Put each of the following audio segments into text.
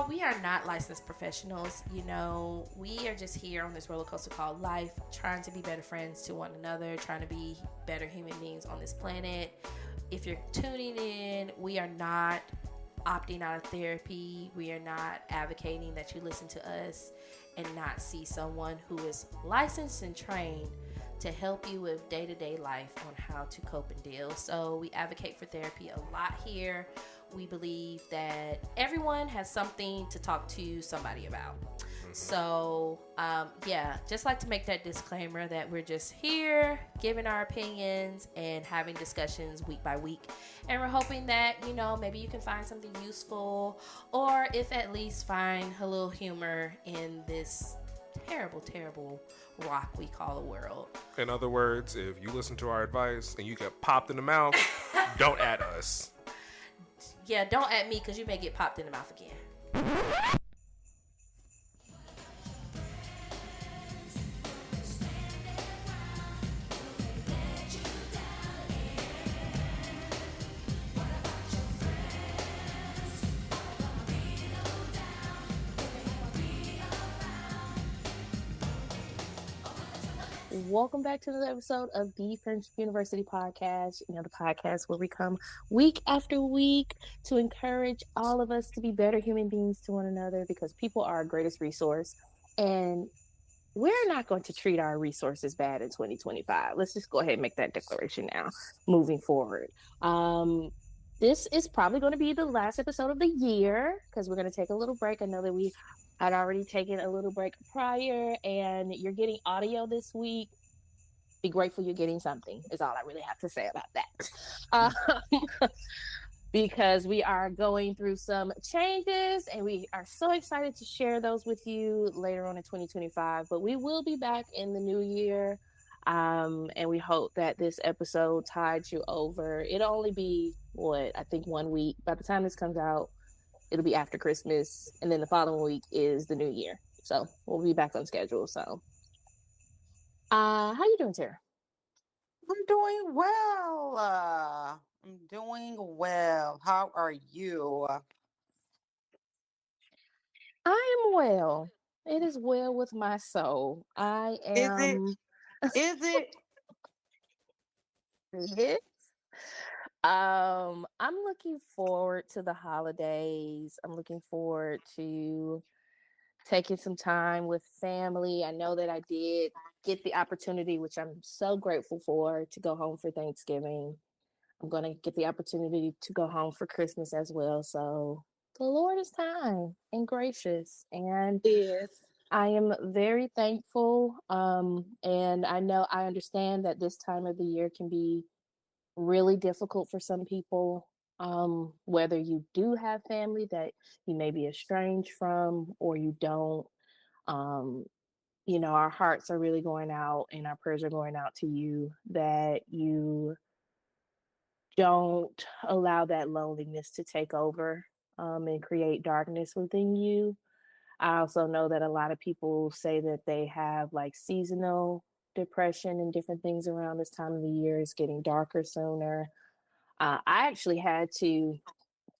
y'all, we are not licensed professionals. We are just here on this roller coaster called life, trying to be better friends to one another, trying to be better human beings on this planet. If you're tuning in, we are not opting out of therapy. We are not advocating that you listen to us and not see someone who is licensed and trained to help you with day-to-day life on how to cope and deal. So we advocate for therapy a lot here. We believe that everyone has something to talk to somebody about. So, just like to make that disclaimer that we're just here giving our opinions and having discussions week by week. And we're hoping that, maybe you can find something useful, or if at least find a little humor in this terrible, terrible rock we call the world. In other words, if you listen to our advice and you get popped in the mouth, don't at us. Yeah, don't at me because you may get popped in the mouth again. Welcome back to another episode of the Friendship University podcast. The podcast where we come week after week to encourage all of us to be better human beings to one another, because people are our greatest resource. And we're not going to treat our resources bad in 2025. Let's just go ahead and make that declaration now, moving forward. This is probably going to be the last episode of the year because we're going to take a little break. I know that we had already taken a little break prior, and you're getting audio this week. Be grateful you're getting something is all I really have to say about that. Because we are going through some changes and we are so excited to share those with you later on in 2025. But we will be back in the new year. And we hope that this episode tides you over. It'll only be, I think 1 week. By the time this comes out, it'll be after Christmas. And then the following week is the new year. So we'll be back on schedule. So how you doing, Tarrah? I'm doing well. How are you? I am well. It is well with my soul. I am. Is it? Yes. I'm looking forward to the holidays. I'm looking forward to taking some time with family. I know that I did get the opportunity, which I'm so grateful for, to go home for Thanksgiving. I'm going to get the opportunity to go home for Christmas as well. So the Lord is kind and gracious, and Yes. I am very thankful. And I understand that this time of the year can be really difficult for some people, whether you do have family that you may be estranged from or you don't. Our hearts are really going out and our prayers are going out to you, that you don't allow that loneliness to take over and create darkness within you. I also know that a lot of people say that they have like seasonal depression and different things around this time of the year. It's getting darker sooner. I actually had to,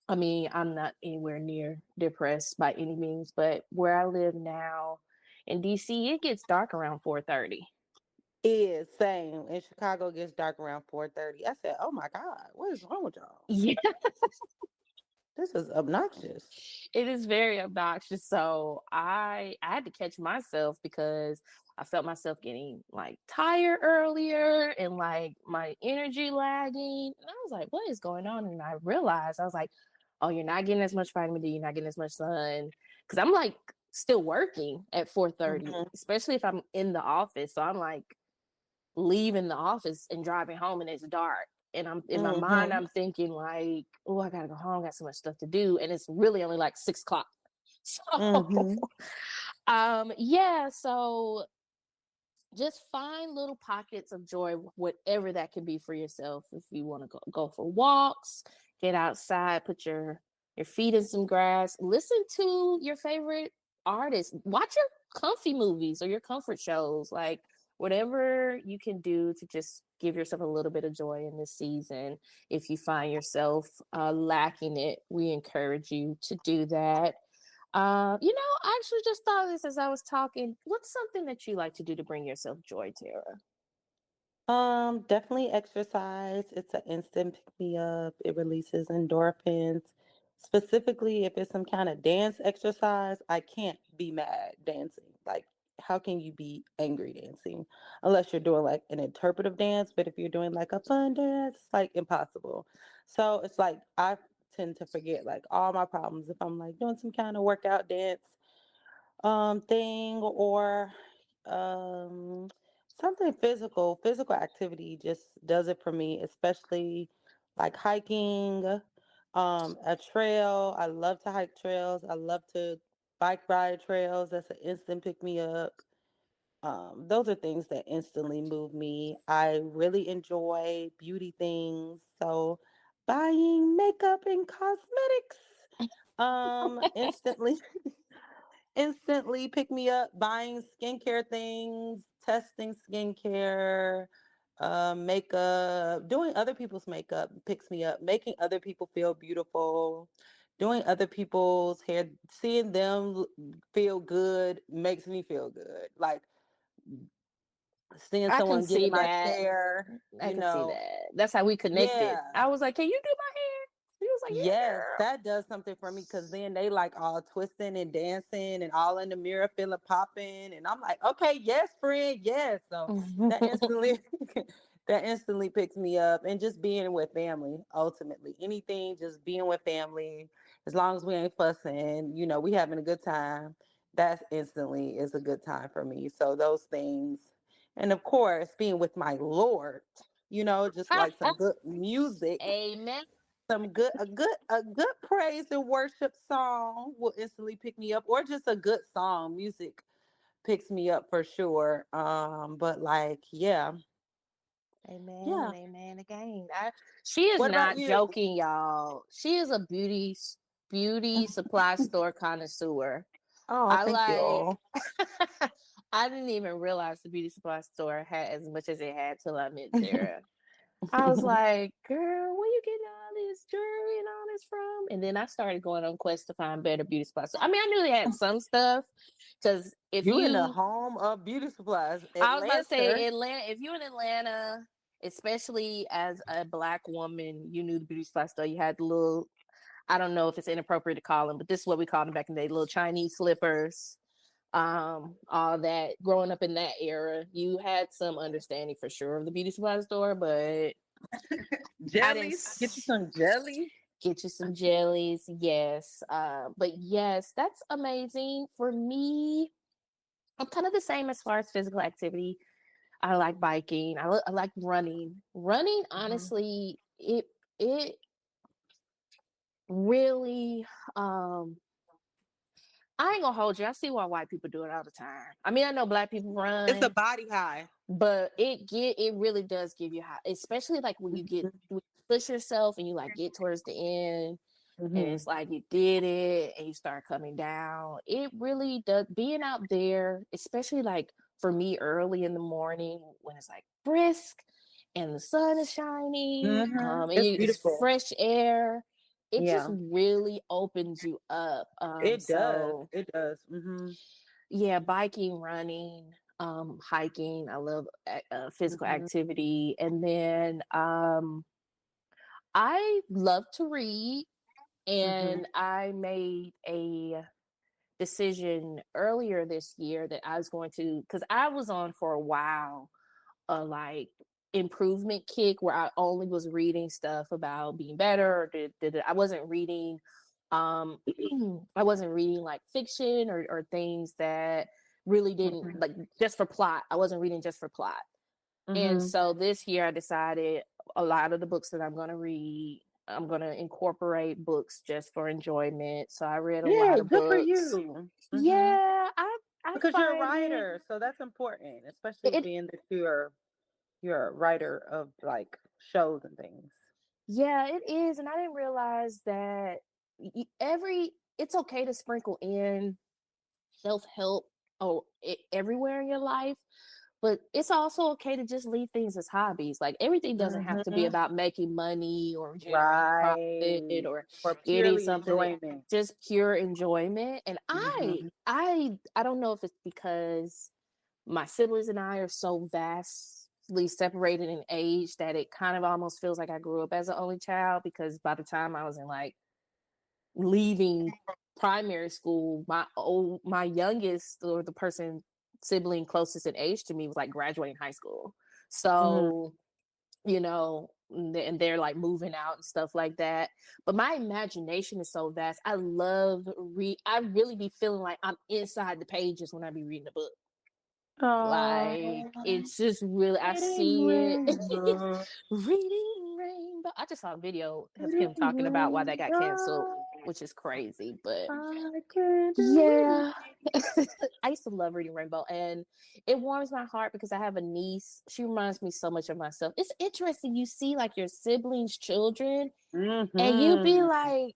I'm not anywhere near depressed by any means, but where I live now in DC, it gets dark around 4:30. Is same. In Chicago, it gets dark around 4:30. I said, "Oh my God, what is wrong with y'all? Yeah, This is obnoxious." it is very obnoxious. So I had to catch myself because I felt myself getting like tired earlier and like my energy lagging. And I was like, what is going on? And I realized, I was like, oh, you're not getting as much vitamin D, you're not getting as much sun. Because I'm like still working at 4:30, especially if I'm in the office. So I'm like leaving the office and driving home and it's dark. And I'm in my mind, I'm thinking like, oh, I gotta go home, got so much stuff to do. And it's really only like 6 o'clock. So so just find little pockets of joy, whatever that can be for yourself. If you want to go for walks, get outside, put your feet in some grass, listen to your favorite artists, watch your comfy movies or your comfort shows, like whatever you can do to just give yourself a little bit of joy in this season. If you find yourself lacking it, we encourage you to do that. I actually just thought of this as I was talking. What's something that you like to do to bring yourself joy, Tarrah? Definitely exercise. It's an instant pick me up. It releases endorphins. Specifically, if it's some kind of dance exercise, I can't be mad dancing. Like, how can you be angry dancing? Unless you're doing like an interpretive dance, but if you're doing like a fun dance, it's like impossible. So it's like I tend to forget like all my problems if I'm like doing some kind of workout dance thing or um something physical activity just does it for me, especially like hiking, a trail. I love to hike trails. I love to bike ride trails. That's an instant pick me up. Those are things that instantly move me. I really enjoy beauty things, so buying makeup and cosmetics instantly instantly pick me up. Buying skincare things, testing skincare, makeup, doing other people's makeup picks me up. Making other people feel beautiful, doing other people's hair, seeing them feel good makes me feel good. Like seeing I can someone see get my that. hair, I you can see know. that. That's how we connected. Yeah. I was like, "Can you do my hair?" He was like, Yes, that does something for me because then they like all twisting and dancing and all in the mirror feeling popping. And I'm like, okay, yes, friend, yes. So that "Yeah, girl." instantly that instantly picks me up and just being with family, ultimately. Anything, just being with family, as long as we ain't fussing, we having a good time, that instantly is a good time for me. So those things. And of course, being with my Lord, just like some good music, Amen. some good a good praise and worship song will instantly pick me up, or just a good song. Music picks me up for sure. But like, yeah. Amen. Yeah. Amen. Again, she is What about not you? joking, y'all. She is a beauty supply store connoisseur. Oh, I thank like. you. I didn't even realize the beauty supply store had as much as it had till I met Tarrah. I was like, girl, where you getting all this jewelry and all this from? And then I started going on quests to find better beauty spots. So, I mean, I knew they had some stuff because if You in the you, home of beauty supplies, I was about to Atlanta. say Atlanta, if you're in Atlanta, especially as a black woman, you knew the beauty supply store. You had the little, I don't know if it's inappropriate to call them, but this is what we called them back in the day, little Chinese slippers, all that. Growing up in that era, you had some understanding for sure of the beauty supply store, but I didn't Jellies. Get you some jelly. get you some jellies. Yes. But yes, that's amazing. For me, I'm kind of the same as far as physical activity. I like biking. I like running. Running, Mhm. honestly, it really I ain't gonna hold you. I see why white people do it all the time. I mean, I know black people It's a run, body high. but it really does give you high, especially like when when you push yourself and you like get towards the end and Mm-hmm. it's like you did it and you start coming down. It really does. Being out there, especially like for me early in the morning when it's like brisk and the sun is shining, Mm-hmm. and It's it's beautiful. fresh air, it just Yeah, really opens you up. it does. So It does. Mm-hmm. yeah, biking, running, hiking. I love physical Mm-hmm. activity, and then I love to read. Mm-hmm. And I made a decision earlier this year that I was going to, because I was on for a while, a like improvement kick where I only was reading stuff about being better. I wasn't reading, I wasn't reading like fiction or things that really didn't Mm-hmm. like just for plot. I wasn't reading just for plot. And Mm-hmm. so this year I decided a lot of the books that I'm going to read, I'm going to incorporate books just for enjoyment. So I read a lot Yay, of good for books. you. Mm-hmm. Yeah, I Because you're a find writer, so that's important, especially it being that you're a writer of like shows and things. yeah, it is, and I didn't realize that every it's okay to sprinkle in self-help everywhere in your life. but it's also okay to just leave things as hobbies. Like everything doesn't have to be Mm-hmm. about making money or generating profit Right. or For getting purely something that enjoyment. just pure enjoyment. And Mm-hmm. I don't know if it's because my siblings and I are so vastly separated in age that it kind of almost feels like I grew up as an only child, because by the time I was in like leaving primary school, my youngest, or the person sibling closest in age to me, was like graduating high school. Mm-hmm. So, you know, and they're like moving out and stuff like that. But my imagination is so vast. I really be feeling like I'm inside the pages when I be reading a book. Like Oh, it's just really, I reading see it. rainbow, Reading Rainbow. I just saw a video of him reading talking about why that got canceled, rainbow. which is crazy. But I can do it. yeah, I used to love Reading Rainbow, and it warms my heart because I have a niece. She reminds me so much of myself. It's interesting. You see like your siblings' children, and you be Mm-hmm. like,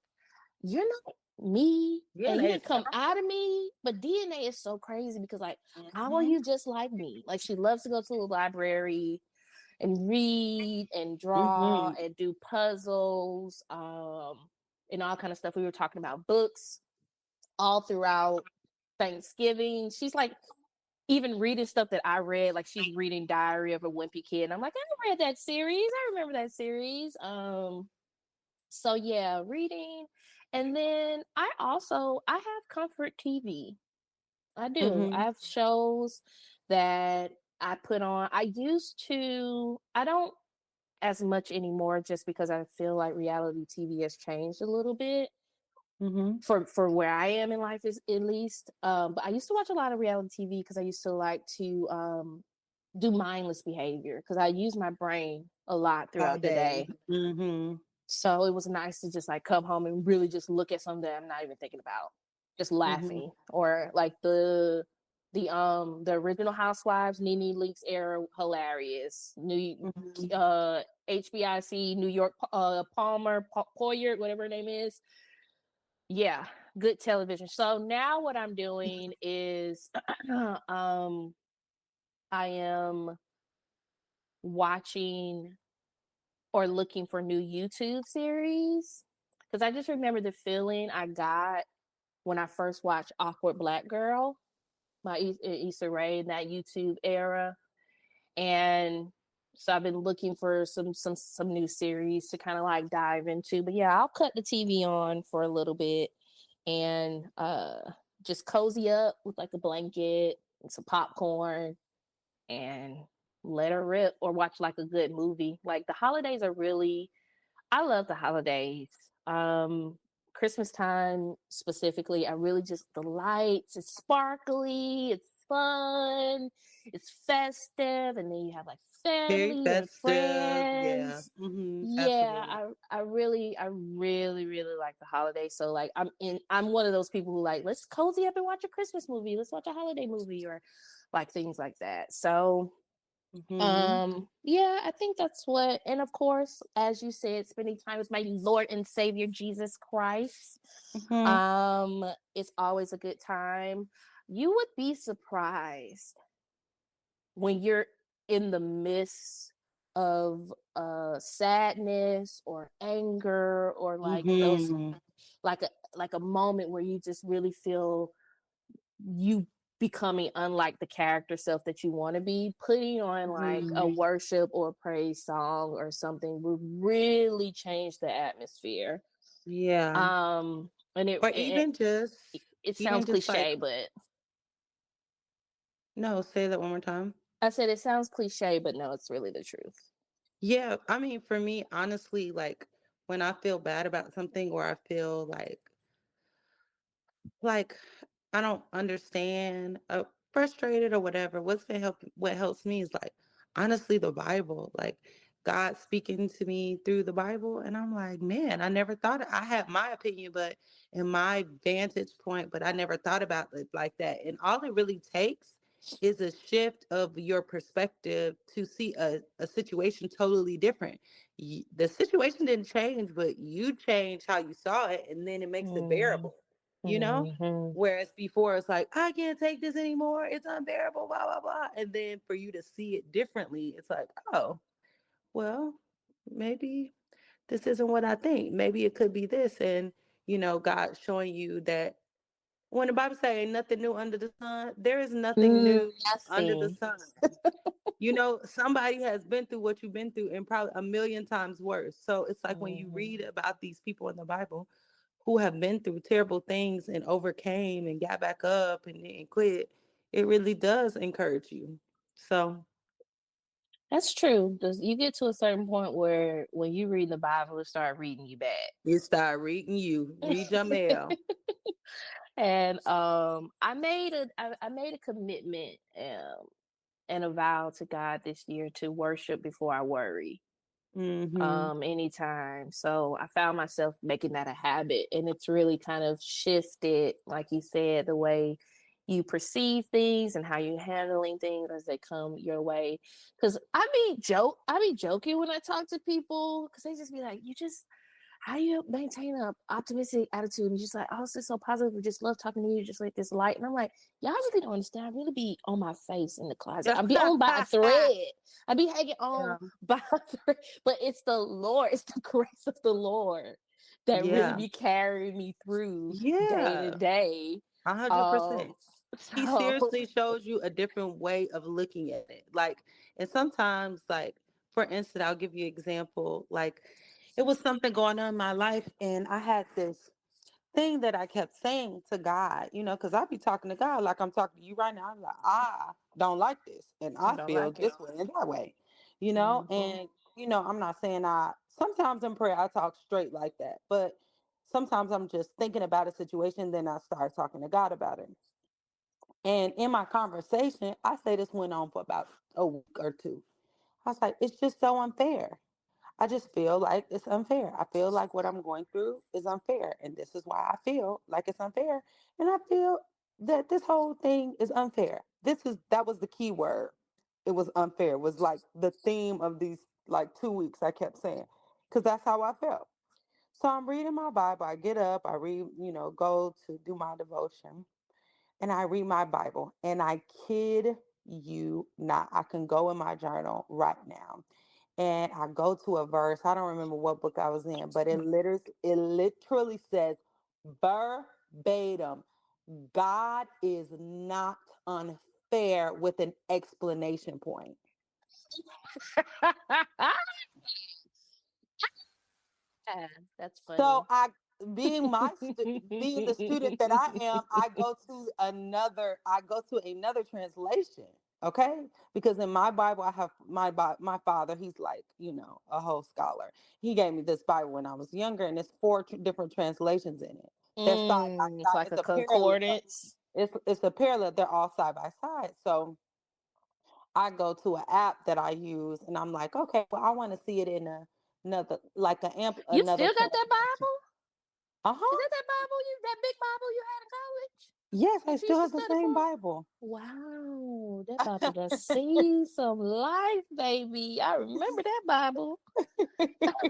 you're not me, and you DNA is didn't come powerful. out of me. But DNA is so crazy because like, how are Mm-hmm. you just like me? Like she loves to go to the library and read and draw Mm-hmm. and do puzzles, and all kind of stuff. We were talking about books all throughout Thanksgiving. She's like even reading stuff that I read. Like she's reading Diary of a Wimpy Kid, and I'm like, I read that series. I remember that series. So yeah, reading. And then I have comfort TV. I do. Mm-hmm. I have shows that I put on. I don't as much anymore, just because I feel like reality TV has changed a little bit Mm-hmm. for where I am in life, is at least. But I used to watch a lot of reality TV because I used to like to do mindless behavior, because I use my brain a lot All throughout the day. day. Mm-hmm. So it was nice to just like come home and really just look at something that I'm not even thinking about, just Mm-hmm. laughing. Or like the original Housewives, Nene Leakes era, hilarious. Mm-hmm. HBIC New York, Palmer Poyer, whatever her name is. Yeah, good television. So now what I'm doing is I am watching or looking for new YouTube series, because I just remember the feeling I got when I first watched Awkward Black Girl by Issa Rae in that YouTube era. And so I've been looking for some new series to kind of like dive into. But yeah, I'll cut the TV on for a little bit and just cozy up with like a blanket and some popcorn and let her rip, or watch like a good movie. Like the holidays are really, I love the holidays. Christmas time specifically, I really just, the lights, it's sparkly, it's fun, it's festive, and then you have like Very family and festive. Yeah. friends. Mm-hmm. Yeah, Absolutely. I really like the holidays. So like I'm one of those people who like, let's cozy up and watch a Christmas movie, let's watch a holiday movie, or like things like that. So Mm-hmm. yeah, I think that's what, and of course, as you said, spending time with my Lord and Savior Jesus Christ. Mm-hmm. It's always a good time. You would be surprised when you're in the midst of sadness or anger, or like those, Mm-hmm. like a moment where you just really feel you becoming unlike the character self that you want to be. Putting on like a Mm-hmm. worship or praise song or something will really change the atmosphere. Yeah. And Or it even sounds just like, cliche, but no, say that one more time. I said it sounds cliche, but no, it's really the truth. Yeah, I mean, for me, honestly, like when I feel bad about something or I feel like I don't understand, frustrated or whatever, what helps me is like honestly the Bible, like God speaking to me through the Bible, and I'm like, man, I never thought, I had my opinion, but in my vantage point, but I never thought about it like that. And all it really takes is a shift of your perspective to see a situation totally different. The situation didn't change, but you changed how you saw it, and then it makes it Mm, bearable. you know? Hmm. Whereas before it's like, I can't take this anymore. It's unbearable, blah, blah, blah. And then for you to see it differently, it's like, oh, well, maybe this isn't what I think. Maybe it could be this. And, God showing you that when the Bible says ain't nothing new under the sun, there is nothing new under the Nothing. sun. Somebody has been through what you've been through and probably a million times worse. So it's like when you Hmm. read about these people in the Bible who have been through terrible things and overcame and got back up and quit, it really does encourage you. So That's true. You get to a certain point where when you read the Bible, it start reading you bad. you start read your mail. And I made a commitment and a vow to God this year to worship before I worry. Mm-hmm. Anytime. So I found myself making that a habit, and it's really kind of shifted, like you said, the way you perceive things and how you're handling things as they come your way. Because I be joking when I talk to people because they just be like, "You just how do you maintain an optimistic attitude?" And just like, "Oh, it's just so positive. We just love talking to you, just like this light." And I'm like, y'all really don't understand. I really be on my face in the closet. I be on by a thread. I be hanging on Yeah. by a thread. But it's the Lord, it's the grace of the Lord that really Yeah. be carrying me through day to Yeah. day. 100%. Um, He so seriously shows you a different way of looking at it. Like, and sometimes, like, for instance, I'll give you an example. Like, it was something going on in my life, and I had this thing that I kept saying to God, because I be talking to God like I'm talking to you right now. I'm like, I don't like this, and I I don't feel like it. this way and that way, Mm-hmm. and I'm not saying sometimes in prayer I talk straight like that, but sometimes I'm just thinking about a situation, then I start talking to God about it. And in my conversation, I say this went on for about a week or two. I was like, it's just so unfair. I just feel like it's unfair. I feel like what I'm going through is unfair. And this is why I feel like it's unfair. And I feel that this whole thing is unfair. That was the key word. It was unfair. It was like the theme of these like 2 weeks I kept saying. Because that's how I felt. So I'm reading my Bible. I get up, I read, go to do my devotion, and I read my Bible. And I kid you not, I can go in my journal right now and I go to a verse. I don't remember what book I was in, but it literally says verbatim, God is not unfair with an explanation point. That's So funny. being the student that I am, I go to another translation. Okay, because in my Bible, I have my father. He's like a whole scholar. He gave me this Bible when I was younger, and it's four different translations in it. They're side by It's side. like It's a a parallel. concordance. It's a parallel. They're all side by side. So I go to an app that I use, and I'm like, okay, well, I want to see it in another like You another still got that translation. Bible? Is Uh-huh. that Bible that big Bible you had in college Yes, I that you still used to have the study same for? Bible. Wow, that Bible does see some life, baby. I remember that Bible.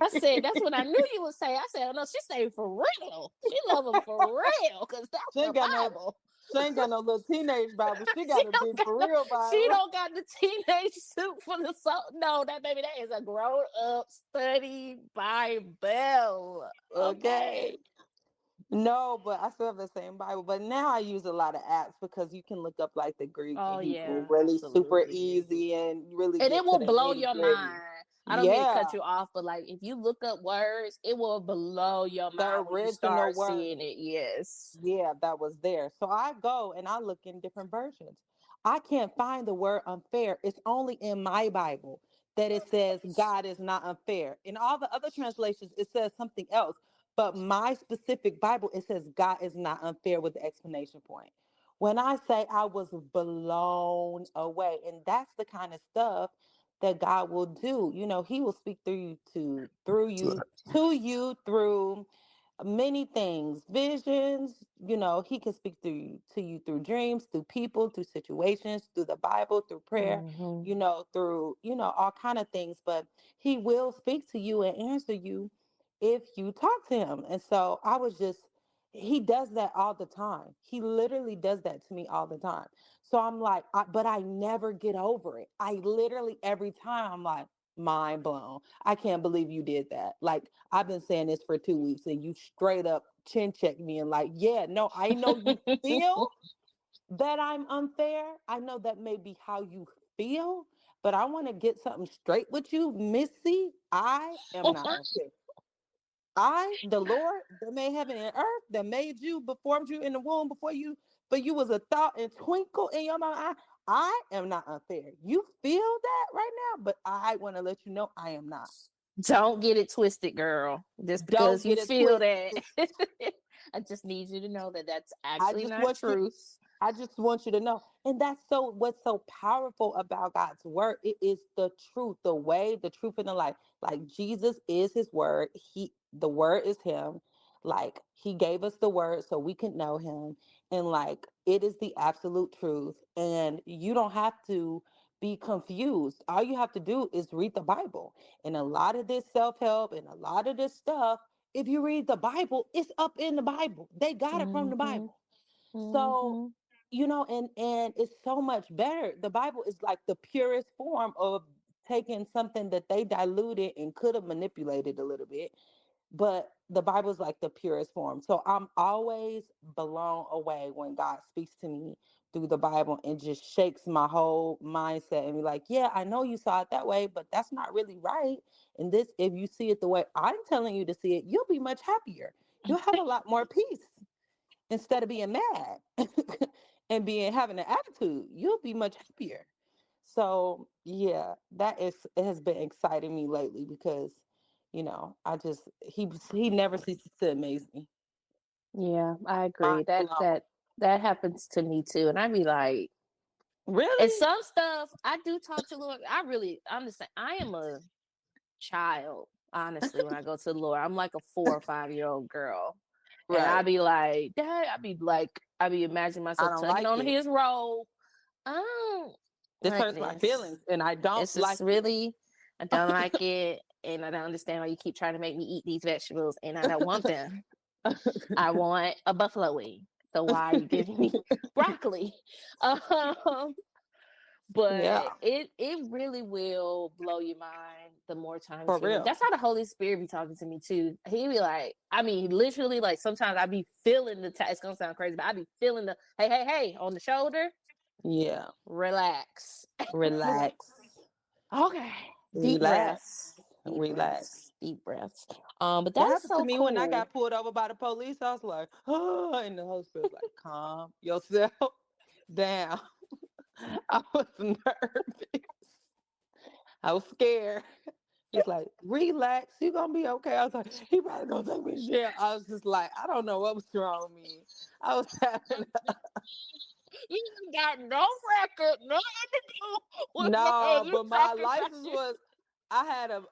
I said that's what I knew you would say. I said, oh no, she say for real. She love him for real because that's She the ain't got no Bible. she ain't got no little teenage Bible. She She got a don't big got for the real she Bible. don't got the teenage suit for the soul. No, that baby, that is a grown up study Bible. Okay. Okay. No, but I still have the same Bible. But now I use a lot of apps because you can look up like the Greek and Oh Hebrew yeah, really super absolutely. easy and really And it get to will the blow nitty your gritty. mind. I don't mean to Yeah, cut you off, but like if you look up words, it will blow your the mind when you original start word. seeing it. Yes. Yeah, that was there. So I go and I look in different versions. I can't find the word unfair. It's only in my Bible that it says God is not unfair. In all the other translations, it says something else. But my specific Bible, it says God is not unfair with the explanation point. When I say I was blown away, and that's the kind of stuff that God will do. He will speak through many things, visions. He can speak to you through dreams, through people, through situations, through the Bible, through prayer, Mm-hmm. through all kind of things. But he will speak to you and answer you if you talk to him. And so I was just he does that all the time. He literally does that to me all the time. So I'm like, but I never get over it. I literally every time I'm like, mind blown. I can't believe you did that. Like, I've been saying this for 2 weeks and you straight up chin check me and like, yeah, no, I know you feel that I'm unfair. I know that may be how you feel, but I want to get something straight with you, Missy. I am not unfair. I, the Lord, that made heaven and earth, that made you, performed you in the womb before you, but you was a thought and twinkle in your mind. I am not unfair. You feel that right now, but I want to let you know I am not. Don't get it twisted, girl. Just Don't because you get it feel that. twisted. I just need you to know that that's I actually just not want you truth. I just want you to know. And that's so what's so powerful about God's word. It is the truth, the way, the truth, and the life. Like Jesus is his word. The word is him. Like he gave us the word so we can know him. And like it is the absolute truth. And you don't have to be confused. All you have to do is read the Bible. And a lot of this self-help and a lot of this stuff, if you read the Bible, it's up in the Bible. They got it from the Mm-hmm. Bible. So, Mm-hmm. and it's so much better. The Bible is like the purest form of taking something that they diluted and could have manipulated a little bit, but the Bible is like the purest form. So I'm always blown away when God speaks to me through the Bible and just shakes my whole mindset and be like, yeah, I know you saw it that way, but that's not really right. And this, if you see it the way I'm telling you to see it, you'll be much happier. You'll have a lot more peace instead of being mad and being having an attitude. You'll be much happier. So yeah, it has been exciting me lately because I just he never ceases to amaze me. Yeah, I Mind agree. That blown. that that happens to me too. And I'd be like, and Really? some stuff I do talk to Lord. I'm just saying I am a child, honestly, when I go to the Lord. I'm like a 4 or 5 year old girl. And Right. I be imagining I myself don't tugging like on it. his robe. I don't This like hurts my this. feelings and I don't It's just like it. really, I don't like it. And I don't understand why you keep trying to make me eat these vegetables and I don't want them. I want a buffalo wing. So why are you giving me broccoli? Um, but Yeah, it really will blow your mind the more times for you know. real. That's how the Holy Spirit be talking to me too. He be like, I mean, literally, like sometimes I be feeling it's gonna sound crazy, but I be feeling the hey on the shoulder. Yeah. Relax. Relax. Okay. Deep Relax. breaths. Deep Relax. breaths. Deep breaths. But That that is happened to so me when I cool. got pulled over by the police. I was like, oh, and the Holy Spirit was like, calm yourself down. I was nervous. I was scared. He's like, relax, you're gonna be okay. I was like, he probably gonna take me to jail. I was just like, I don't know what was wrong with me. I was having You got no record, nothing to do with what no, you but my talking about. license was I had a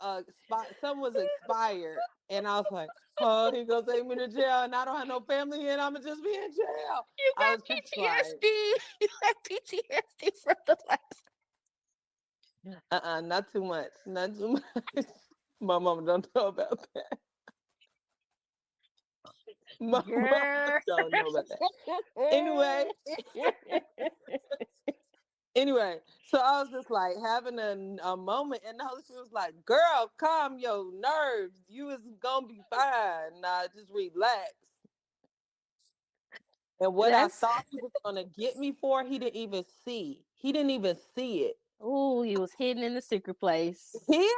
spot, some was expired, and I was like, oh, he gonna take me to jail, and I don't have no family here, and I'ma just be in jail. You I got was just like, PTSD. You got PTSD from the last. not too much, not too much. My mama don't know about that. My mama Girl. don't know about that. Anyway, anyway, so I was just like having a moment, and the Holy Spirit was like, "Girl, calm your nerves. You is gonna be fine. Nah, just relax." And what I That's thought he was gonna get me for, he didn't even see. He didn't even see it. oh, he was hidden in the secret place. He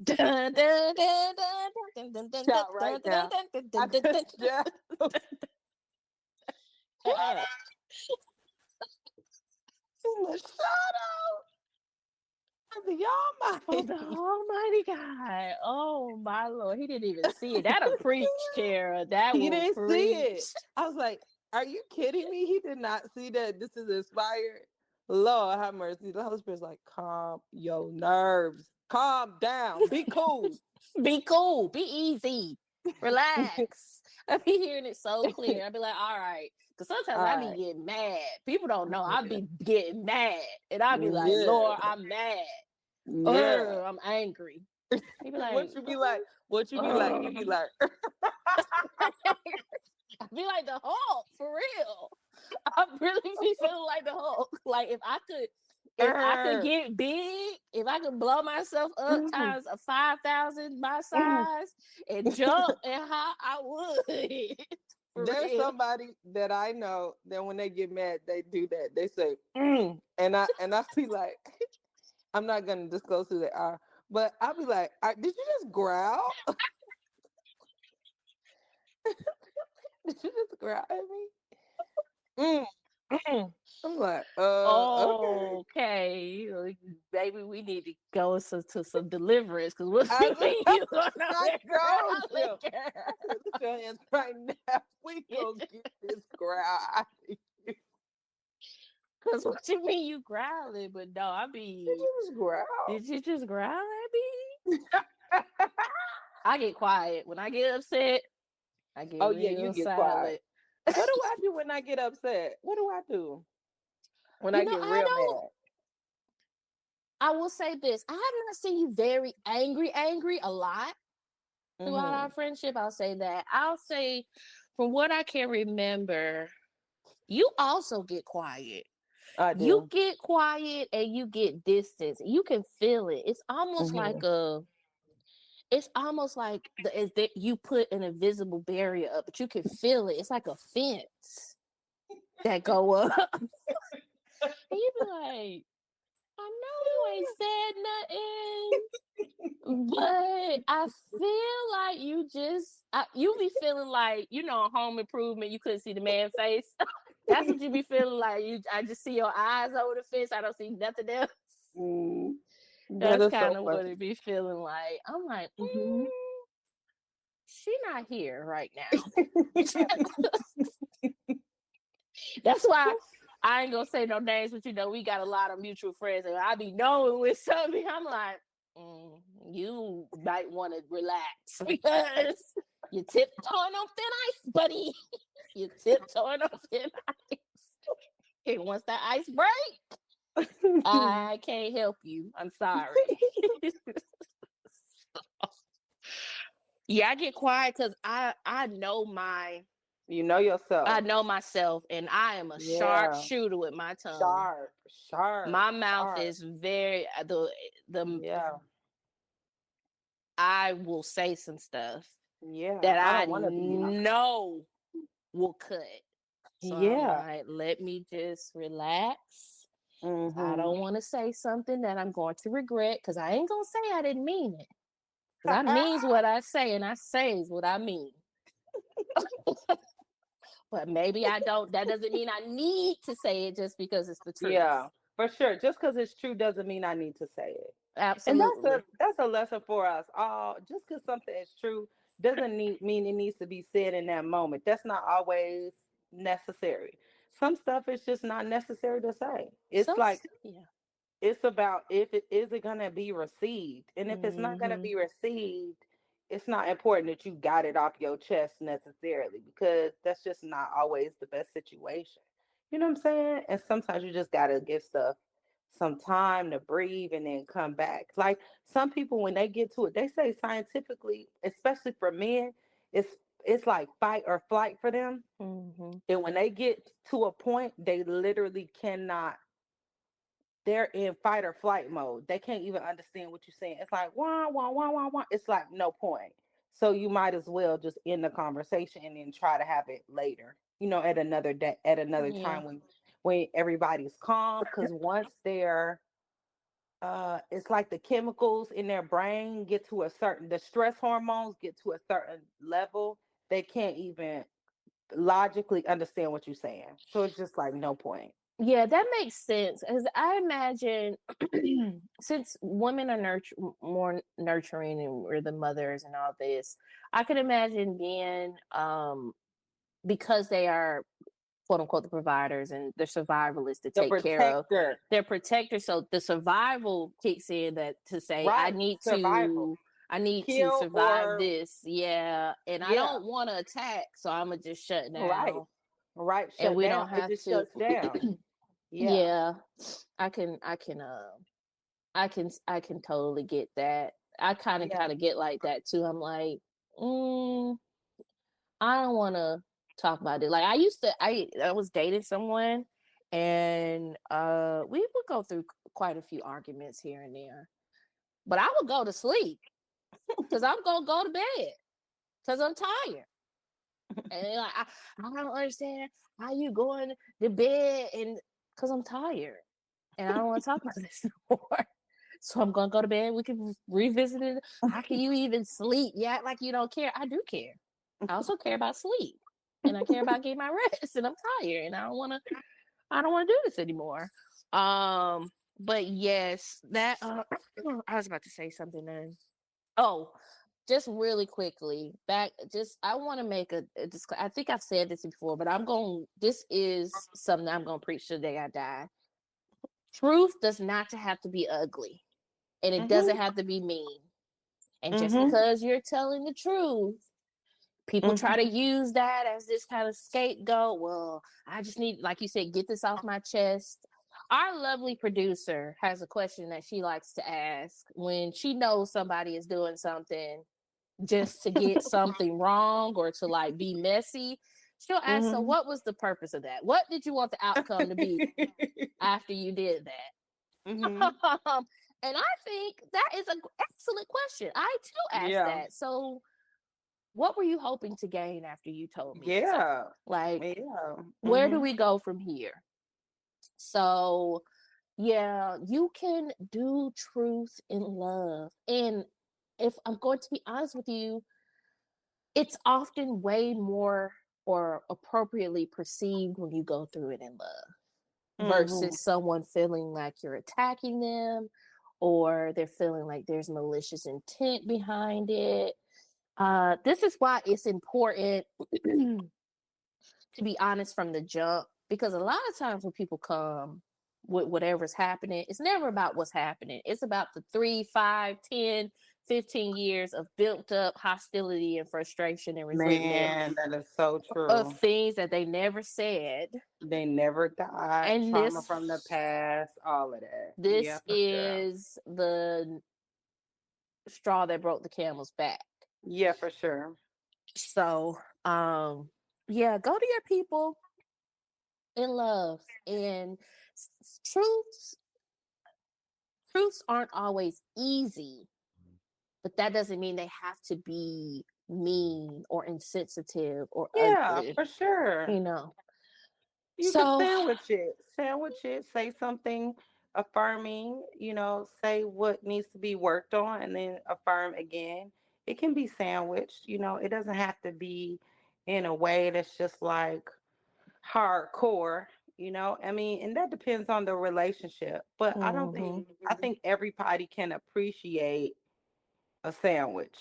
Dun, dun, dun, dun, dun, dun, dun, dun, shot right dun, dun, now. dun, dun, I dun, dun, could dun, just dun. in the shadow of the Oh, the Almighty. Almighty God. Oh, my Lord. He didn't even see it. That'll preach, Tara. That He will didn't see it. preach. I was like, "Are you kidding me? He did not see that this is inspired." Lord have mercy. The Holy Spirit's like, calm your nerves. Calm down. Be cool. Be cool. Be easy. Relax. I be hearing it so clear. I be like, all right. Because sometimes All I be right. getting mad. People don't know. I Yeah. be getting mad. And I be like, Yeah. Lord, I'm mad. Yeah. I'm angry. He be like, What you be like? What you be like? You be like, I be like the Hulk for real. I really be feeling like the Hulk. Like if I could get big, if I could blow myself up times a 5,000 my size and jump and hop, I would. There's somebody that I know that when they get mad, they do that. They say, and I be like, I'm not gonna disclose who they are, but I'll be like, did you just growl? Did you just growl at me? I'm like, okay, baby, we need to go to some deliverance because what you mean you going over there growling, girl? Put your hands right now. We gonna get this growl out of you. Cause what you mean you growling? But no, I be. Did you just growl? Did you just growl at me? I get quiet when I get upset. I get real get silent. quiet. What do I do when I get upset? What do I do when I get real mad? I will say this: I have not seen you very angry a lot throughout our friendship. I'll say that. I'll say, from what I can remember, you also get quiet. I do. You get quiet and you get distance. You can feel it. It's almost like you put an invisible barrier up, but you can feel it. It's like a fence that go up. And you be like, I know you ain't said nothing, but I feel like you be feeling like, Home Improvement, you couldn't see the man's face. That's what you be feeling like. I just see your eyes over the fence. I don't see nothing else. That's kind of what it be feeling like. I'm like, she not here right now. That's why I ain't gonna say no names, but we got a lot of mutual friends, and I be knowing with something. I'm like, you might want to relax because you're tiptoeing on thin ice, buddy. You're tiptoeing on thin ice. And once that ice break, I can't help you. I'm sorry. Yeah, I get quiet because I know you know yourself. I know myself, and I am a sharp shooter with my tongue. Sharp. My mouth is very I will say some stuff that I know will cut. So I'm like, let me just relax. I don't want to say something that I'm going to regret because I ain't gonna say I didn't mean it. Because I means what I say, and I says what I mean. But maybe I don't. That doesn't mean I need to say it just because it's the truth. Yeah, for sure. Just because it's true doesn't mean I need to say it. Absolutely. And that's a lesson for us all. Just because something is true doesn't mean it needs to be said in that moment. That's not always necessary. Some stuff is just not necessary to say. It's it's about if it is it gonna be received. And if it's not gonna be received, it's not important that you got it off your chest necessarily, because that's just not always the best situation. You know what I'm saying? And sometimes you just gotta give stuff some time to breathe and then come back. Like some people, when they get to it, they say scientifically, especially for men, it's like fight or flight for them. And when they get to a point, they literally cannot. They're in fight or flight mode. They can't even understand what you're saying. It's like wah wah wah wah wah. It's like no point. So you might as well just end the conversation and then try to have it later. At another day, at another time when everybody's calm. Because once they're it's like the chemicals in their brain get to the stress hormones get to a certain level, they can't even logically understand what you're saying. So it's just like no point. Yeah, that makes sense. As I imagine, since women are more nurturing and we're the mothers and all this, I could imagine being, because they are quote unquote the providers and the survivalists to take care of. They're protectors. So the survival kicks in to say, I need to survive this. Yeah. And I don't want to attack. So I'm going to just shut down. Right. And we don't have to. Shuts down. Yeah. I can totally get that. I kind of get like that too. I'm like, I don't want to talk about it. Like I was dating someone, and we would go through quite a few arguments here and there. But I would go to sleep because I'm gonna go to bed because I'm tired. And like I don't understand how you going to bed and because I'm tired and I don't want to talk about this no more. So I'm gonna go to bed. We can revisit it. How can you even sleep? Yeah, like you don't care. I do care. I also care about sleep, and I care about getting my rest. And I'm tired, and I don't want to. I don't want to do this anymore. But yes, that I was about to say something then. Oh, just really quickly back. Just I want to make a I think I've said this before, but I'm going. This is something I'm going to preach the day I die. Truth does not have to be ugly, and it doesn't Mhm. have to be mean. And just Mhm. because you're telling the truth, people try to Mhm. use that as this kind of scapegoat. Well, I just need, like you said, get this off my chest. Our lovely producer has a question that she likes to ask when she knows somebody is doing something just to get something wrong or to like be messy. She'll ask, so Mhm. what was the purpose of that? What did you want the outcome to be after you did Mhm. that? And I think that is an excellent question. I too asked Yeah. that. So what were you hoping to gain after you told me this? Yeah. Like, Yeah. where do Mhm. we go from here? So, yeah, you can do truth in love. And if I'm going to be honest with you, it's often way more or appropriately perceived when you go through it in love Mhm. versus someone feeling like you're attacking them or they're feeling like there's malicious intent behind it. This is why it's important to be honest from the jump, because a lot of times when people come with whatever's happening, it's never about what's happening. It's about the 3, 5, 10, 15 years of built up hostility and frustration and resentment Man, that is so of true. things that they never said. They never got And trauma from the past, all of that. Yeah, this for sure. is the straw that broke the camel's back. Yeah, for sure. So, yeah, go to your people in love, and truths truths aren't always easy, but that doesn't mean they have to be mean or insensitive or Yeah, ugly, for sure. you know. You could So, sandwich it, say something affirming, say what needs to be worked on and then affirm again. It can be sandwiched, it doesn't have to be in a way that's just like hardcore, I mean, and that depends on the relationship. But mhm, I think everybody can appreciate a sandwich,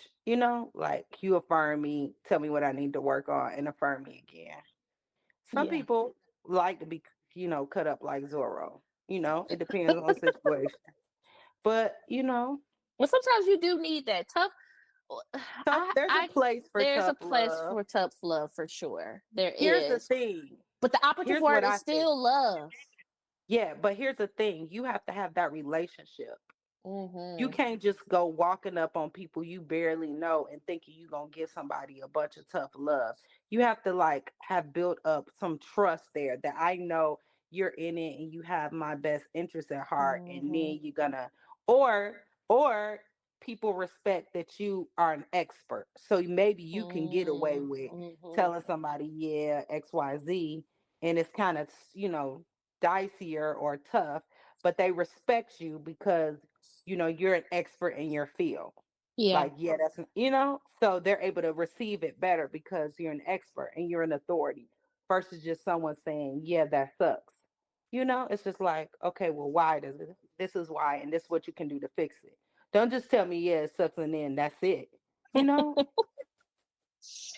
like you affirm me, tell me what I need to work on, and affirm me again. Some yeah. people like to be, cut up like Zorro. It depends on the situation. But, Well, sometimes you do need that tough. tough, there's a I place for there's a tough place love. for tough love for sure. There Here's the is, thing. but the operative Here's word what is I think. still love. Yeah, but here's the thing. You have to have that relationship. You Mhm, can't just go walking up on people you barely know and thinking you're going to give somebody a bunch of tough love. You have to like have built up some trust there that I know you're in it and you have my best interest at heart, and mhm, then you're gonna, or people respect that you are an expert. So maybe you can get away mhm, with mhm. telling somebody, yeah, XYZ, and it's kind of, dicier or tough, but they respect you because you're an expert in your field. Yeah. Like, yeah, so they're able to receive it better because you're an expert and you're an authority versus just someone saying, yeah, that sucks. It's just like, okay, well, why does it? This is why, and this is what you can do to fix it. Don't just tell me, yeah, it sucks, and then that's it. You know,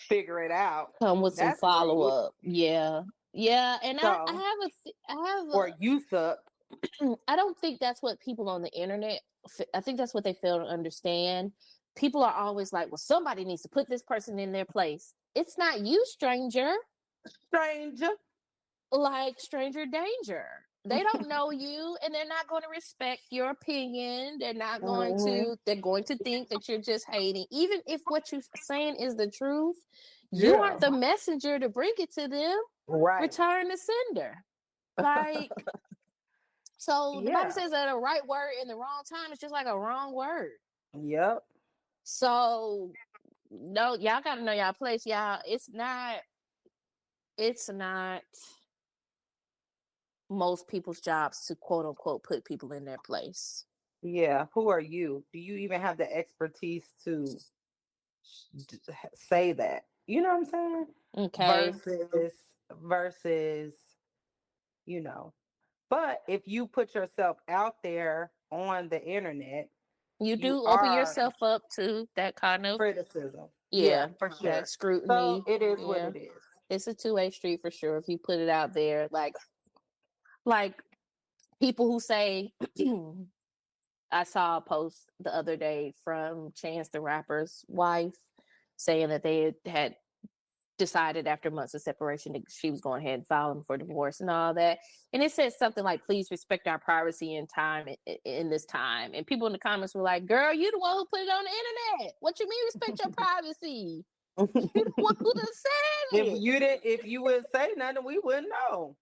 figure it out. Come with some That's follow rude. up. Yeah. Yeah, and I So, have I have or you suck. I don't think that's what people on the internet, I think that's what they fail to understand. People are always like, well, somebody needs to put this person in their place. It's not you, stranger. Stranger. Like stranger danger. They don't know you and they're not going to respect your opinion. Hmm. They're going to think that you're just hating. Even if what you're saying is the truth, You Yeah. aren't the messenger to bring it to them. Right. Return the sender. Like, so the Bible Yeah. says that a right word in the wrong time is just like a wrong word. Yep. So no, y'all gotta know y'all place, y'all. It's not most people's jobs to quote unquote put people in their place. Yeah. Who are you? Do you even have the expertise to say that? You know what I'm saying? Okay. Versus, you know. But if you put yourself out there on the internet, You you do open are yourself up to that kind of, criticism. Yeah, yeah, for that sure. So scrutiny. it is what Yeah. it is. It's a two-way street for sure if you put it out there. Like people who say I saw a post the other day from Chance the Rapper's wife saying that they had decided after months of separation that she was going ahead and filing for divorce and all that. And it said something like, please respect our privacy and time in this time. And people in the comments were like, girl, you the one who put it on the internet. What you mean respect your privacy? You the one who done said it. If you would say nothing, we wouldn't know.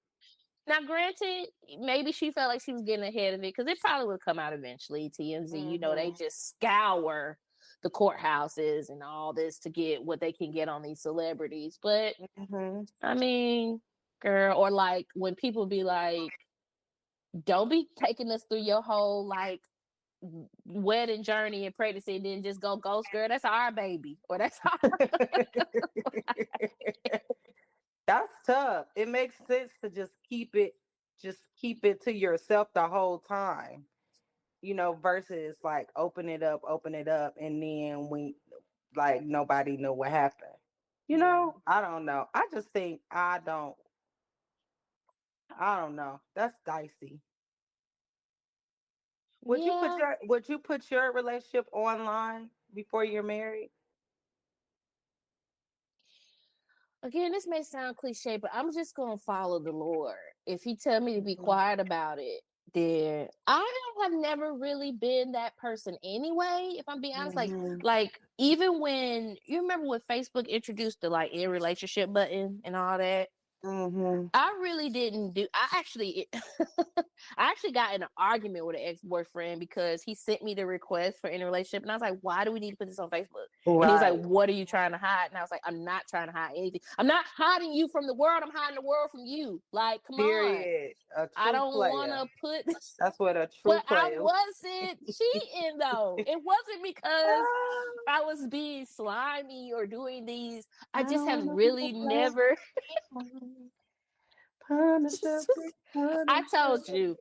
Now, granted, maybe she felt like she was getting ahead of it because it probably would come out eventually. TMZ, they just scour the courthouses and all this to get what they can get on these celebrities. But Mm-hmm. I mean, girl, or like when people be like, don't be taking us through your whole like wedding journey and pregnancy and then just go ghost, girl. That's our baby, or that's our. That's tough. It makes sense to just keep it to yourself the whole time. Versus like open it up, and then when like nobody knew what happened. I don't know. I just think I don't know. That's dicey. Yeah. Would you put your relationship online before you're married? Again, this may sound cliche, but I'm just gonna follow the Lord. If He tell me to be Mhm. quiet about it, then I have never really been that person anyway. If I'm being honest, Mhm. like even when you remember when Facebook introduced the like in relationship button and all that, Mhm. I really didn't do. I actually, I actually got in an argument with an ex boyfriend because he sent me the request for in a relationship, and I was like, "Why do we need to put this on Facebook?" And he was like, Right. "What are you trying to hide?" And I was like, "I'm not trying to hide anything. I'm not hiding you from the world. I'm hiding the world from you. Like, come on. Period. A I true don't want player. to put." That's what a true But I player. wasn't cheating though. It wasn't because I was being slimy or doing these. I I just have don't know really what never. Punisher, free I Punisher. told you.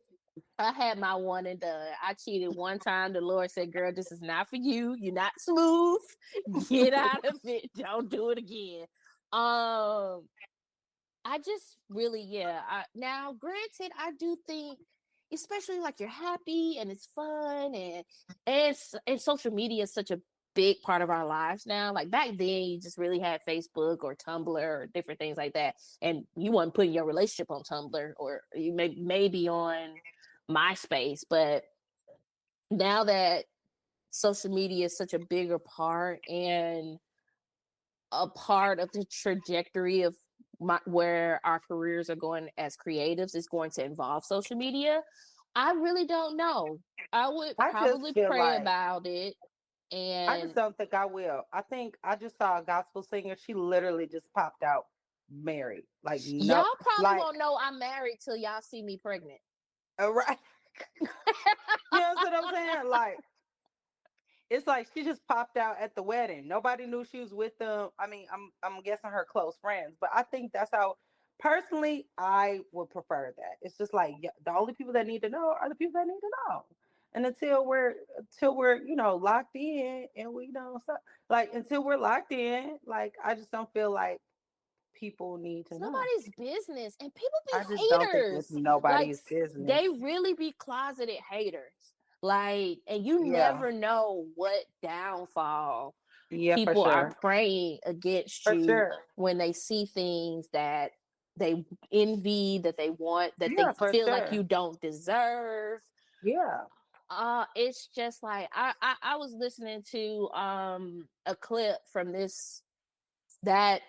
I had my one and done. I cheated one time. The Lord said, "Girl, this is not for you. You're not smooth. Get out of it. Don't do it again." Um, I just really, yeah. Now, granted, I do think, especially like you're happy and it's fun and social media is such a big part of our lives now. Like back then, you just really had Facebook or Tumblr or different things like that, and you weren't putting your relationship on Tumblr or you maybe on MySpace. But now that social media is such a bigger part and a part of the trajectory of where our careers are going as creatives is going to involve social media. I really don't know. I would I just probably feel pray like about it. I just And don't think I will. I think I just saw a gospel singer. She literally just popped out married. Like y'all no, probably like won't know I'm married till y'all see me pregnant. right. You know what I'm saying? Like it's like she just popped out at the wedding. Nobody knew she was with them. I mean, I'm guessing her close friends, but I think that's how personally I would prefer that. It's just like the only people that need to know are the people that need to know. And until we're locked in and we know so, like until we're locked in, like I just don't feel like people need to It's know. nobody's business. And people I be just don't think it's haters. Like nobody's business. they really be closeted haters. Like, and you Yeah. never know what downfall Yeah, for people are sure. praying against For you sure. when they see things that they envy, that they want, that they Yeah, for feel like sure. you don't deserve. Yeah. It's just like I was listening to a clip from that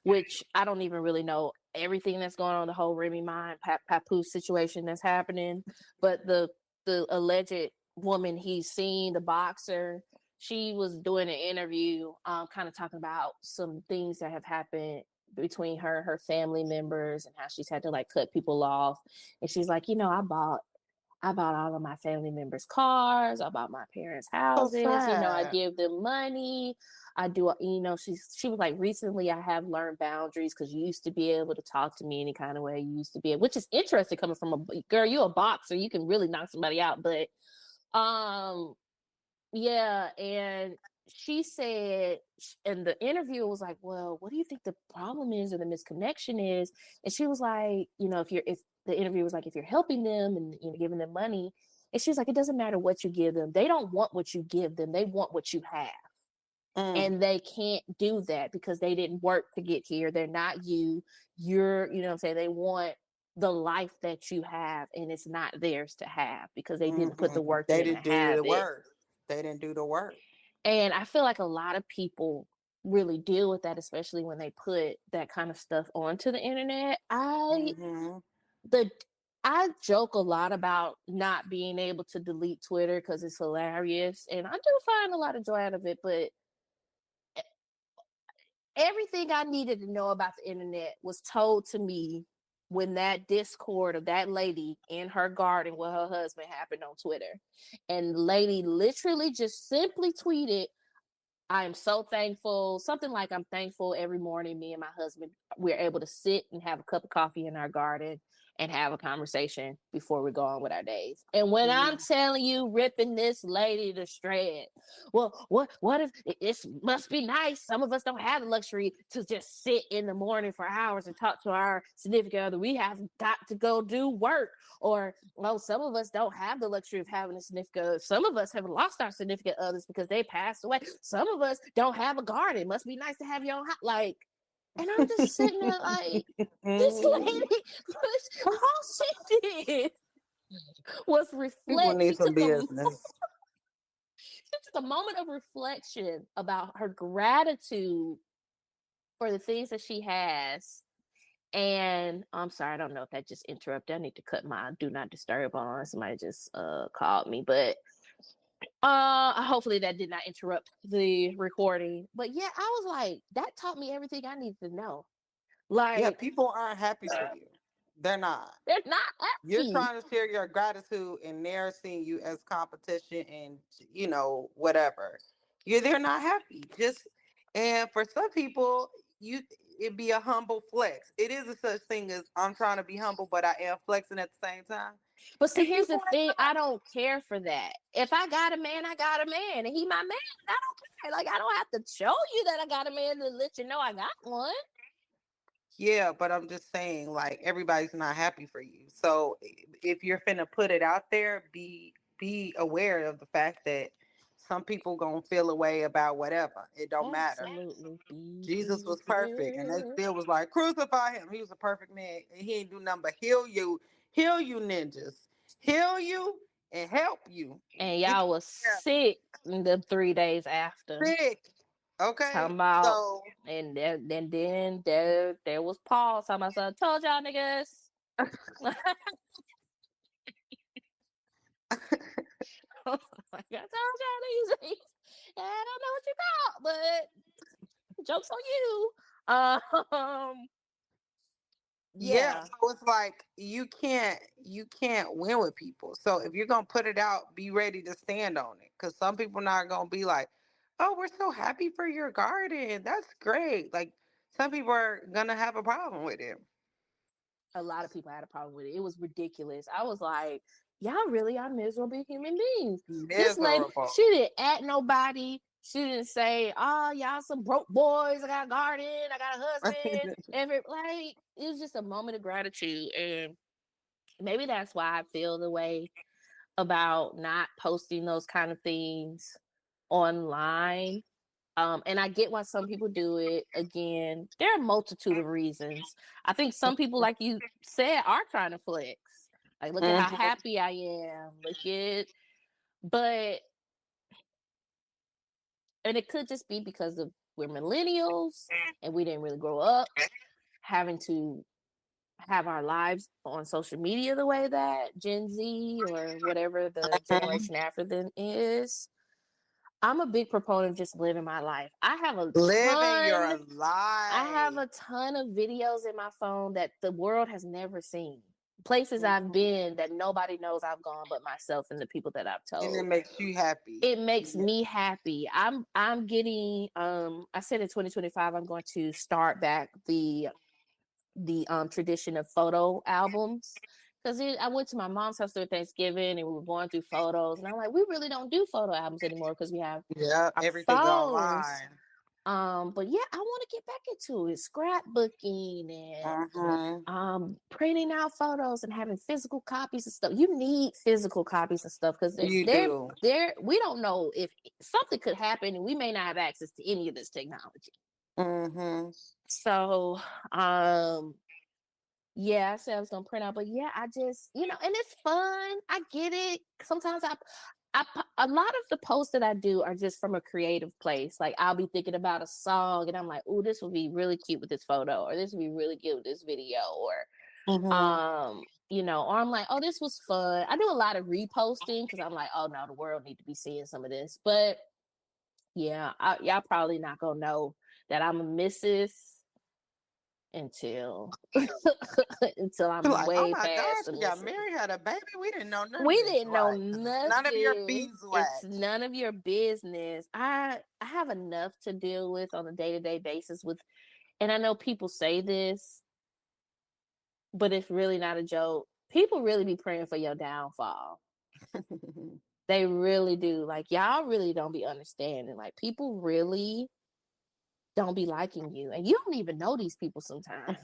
which I don't even really know everything that's going on, the whole Remy Ma and Papoose situation that's happening. But the alleged woman he's seen, the boxer, she was doing an interview, kind of talking about some things that have happened between her and her family members and how she's had to like cut people off. And she's like, I bought all of my family members cars. I bought my parents So houses. I sad. give them money. I do, she was like, recently I have learned boundaries because you used to be able to talk to me any kind of way. You used to be, which is interesting coming from a girl, you a boxer. You can really knock somebody out. But, yeah. And she said, and the interviewer was like, well, what do you think the problem is or the misconnection is? And she was like, if the interviewer was like, if you're helping them and giving them money, and she's like, it doesn't matter what you give them. They don't want what you give them. They want what you have. Mm. And they can't do that because they didn't work to get here. They're not you. You're, what I'm saying? They want the life that you have, and it's not theirs to have because they didn't put the Mhm. work They in to didn't do have the it. work. They didn't do the work. And I feel like a lot of people really deal with that, especially when they put that kind of stuff onto the internet. Hmm. I joke a lot about not being able to delete Twitter because it's hilarious, and I do find a lot of joy out of it. But everything I needed to know about the internet was told to me when that discord of that lady in her garden with her husband happened on Twitter. And the lady literally just simply tweeted, I am so thankful. Something like, I'm thankful every morning me and my husband, we're able to sit and have a cup of coffee in our garden and have a conversation before we go on with our days. And when I'm telling you, ripping this lady to shreds, well, what if it must be nice? Some of us don't have the luxury to just sit in the morning for hours and talk to our significant other. We have got to go do work. Or, well, some of us don't have the luxury of having a significant other. Some of us have lost our significant others because they passed away. Some of us don't have a garden. It must be nice to have your own house. Like, and I'm just sitting there like, this lady, all she did was People reflect. need some business. She took a moment of reflection about her gratitude for the things that she has. And I'm sorry, I don't know if that just interrupted. I need to cut my do not disturb on. Somebody just called me, but hopefully that did not interrupt the recording. But yeah, I was like, that taught me everything I needed to know. Yeah, Like, people aren't happy for you. They're not. they're not You're happy. trying to share your gratitude and they're seeing you as competition and whatever. They're not happy. Just and for some people, it'd be a humble flex. It is a such thing as I'm trying to be humble, but I am flexing at the same time. But see, And here's the people thing, I don't care for that. If I got a man, I got a man, and he my man. I don't care. Like, I don't have to show you that I got a man to let you know I got one. Yeah, but I'm just saying, like, everybody's not happy for you. So if you're finna put it out there, be aware of the fact that some people gonna feel a way about whatever. It don't matter. Absolutely. Be Jesus was perfect, and they prepared. still was like, crucify him. He was a perfect man, and he ain't do nothing but heal you ninjas, heal you and help you. And Get y'all you was sick the 3 days after. sick. Talking Okay, about, so and then there was Paul talking about, I told y'all niggas. Like, I told y'all niggas. I don't know what you thought, but joke's on you. yeah, Yeah, so it's like you can't win with people. So if you're gonna put it out, be ready to stand on it. Cause some people not gonna be like, oh, we're so happy for your garden. That's great. Like some people are gonna have a problem with it. a lot of people had a problem with it. It was ridiculous. I was like, y'all really are miserable human beings. This lady, Miserable. she didn't at nobody. She didn't say, oh, y'all some broke boys. I got a garden. I got a husband. Like, it was just a moment of gratitude. And maybe that's why I feel the way about not posting those kind of things online. And I get why some people do it. Again, there are a multitude of reasons. I think some people, like you said, are trying to flex. Like, look at how Mhm. happy I am. Look at, but, and it could just be because of we're millennials and we didn't really grow up having to have our lives on social media the way that Gen Z or whatever the Mhm. generation after them is. I'm a big proponent of just living my life. Living your I have life. a ton of videos in my phone that the world has never seen. Places I've Mhm. been that nobody knows I've gone but myself and the people that I've And it told. makes you happy. It makes Yeah. me happy. I'm getting I said in 2025 I'm going to start back the tradition of photo albums because I went to my mom's house during Thanksgiving and we were going through photos and I'm like, we really don't do photo albums anymore because we have Yeah, our everything phones. online. But yeah, I want to get back into it. Scrapbooking and Mhm. printing out photos and having physical copies of stuff. You need physical copies of stuff because You do. we don't know if something could happen and we may not have access to any of this technology. Mhm. So yeah, I said I was gonna print out, but yeah, I just and it's fun. I get it. Sometimes a lot of the posts that I do are just from a creative place. Like I'll be thinking about a song, and I'm like, "Oh, this would be really cute with this photo, or this would be really cute with this video, Mhm. or I'm like, "Oh, this was fun." I do a lot of reposting because I'm like, "Oh no, the world need to be seeing some of this." But yeah, y'all probably not gonna know that I'm a missus until until You're I'm like, oh way my past gosh, a you got missus. married, had a baby. We didn't know none of We this, didn't know right? Because it's none of your nothing. It's beeswax. none of your business. I have enough to deal with on a day-to-day basis with, and I know people say this, but it's really not a joke. People really be praying for your downfall. They really do. Like y'all really don't be understanding. Like people really don't be liking you, and you don't even know these people sometimes.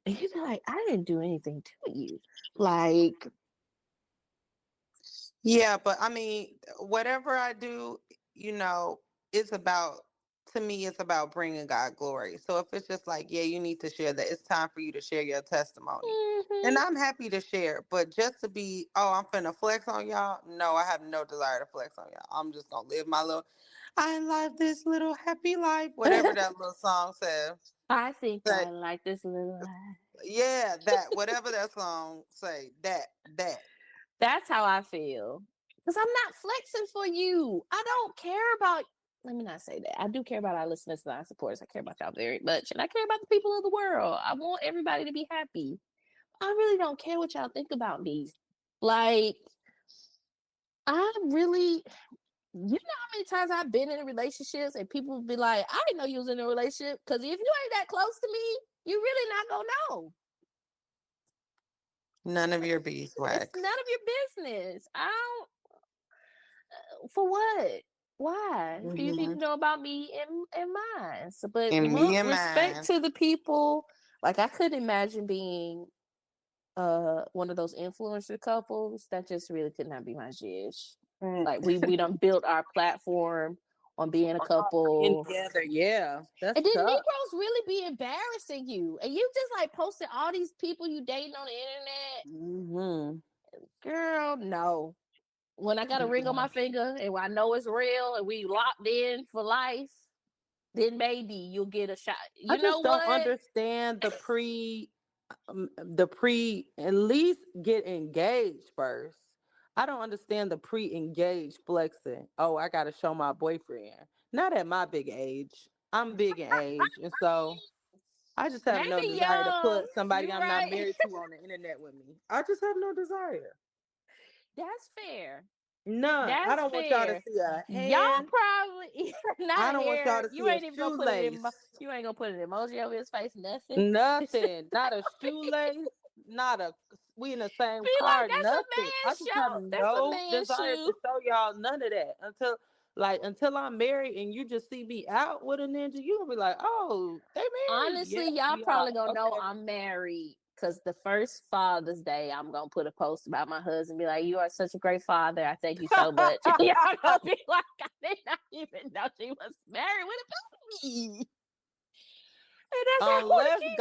And you be like, I didn't do anything to you. Like, Yeah, but I mean, whatever I do, you know, it's about, to me, it's about bringing God glory. So if it's just like, yeah, you need to share that, it's time for you to share your testimony. And mm-hmm. I'm happy to share, but just to be, oh, I'm finna flex on y'all. No, I have no desire to flex on y'all. I'm just gonna live my little, I love this little happy life, whatever that little song says. I think Say, I like this little life. yeah, that, whatever that song say, that. That's how I feel. Because I'm not flexing for you. I don't care about, let me not say that. I do care about our listeners and our supporters. I care about y'all very much. And I care about the people of the world. I want everybody to be happy. I really don't care what y'all think about me. Like, I really, you know how many times I've been in relationships and people be like, I didn't know you was in a relationship. Because if you ain't that close to me, you really not going to know. None of your It's beeswax. none of your business. I don't, for what? Why do you need Hmm. to know about me and mine? So, but And me and respect mine. to the people. Like I couldn't imagine being one of those influencer couples. That just really could not be my jish. Mm. Like we done built our platform on being a Being couple. together, yeah, And that's then tough. Negroes really be embarrassing you. And you just like posted all these people you dating on the internet. Hmm. Girl, no. When I got a ring on my finger and I know it's real and we locked in for life, then maybe you'll get a shot. I You know just don't what? understand the pre, at least get engaged first. I don't understand the pre-engaged flexing. Oh, I gotta show my boyfriend. Not at my big age. I'm big in age, and so I just have no Maybe desire to young. put somebody You're I'm not right. married to on the internet with me. I just have no desire. That's fair. None. I That's don't want y'all to fair. see a Y'all hand. probably not I a don't want y'all hair. to You see a ain't even gonna put it in. shoelace. You ain't gonna put an emoji over his face. Nothing. Nothing. Not a shoelace. Not a, we in the same Be like, car. that's a Nothing. I man just have show. That's a no man desire to shoe. show y'all none of that until, like, until I'm married and you just see me out with a ninja. You gonna be like, oh, they married? Honestly, Yes, y'all we are. probably gonna know Okay. I'm married because the first Father's Day, I'm gonna put a post about my husband. Be like, "You are such a great father. I thank you so much." And y'all gonna be like, "I did not even know she was married with a baby." And that's how I want Unless to keep it.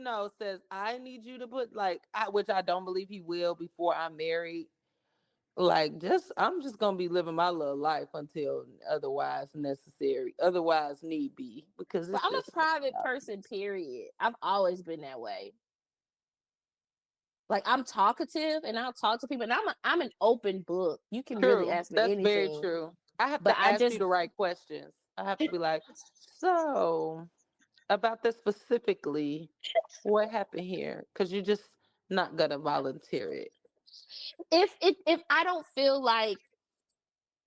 God, says I need you to put, like, which I don't believe He will before I'm married. Like, just I'm just gonna be living my little life until otherwise necessary, otherwise need be, because But it's I'm a just private person, period. I've always been that way. Like I'm talkative and I'll talk to people and I'm an open book. You can really true. ask me That's very anything. true. I have But to I ask you just the right questions. I have to be like, so about this specifically, what happened here? Because you're just not gonna volunteer it. if I don't feel like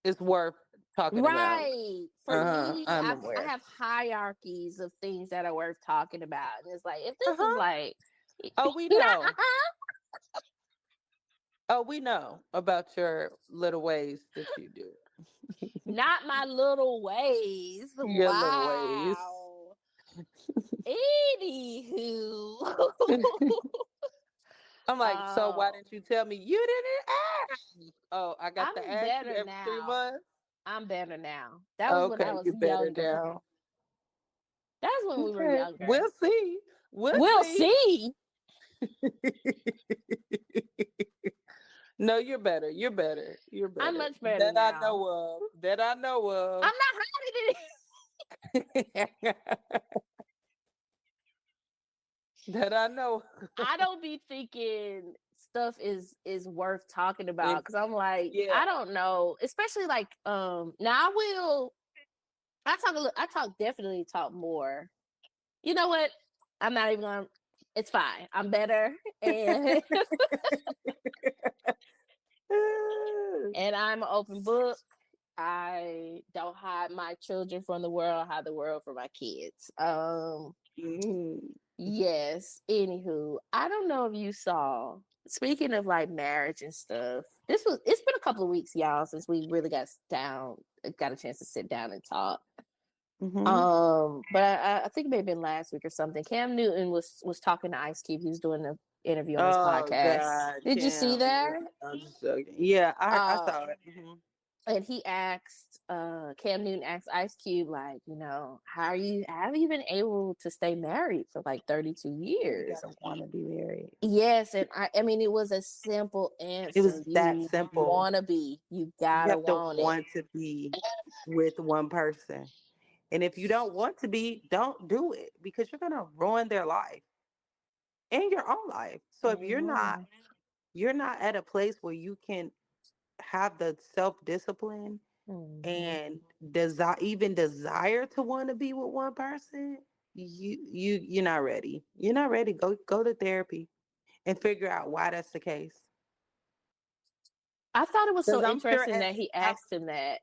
It's worth talking about. right for Uh huh. me, I'm I aware. have hierarchies of things that are worth talking about. And it's like if Uh this is huh. like Oh, we not know. Oh, we know about your little ways that you do. not my little ways. Your little ways. Wow. Anywho, I'm like, so why um, didn't you tell me? You didn't ask. Oh, I got to I'm ask you better every three now. months. I'm better now. That was when I Okay, was you better younger. now. That was when we were Okay, younger. we'll see. We'll We'll see. see. No, you're better. You're better. You're I'm better. much better That I now. know of. That I know I'm not hiding it. of. That I know. I don't be thinking stuff is worth talking about And because I'm like yeah. I don't know, especially like now I will I talk a little I talk definitely talk more. You know what? I'm not even gonna. It's fine. I'm better, and and I'm an open book. I don't hide my children from the world. I hide the world from my kids. Mm. Yes. Anywho, I don't know if you saw. Speaking of like marriage and stuff, it's been a couple of weeks, y'all, since we really got a chance to sit down and talk. Mm-hmm. But I think it may have been last week or something. Cam Newton was talking to Ice Cube. He was doing an interview on his Oh podcast. God, Did you see Cam. that? I'm just joking. Yeah, I Uh, saw it. Hmm. and he asked Cam Newton asked Ice Cube, like, how have you been able to stay married for like 32 You years? gotta want to be married. Yes, and I mean it was a simple It answer. was that You simple. wanna be, you You gotta have to want it. want to be with one person, and if you don't want to be, don't do it because you're gonna ruin their life and your own life. So if Mm-hmm. you're not at a place where you can have the self discipline Mm-hmm. and desire to want to be with one person, you're not ready. You're not ready. Go to therapy and figure out why that's the case. I thought it was Because so interesting that he I'm, asked him that.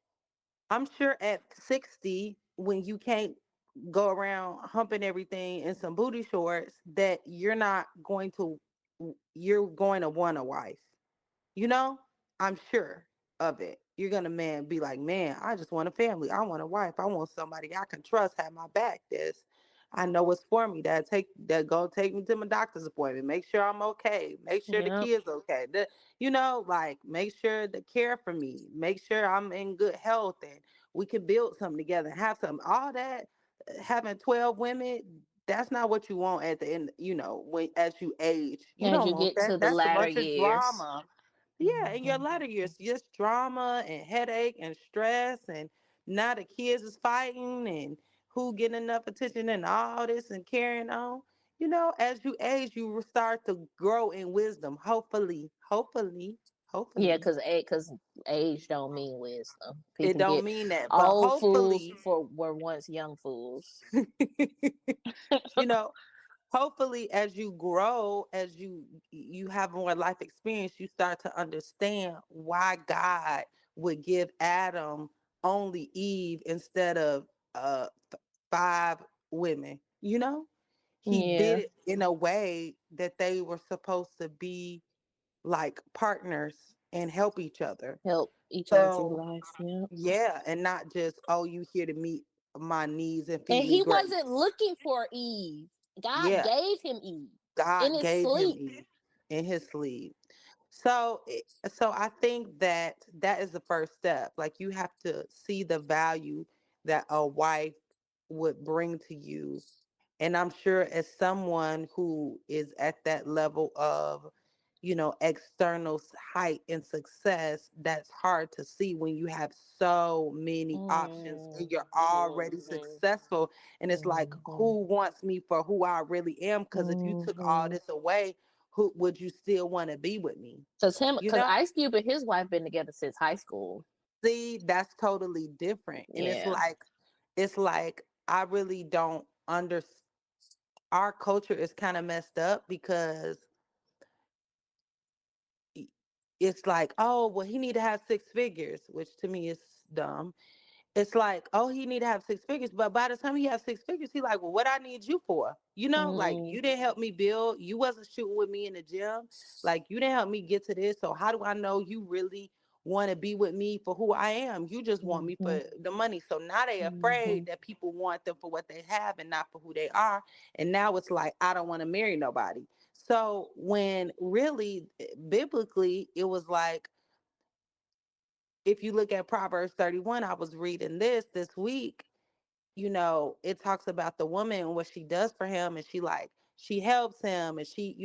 I'm sure at 60, when you can't go around humping everything in some booty shorts, that you're going to want a wife. You know, I'm sure of it. You're gonna be like, man, I just want a family. I want a wife. I want somebody I can trust, have my back. This, I know what's for me. That go take me to my doctor's appointment. Make sure I'm okay. Make sure the Yep. kids okay. Like make sure the care for me. Make sure I'm in good health and we can build something together. Have some all that. Having 12 women. That's not what you want at the end. When as you age, you As don't you want get that. to the That's a latter bunch of years. drama. Yeah, in your Mm-hmm. latter years, just drama and headache and stress, and now the kids is fighting and who getting enough attention and all this and carrying on. As you age, you will start to grow in wisdom. Hopefully, hopefully, Yeah, hopefully. because age don't mean wisdom. It People don't get mean that, but old fools hopefully, for were once young fools. you know, hopefully as you grow, as you have more life experience, you start to understand why God would give Adam only Eve instead of five women. He did Yeah, it in a way that they were supposed to be like partners and help each other. help each other through So life. Yeah, yeah, and not just, oh, you here to meet my needs and and feed me he wasn't grapes. looking for Eve. God Yeah, gave him Eve in God his gave him sleep. Eve in his sleep. So I think that is the first step. Like you have to see the value that a wife would bring to you. And I'm sure as someone who is at that level of external height and success that's hard to see when you have so many options and you're already Mm-hmm. successful. And it's like, Mm-hmm. who wants me for who I really am? Because if you took all Mm-hmm. this away, who would you still want to be with me? You Because know? Ice Cube and his wife been together since high school. See, that's totally different. And Yeah. it's like I really don't understand. Our culture is kind of messed up because it's like, oh, well, he need to have six figures, which to me is dumb. It's like, oh, he need to have six figures, but by the time he has six figures, he like, well, what I need you for? Like Mm-hmm. you didn't help me build. You wasn't shooting with me in the gym. Like you didn't help me get to this. So how do I know you really want to be with me for who I am? You just want me Mm-hmm. for the money. So now they Mm-hmm. afraid that people want them for what they have and not for who they are. And now it's like, I don't want to marry nobody. So when really biblically, it was like, if you look at Proverbs 31, I was reading this week, it talks about the woman and what she does for him. And she helps him and she,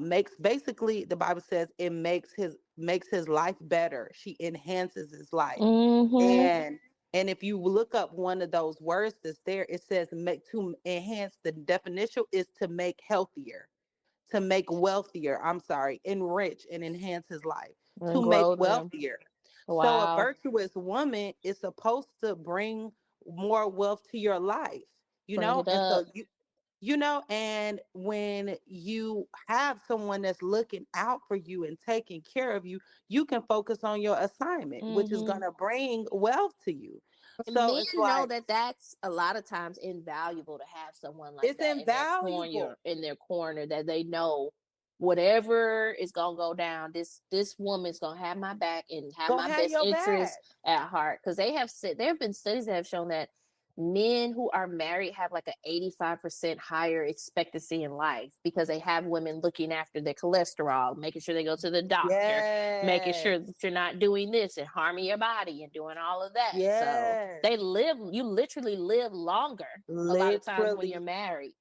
makes, basically the Bible says it makes his life better. She enhances his life. Mm-hmm. And if you look up one of those words that's there, it says make to enhance. The definition is to make healthier, to make wealthier, I'm sorry, enrich and enhance his life, to And make grow them. wealthier. So a Wow. virtuous woman is supposed to bring more wealth to your life, Bring it and so up. and when you have someone that's looking out for you and taking care of you, you can focus on your assignment, which is Mm-hmm. going to bring wealth to you. And So men it's know like, that that's a lot of times invaluable to have someone like it's that invaluable. in their corner, that they know whatever is gonna go down, this woman's gonna have my back and have Gonna my have best your interest back. at heart. Because they have said there have been studies that have shown that men who are married have like an 85% higher expectancy in life because they have women looking after their cholesterol, making sure they go to the doctor, making sure Yes. that you're not doing this and harming your body and doing all of that. So Yes. you literally live longer a lot of times when you're Literally, married.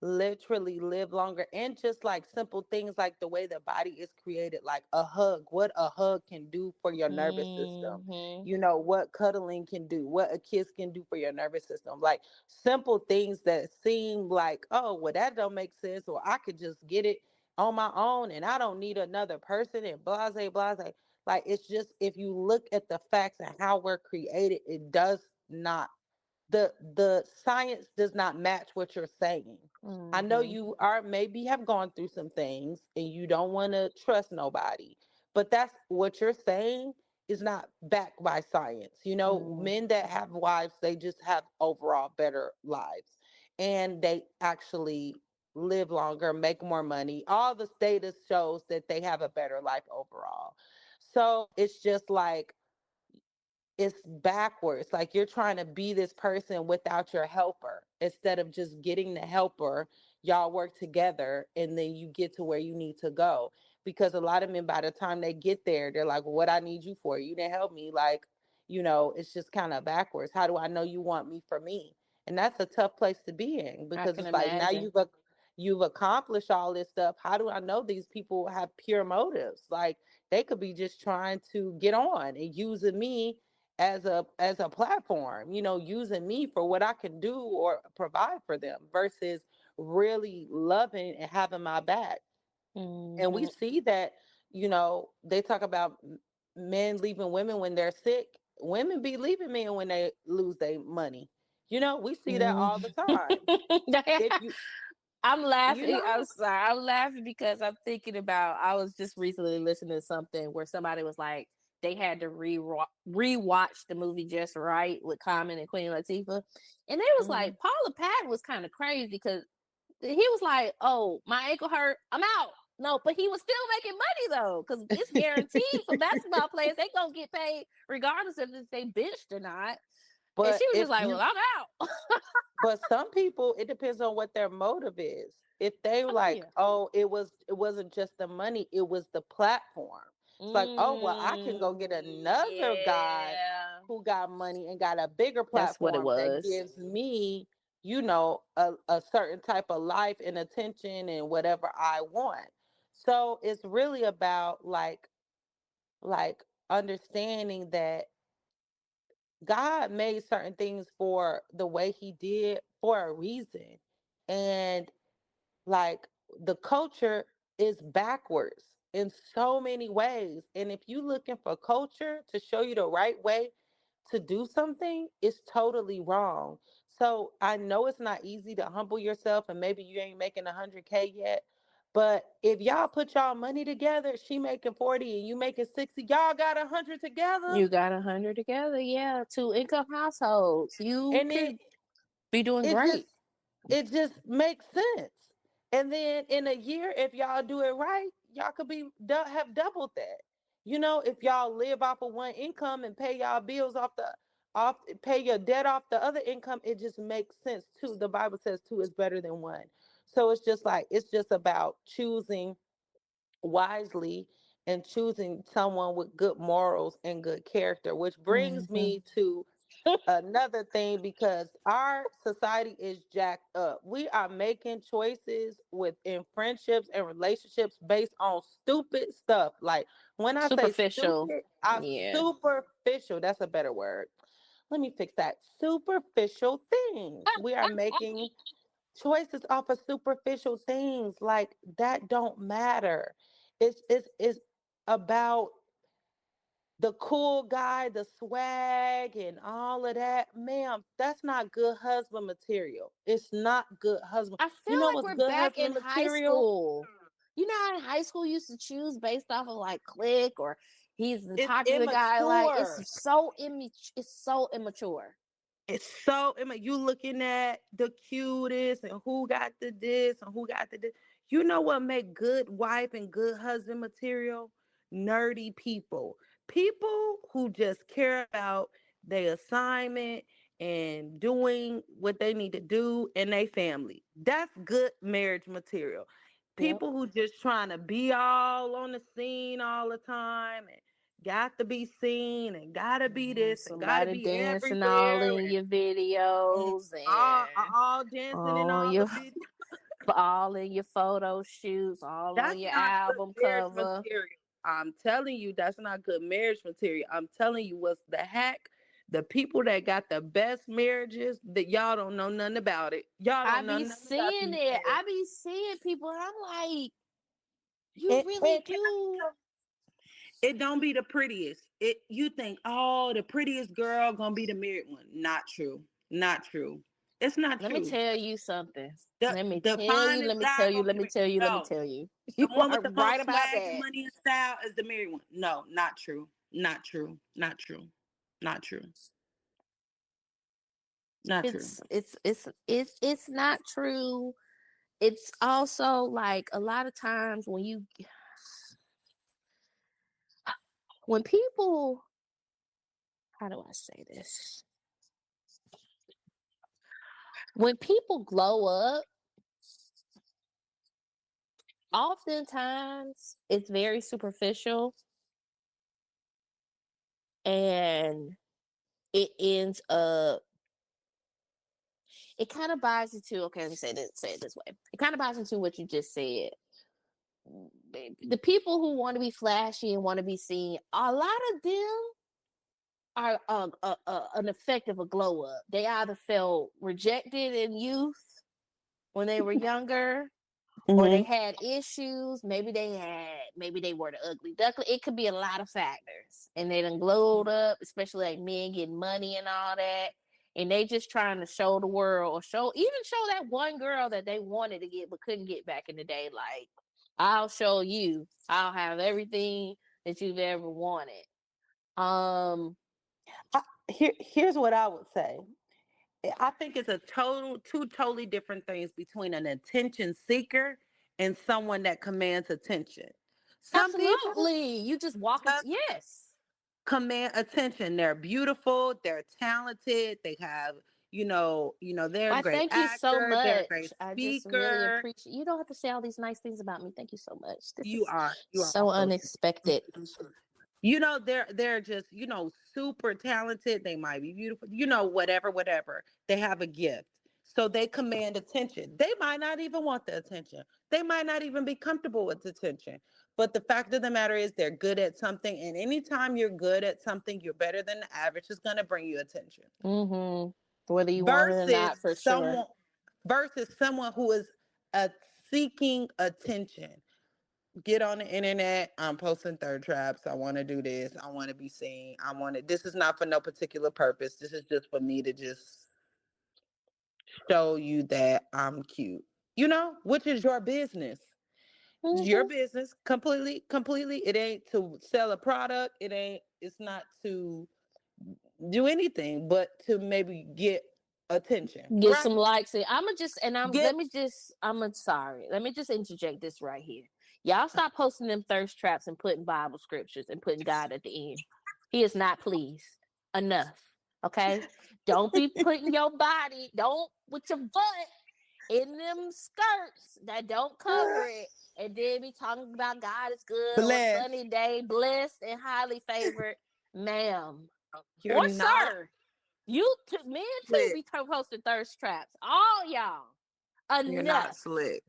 literally live longer. And just like simple things like the way the body is created, like a hug, what a hug can do for your nervous system, Mm-hmm. what cuddling can do, what a kiss can do for your nervous system. Like simple things that seem like, oh, well, that don't make sense, or I could just get it on my own and I don't need another person and blase blase. Like it's just, if you look at the facts and how we're created, it does not, the science does not match what you're saying. I know Mm-hmm. you are, maybe have gone through some things and you don't want to trust nobody, but that's what you're saying is not backed by science. Mm-hmm. Men that have wives, they just have overall better lives, and they actually live longer, make more money. All the data shows that they have a better life overall. So it's just like, it's backwards. Like you're trying to be this person without your helper. Instead of just getting the helper, y'all work together and then you get to where you need to go. Because a lot of men, by the time they get there, they're like, well, what I need you for? You didn't help me. Like, it's just kind of backwards. How do I know you want me for me? And that's a tough place to be in, I because can it's like, now imagine. you've accomplished all this stuff. How do I know these people have pure motives? Like they could be just trying to get on and using me as a platform, using me for what I can do or provide for them, versus really loving and having my back. And we Mm-hmm. see that, they talk about men leaving women when they're sick. Women be leaving men when they lose their money. We see that all the time. If Mm-hmm. you I'm you laughing. I'm know sorry. I'm laughing because I'm thinking about. I was just recently listening to something where somebody was like, they had to rewatch the movie Just Right with Common and Queen Latifah, and they was Mhm. like, Paula Patton was kind of crazy because he was like, "Oh, my ankle hurt. I'm out." No, but he was still making money though, because it's guaranteed for basketball players. They gonna get paid regardless if they benched or not. And but she was if just like, "Well, you I'm out." But some people, it depends on what their motive is. If they Oh like, yeah. oh, it wasn't just the money, it was the platform. It's like, oh well, I can go get another guy Yeah. who got money and got a bigger That's what it platform that was. gives me, a certain type of life and attention and whatever I want. So it's really about like understanding that God made certain things for the way he did for a reason. And like the culture is backwards in so many ways. And if you looking for culture to show you the right way to do something, it's totally wrong. So I know it's not easy to humble yourself and maybe you ain't making 100K yet. But if y'all put y'all money together, she making 40 and you making 60, y'all got 100 together. You got 100 together, yeah. Two income households. You And then could be doing it great. just it just makes sense. And then in a year, if y'all do it right, y'all could have doubled that. You know, if y'all live off of one income and pay y'all bills off pay your debt off the other income, it just makes sense too. The Bible says two is better than one. So it's just about choosing wisely and choosing someone with good morals and good character, which brings Hmm. me to another thing, because our society is jacked up. We are making choices within friendships and relationships based on stupid stuff. Like when I say Superficial. stupid, I Yeah. superficial. That's a better word. Let me fix that. Superficial things. We are making choices off of superficial things like that don't matter. It's about the cool guy, the swag, and all of that, ma'am, that's not good husband material. It's not good husband. I You feel know like what's we're good back in husband high material? school. You know how in high school you used to choose based off of like click or he's the It's popular guy. Like immature. it's so immature. It's so you looking at the cutest and who got the this and who got the this. You know what make good wife and good husband material? Nerdy people. People who just care about their assignment and doing what they need to do in their family. That's good marriage material. Yep. People who just trying to be all on the scene all the time and got to be seen and gotta be this and gotta Somebody be dancing all everywhere in your and videos and all dancing in all all the your videos. all in your photo shoots, all on That's your not good album marriage cover. material. I'm telling you, that's not good marriage material. I'm telling you what's the hack. The people that got the best marriages, that y'all don't know nothing about it. Y'all I don't know be nothing about seeing these it. I marriages. be seeing people and I'm like, you really And can I do. tell you, it don't be the prettiest. It you think, oh, the prettiest girl gonna be the married one. Not true. Not true. It's not Let me true. tell you something. Let me The tell you, let finest me guy tell you, gonna let be the me married. tell you, let me No, tell you. the You one with are the right most about swag and that. money and style is the married one. No, not true. Not true. Not true. Not true. Not true. It's not true. It's also like a lot of times when people, how do I say this? When people glow up, oftentimes it's very superficial and it ends up it kind of buys into, okay, let me say it this way. It kind of buys into what you just said. The people who want to be flashy and want to be seen, a lot of them are an effect of a glow up. They either felt rejected in youth when they were younger, or they Mm-hmm. had issues. Maybe they were the ugly duckling. It could be a lot of factors, and they done glowed up, especially like men getting money and all that. And they just trying to show the world, or show that one girl that they wanted to get but couldn't get back in the day. Like, I'll show you. I'll have everything that you've ever wanted. Um, Here's what I would say. I think it's two totally different things between an attention seeker and someone that commands attention. Some people Absolutely. You just walk into, just yes. command attention. They're beautiful, they're talented, they have, they're a Why, great thank you so actor, they're a much. great I just really speaker. appreciate, you don't have to say all these nice things about me. Thank you so much. This You is are, you are so also, unexpected. they're just, super talented. They might be beautiful, whatever. They have a gift. So they command attention. They might not even want the attention. They might not even be comfortable with attention. But the fact of the matter is they're good at something. And anytime you're good at something, you're better than the average, is going to bring you attention. Mm-hmm. Whether you want it or Versus not, for sure. someone who is seeking attention. Get on the internet. I'm posting third traps. I want to do this. I want to be seen. I want to. This is not for no particular purpose. This is just for me to just show you that I'm cute. Which is your business. Your Mm-hmm. business completely. It ain't to sell a product. It's not to do anything but to maybe get attention. Get Right? some likes. And I'm gonna just and I'm Get let me just I'm sorry. Let me just interject this right here. Y'all stop posting them thirst traps and putting Bible scriptures and putting God at the end. He is not pleased. Enough. Okay? Don't be putting your body, don't with your butt in them skirts that don't cover it, and then be talking about God is good on a blessed. sunny day, blessed and highly favored, ma'am You're or not sir. Men too slick. be posting thirst traps. All y'all, You're not enough. slick.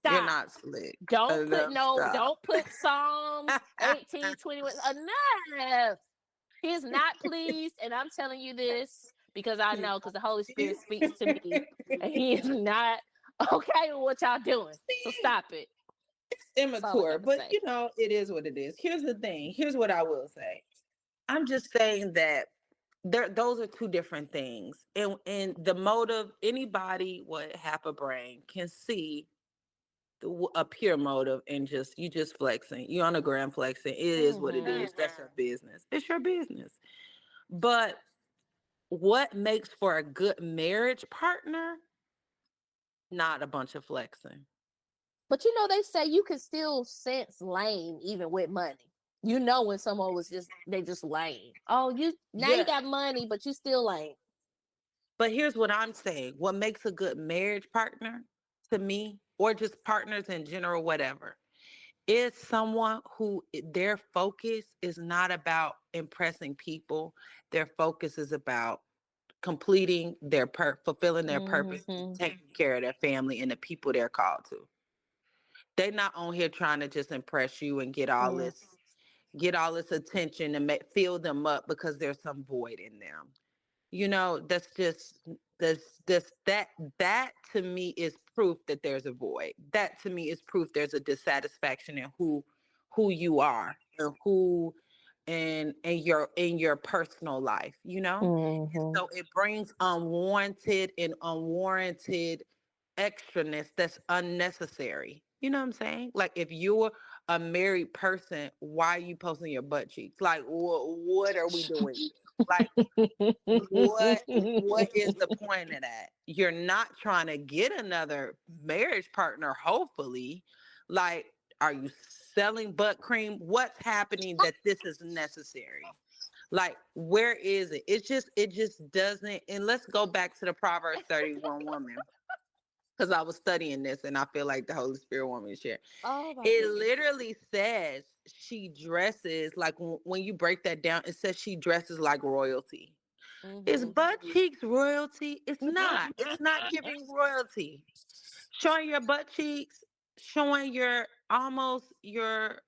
You're Stop. not slick. Don't put Enough. no. Stop. Don't put Psalms 18:21. Enough. He is not pleased, and I'm telling you this because I know, because the Holy Spirit speaks to me, and He is not okay with what y'all doing. So stop it. That's all I Immature, got to but say. it is what it is. Here's the thing. Here's what I will say. I'm just saying that those are two different things. And the motive, anybody with half a brain can see a pure motive, and you just flexing. You on the gram flexing. It is what it Mm-hmm. is. That's your business. It's your business. But what makes for a good marriage partner? Not a bunch of flexing. But they say you can still sense lame even with money. You know when someone was they just lame. Oh, you Yeah. got money, but you still lame. But here's what I'm saying. What makes a good marriage partner to me, or just partners in general, whatever, is someone who their focus is not about impressing people. Their focus is about completing fulfilling their purpose and Mm-hmm. taking care of their family and the people they're called to. They're not on here trying to just impress you and get all this attention and fill them up because there's some void in them. That's just that to me is proof that there's a void. That to me is proof there's a dissatisfaction in who you are and who and your personal life, And Mm-hmm. so it brings unwarranted extraness that's unnecessary. You know what I'm saying? Like, if you're a married person, why are you posting your butt cheeks? Like, what are we doing here? Like, what is the point of that? You're not trying to get another marriage partner, hopefully. Like, are you selling butt cream? What's happening that this is necessary? Like, where is it? It just doesn't. And let's go back to the Proverbs 31 woman, because I was studying this and I feel like the Holy Spirit want me to share. Oh my It goodness. literally says she dresses like, when you break that down, it says she dresses like royalty. Is Mm-hmm. butt cheeks royalty? It's not. It's not giving royalty. Showing your butt cheeks, showing your almost your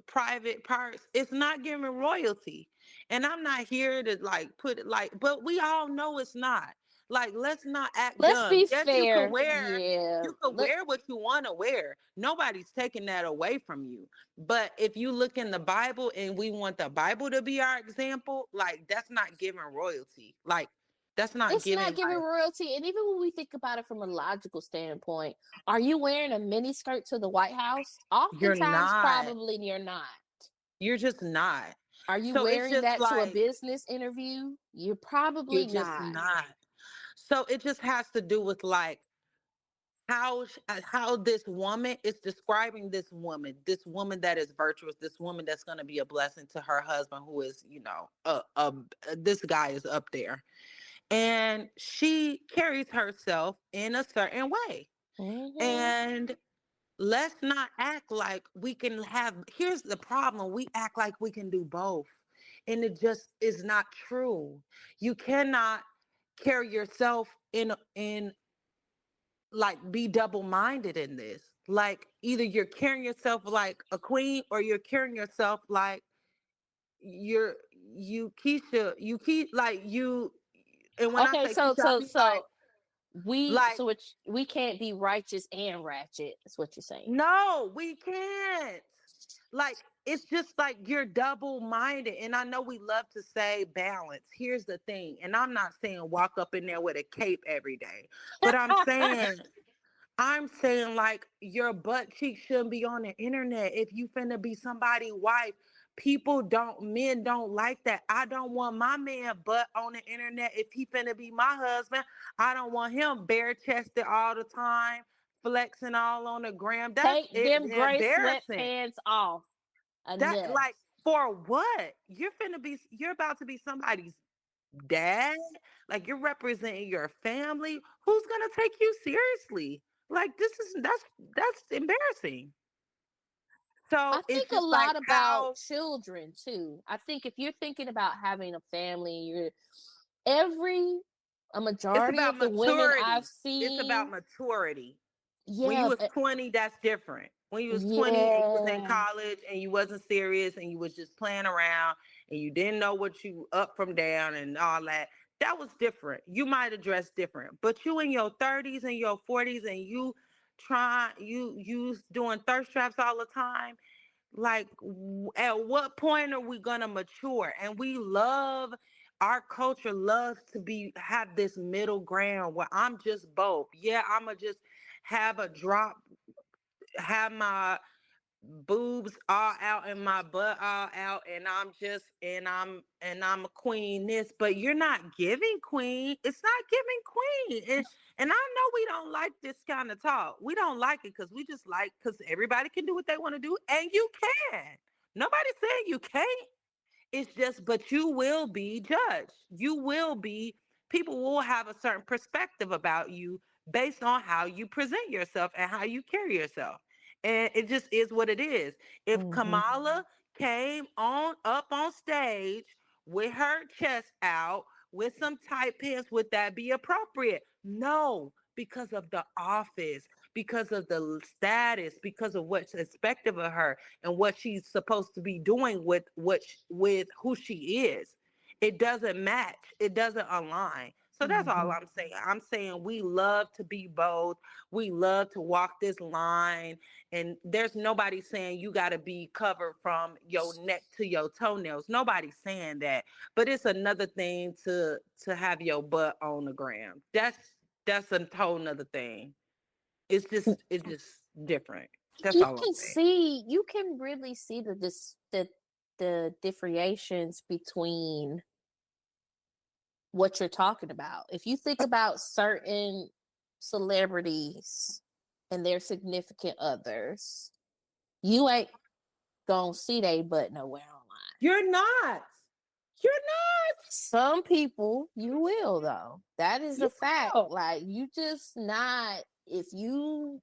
private parts, it's not giving royalty. And I'm not here to like put it like, but we all know it's not. Like, let's not act Let's dumb. be Yes, you could fair. wear Yeah. you could wear what you want to wear. Nobody's taking that away from you. But if you look in the Bible and we want the Bible to be our example, like, that's not giving royalty. Like, that's not It's giving not giving like, royalty. And even when we think about it from a logical standpoint, are you wearing a mini skirt to the White House? you're Oftentimes, not. probably you're not. You're just not. Are you So it's wearing just that to a like, business interview? You're you're probably just not. not. So it just has to do with like how this woman is describing this woman that is virtuous, this woman that's going to be a blessing to her husband, who is, this guy is up there, and she carries herself in a certain way. Mm-hmm. And let's not act like we can have. Here's the problem: we act like we can do both, and it just is not true. You cannot carry yourself in like be double-minded in this. Like either you're carrying yourself like a queen or you're carrying yourself like you Keisha, you keep like you, and when I Okay, say Keisha, I mean like we can't be righteous and ratchet. That's what you're saying. no, we can't. Like it's just like you're double-minded. And I know we love to say balance. Here's the thing, and I'm not saying walk up in there with a cape every day, but I'm saying like your butt cheek shouldn't be on the internet if you finna be somebody's wife. Men don't like that. I don't want my man butt on the internet if he finna be my husband. I don't want him bare chested all the time, flexing all on the gram. That's Take them gray embarrassing. sweatpants off. That Enough. like for what? You're about to be somebody's dad. Like you're representing your family. Who's gonna take you seriously? Like that's embarrassing. I So it's think a just like lot about how children too. I think if you're thinking about having a family, you're every a it's majority about of the women I've maturity. It's about seen, maturity. When you yeah, was 20, that's different. When you was 20 and you was in yeah. college and you wasn't serious and you was just playing around and you didn't know what you up from down and all that, that was different. You might address different. But you in your 30s and your 40s and you doing thirst traps all the time, like at what point are we gonna mature? And our culture loves to be have this middle ground where I'm just both. Yeah, I'ma just have a drop, have my boobs all out and my butt all out, and I'm a queen this, but you're not giving queen. It's not giving queen. And I know we don't like this kind of talk. We don't like it because we just like because everybody can do what they want to do, and you can. Nobody's saying you can't. It's just, but you will be judged. People will have a certain perspective about you based on how you present yourself and how you carry yourself. And it just is what it is. If Hmm. Kamala came on up on stage with her chest out with some tight pants, would that be appropriate? No, because of the office, because of the status, because of what's expected of her and what she's supposed to be doing with who she is. It doesn't match. It doesn't align. So that's all Hmm. I'm saying. I'm saying we love to be both. We love to walk this line. And there's nobody saying you got to be covered from your neck to your toenails. Nobody's saying that. But it's another thing to have your butt on the gram. That's a whole nother thing. It's just different. That's all I'm saying. You can really see the differentiations between what you're talking about. If you think about certain celebrities and their significant others, you ain't gonna see they butt nowhere online. You're not. You're not. Some people you will though. That is You a fact. will. Like you just not if you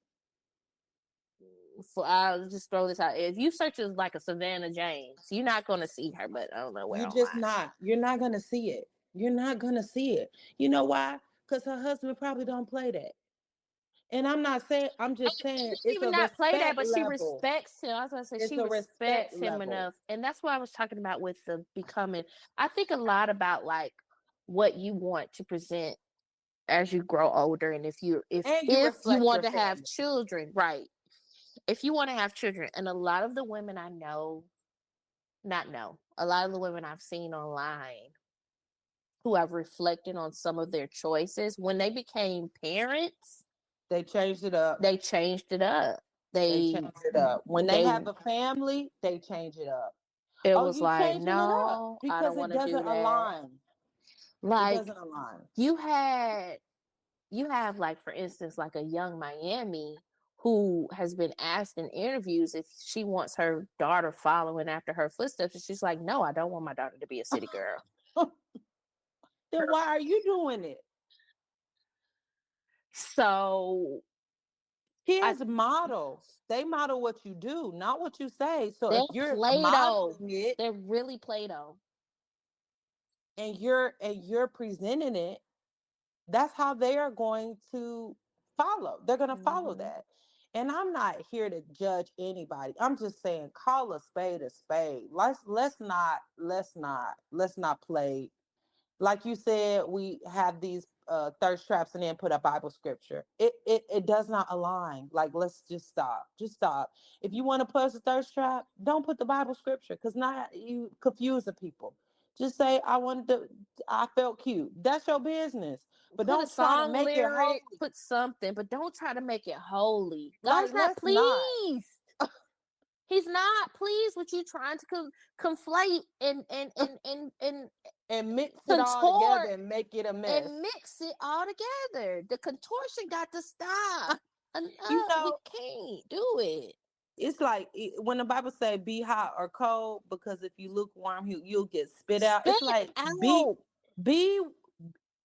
I'll just throw this out. If you search as like a Savannah James, you're not gonna see her butt nowhere You're just online. not. You're not gonna see it. You're not gonna see it. You know why? Because her husband probably don't play that. And I'm not saying. I'm just She saying didn't it's even a not play that, respect but she level. respects him. I was gonna say It's she a respect respects him level. enough, and that's what I was talking about with the becoming. I think a lot about like what you want to present as you grow older, and And you if you reflect want your to have family. children, right? If you want to have children, and a lot of the women I know, not know, a lot of the women I've seen online who have reflected on some of their choices when they became parents, They changed it up. they changed it up. They They changed it up. When they they have a family, they change it up. it Oh, was you like, changing it up no, I don't because it want to do doesn't that. align. It Like doesn't align. you had you have like for instance like a young Miami who has been asked in interviews if she wants her daughter following after her footsteps, and she's like, no, I don't want my daughter to be a city girl. Then why are you doing it? So I Kids model. They model what you do, not what you say. So they're if you're Play-Doh. modeling it They're really Play-Doh. and you're presenting it, That's how they are going to follow. They're going to follow Mm-hmm. that. And I'm not here to judge anybody. I'm just saying call a spade a spade. Let's not play. Like you said, we have these thirst traps and then put a Bible scripture. It does not align. Like, let's just stop. Just stop. If you want to put a thirst trap, don't put the Bible scripture because now you confuse the people. Just say I felt cute. That's your business. But Put a don't try to song make it lyric, holy. put something, but don't try to make it holy. Like, God's not let's not. pleased. He's not pleased with you trying to conflate and And mix it all together contort and make it a mess. and mix it all together. The contortion got to stop. You We know, can't do it. it's like when the Bible say be hot or cold, because if you lukewarm, you'll get spit out. It's Spit like be out. be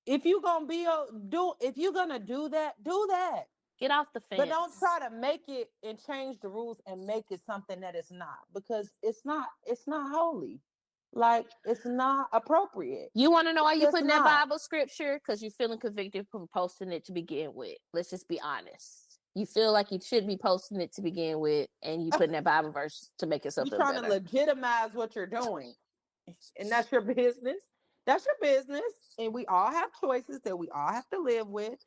if you gonna be do if you're gonna do that, do that. Get off the But don't fence. try to make it and change the rules and make it something that it's not, because it's not holy. Like, it's not appropriate. You want to know why It's you just putting that not. Bible scripture? Because you're feeling convicted from posting it to begin with. Let's just be honest. You feel like you should be posting it to begin with, and you putting that Bible verse to make yourself You're feel trying to better. legitimize what you're doing. And that's your business. That's your business. And we all have choices that we all have to live with.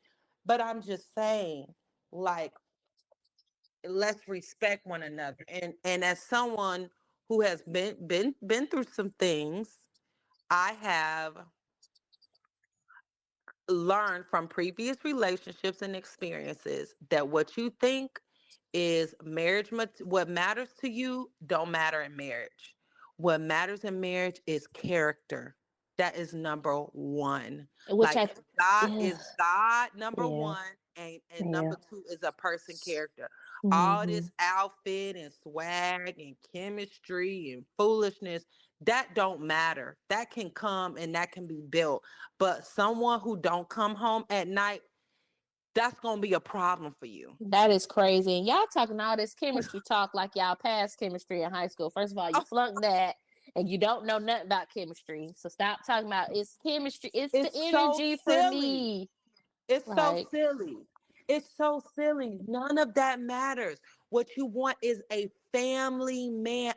But I'm just saying, like, let's respect one another. And as someone who has been through some things, I have learned from previous relationships and experiences that what you think is marriage, what matters to you don't matter in marriage. What matters in marriage is character. That is number one. Which Like, I, God yeah, is God number yeah, one, and yeah. number two is a person character. All Mm-hmm. this outfit and swag and chemistry and foolishness, that don't matter. That can come and that can be built. But someone who don't come home at night, that's gonna be a problem for you. That is crazy. And y'all talking all this chemistry talk like y'all passed chemistry in high school. First of all, you flunked that and you don't know nothing about chemistry. So stop talking about it's chemistry. It's the It's so energy for silly. me. It's so Like, silly. It's so silly. None of that matters. What you want is a family man.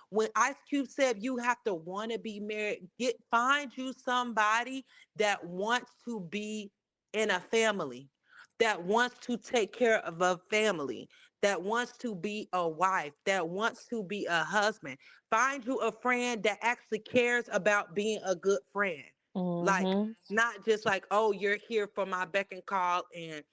When Ice Cube said you have to want to be married, find you somebody that wants to be in a family, that wants to take care of a family, that wants to be a wife, that wants to be a husband. Find you a friend that actually cares about being a good friend. Like, mm-hmm. not just like, oh, you're here for my beck and call and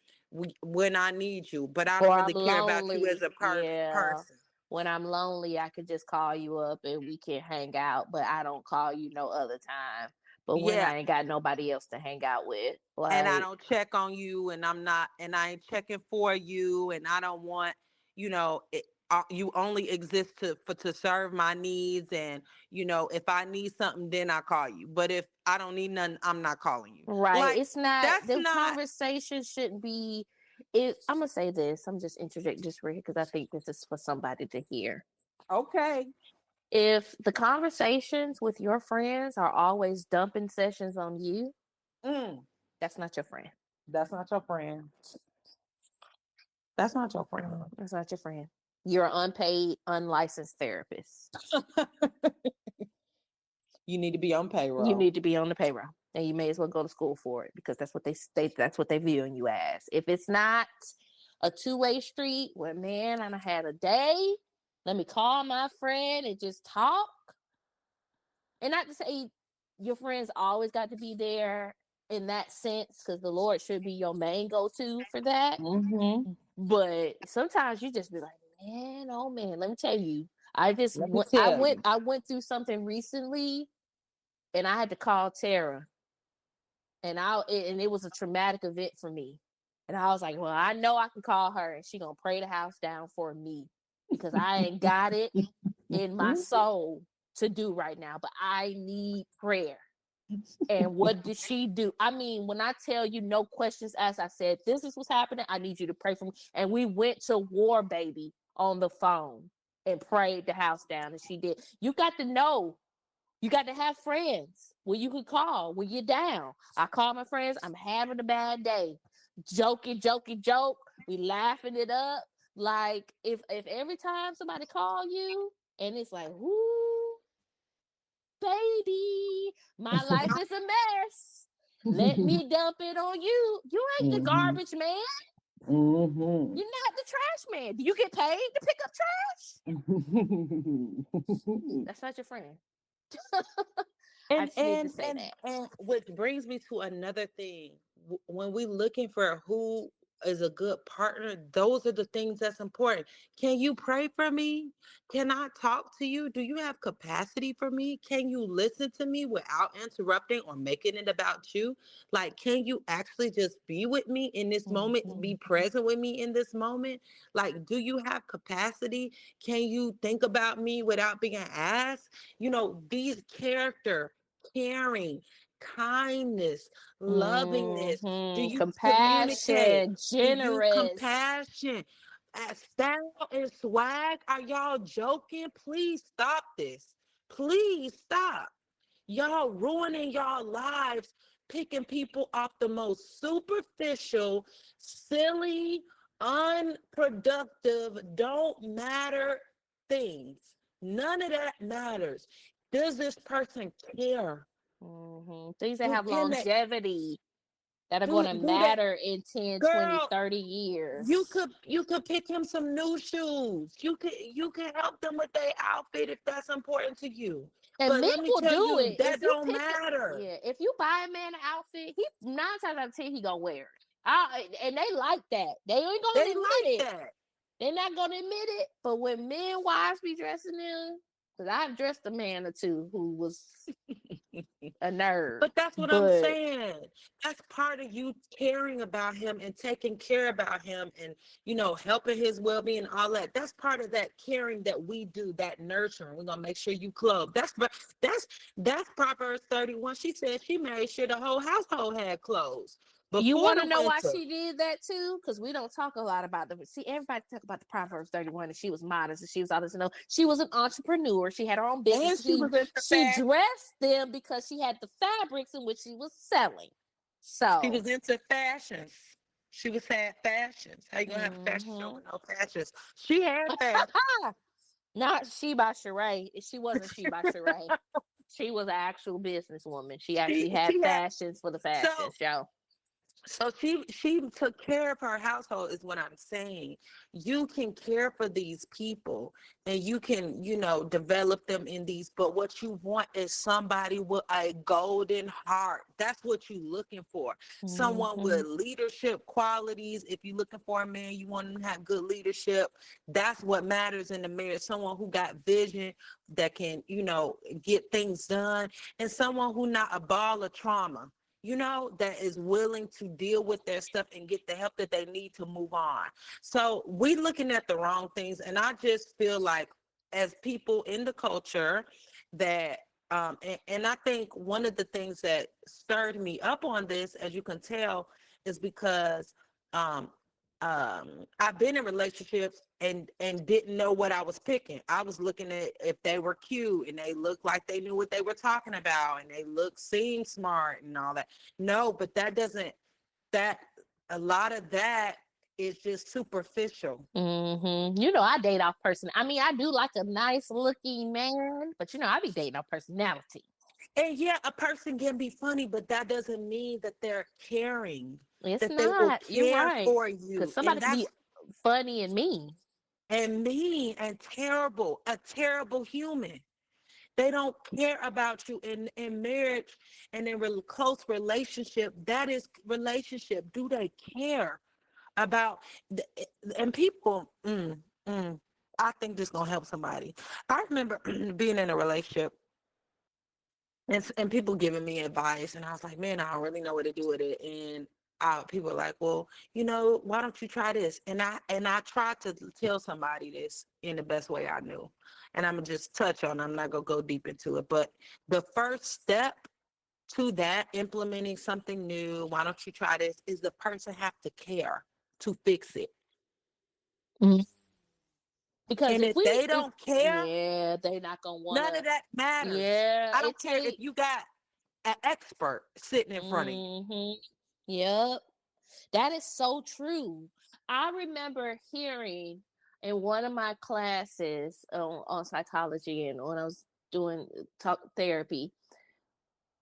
when I need you, but I don't Or I'm really care about you as lonely. a Yeah. person. When I'm lonely, I could just call you up and we can hang out, but I don't call you no other time. But when Yeah, I ain't got nobody else to hang out with, and I like, don't check on you, and I ain't checking for you, and I don't want, you only exist to serve my needs, and if I need something, then I call you. But if I don't need nothing, I'm not calling you. right. Like, It's not, that's the not conversation shouldn't be it. I'm gonna say this. I'm just interjecting just for here because I think this is for somebody to hear. okay. If the conversations with your friends are always dumping sessions on you, Mm, that's not your friend. that's not your friend. That's not your friend. That's not your friend. You're an unpaid, unlicensed therapist. You need to be on You payroll. need to be on the payroll, and you may as well go to school for it because that's what they state. That's what they viewing you as. If it's not a two-way street where, man, I had a day, let me call my friend and just talk. And not to say your friends always got to be there in that sense, because the Lord should be your main go-to for that. Mm-hmm. But sometimes you just be like, man, oh man, let me tell you, I just Let me went, tell you. I went through something recently, and I had to call Tarrah, and it was a traumatic event for me, and I was like, well, I know I can call her, and she gonna pray the house down for me because I ain't got it in my soul to do right now, but I need prayer. And what did she do? I mean, when I tell you no questions asked, I said, this is what's happening. I need you to pray for me. And we went to war, baby, on the phone and prayed the house down. And she did. You got to know You got to have friends where you can call when you're down. I call my friends, I'm having a bad day. Joke. We laughing it up. Like if every time somebody call you and it's like, whoo, baby, my life is a mess. Let me dump it on you. You ain't the Mhm. garbage man. Mhm. You're not the trash man. Do you get paid to pick up trash? That's not your friend. I And just need to and say and that. and which brings me to another thing. When we looking for who is a good partner, those are the things that's important. Can you pray for me? Can I talk to you? Do you have capacity for me? Can you listen to me without interrupting or making it about you? Like, can you actually just be with me in this moment? Mhm. Be present with me in this moment? Like, do you have capacity? Can you think about me without being asked? These character, caring, kindness, lovingness. Do you communicate? Compassion, Do you generous. compassion? Style and swag? Are y'all joking? Please stop this. Please stop. Y'all ruining y'all lives, picking people off the most superficial, silly, unproductive, don't matter things. None of that matters. Does this person care? Things that Do have can they longevity that are going do to do they matter in 10, 20, girl? 30 You years. could you could pick him some new shoes. You could help them with their outfit if that's important to you. And But men let me will tell do you, it. If that you don't pick it, matter. yeah, if you buy a man an outfit, he 9 times out of 10 he gonna wear it. And they like that. They ain't gonna They admit like it. that. They're not gonna admit it. But when men wives be dressing them, because I've dressed a man or two who was a nerd, But that's what I'm but saying. That's part of you caring about him and taking care about him and, helping his well-being and all that. That's part of that caring that we do, that nurturing. We're gonna make sure you clothe. That's Proverbs 31. She said she made sure the whole household had clothes you before want to the know why winter. she did that too? Because we don't talk a lot about them. See, everybody talk about the Proverbs 31, and she was modest, and she was all this. No, she was an entrepreneur. She had her own And business. she was into She fashion. dressed them because she had the fabrics in which she was selling. She So, was into fashions. She was had fashions. How you gonna have a fashion show mm-hmm. with no fashions? She had fashion. Not she by Sheree. She wasn't she by Sheree. She was an actual businesswoman. She she actually had she had fashions for the fashion so show. she took care of her household is what I'm saying. You can care for these people and you can, develop them in these, but what you want is somebody with a golden heart. That's what you're looking for. Someone Mm-hmm. with leadership qualities. If you're looking for a man, you want him to have good leadership. That's what matters in the marriage. Someone who got vision that can, get things done, and someone who not a ball of trauma, that is willing to deal with their stuff and get the help that they need to move on. So we looking at the wrong things. And I just feel like as people in the culture that, and I think one of the things that stirred me up on this, as you can tell, is because um, I've been in relationships and didn't know what I was picking. I was looking at if they were cute and they looked like they knew what they were talking about and they seemed smart and all that. No, but that a lot of that is just superficial. I date off person. I mean, I do like a nice looking man, but I be dating off personality. And yeah, a person can be funny, but that doesn't mean that they're caring, It's that they will not. You're care right. for Because you. somebody And can be that's funny and mean. and mean and terrible, a terrible human. They don't care about you in marriage and in close relationship. That is relationship. Do they care about and people? I think this gonna help somebody. I remember being in a relationship and people giving me advice, and I was like, man, I don't really know what to do with it. And people are like, well, why don't you try this? And I tried to tell somebody this in the best way I knew, and I'm gonna just touch on. I'm not gonna go deep into it, but the first step to that implementing something new, why don't you try this? Is the person have to care to fix it. Mm. Because And if if they if don't care, yeah, they're not gonna none wanna. of that matters. Yeah, I it don't care if take. you got an expert sitting in front of you. Yep, that is so true. I remember hearing in one of my classes on psychology and when I was doing talk therapy,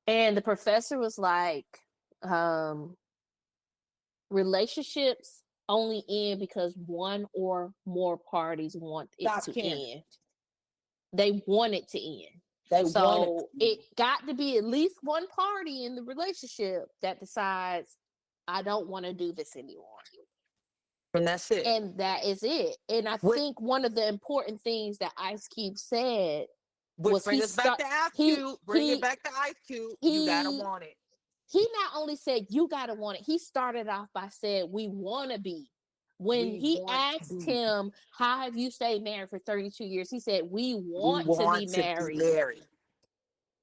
and the professor was like, um, relationships only end because one or more parties want it Stop to caring. end. They want it to end. They want it So to. it got to be at least one party in the relationship that decides, I don't want to do this anymore. And that's it. And that is it. And I Which, think one of the important things that Ice Cube said which was bring us back to Ice Cube. Bring it back to Ice Cube. You gotta he want it. he not only said you gotta want it, he started off by saying we wanna be. When We he want to asked be. him, how have you stayed married for 32 years? He said, we We want to be want to be married. married.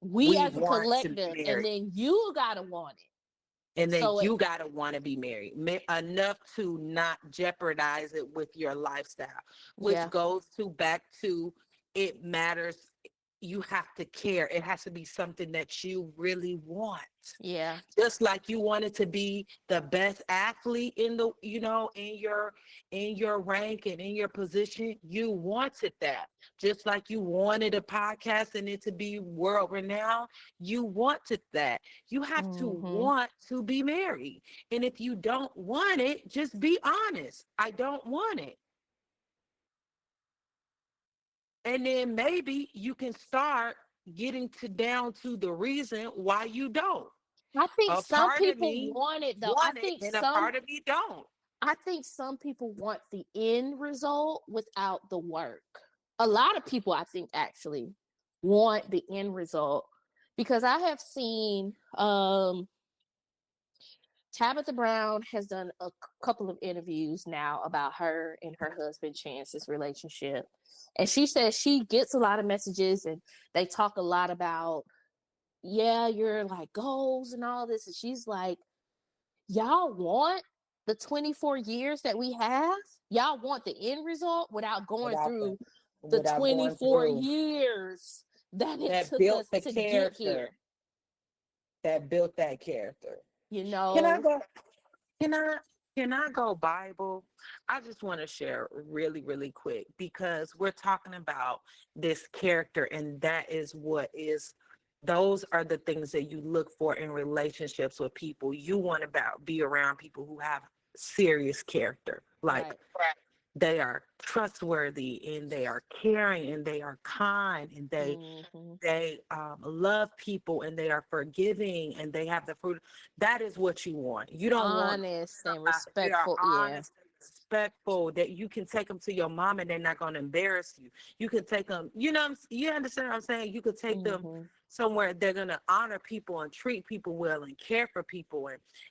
We We as a want to be collective, and married. then you gotta want it. And then So you gotta want to be married. Enough to not jeopardize it with your lifestyle. Which yeah, goes to back to it matters. You have to care. It has to be something that you really want. yeah, Just like you wanted to be the best athlete in the, in your rank and in your position, you wanted that. Just like you wanted a podcast and it to be world renowned, you wanted that. You have to want to be married. And if you don't want it, just be honest. I don't want it. And then maybe you can start getting to down to the reason why you don't. I think A some part of people me want it though. want it and a part of me don't. I think some people want the end result without the work. A lot of people, I think, actually want the end result because I have seen Tabitha Brown has done a couple of interviews now about her and her husband Chance's relationship. And she says she gets a lot of messages and they talk a lot about, yeah, your like goals and all this. And she's like, y'all want the 24 years that we have? Y'all want the end result without going Without the through the without going 24 through years that it that took built us the to get character, here. that built that character. You Can I know, go? Can I can I go Bible? I just want to share really, really quick because we're talking about this character, and that is what is those are the things that you look for in relationships with people. You want to be around people who have serious character. Like right. they are trustworthy and they are caring and they are kind and Mm-hmm. they love people and they are forgiving and they have the fruit. That is what you want. You don't want Honest and they are respectful. Yeah. honest and respectful, that you can take them to your mom and they're not going to embarrass you. You can take them, you understand what I'm saying? You could take them Mm-hmm. somewhere they're going to honor people and treat people well and care for people,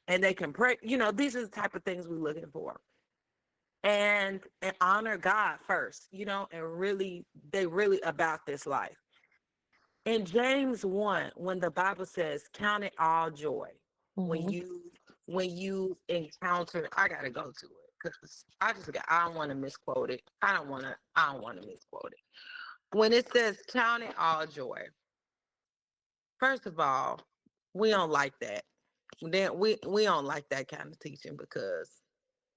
and they can pray. These are the type of things we're looking for. And honor God first, and really, they really about this life. In James 1, when the Bible says, count it all joy when Mm-hmm. you encounter, I gotta go to it because I don't want to misquote it. I don't want to misquote it. When it says count it all joy, first of all, we don't like that. Then we don't like that kind of teaching because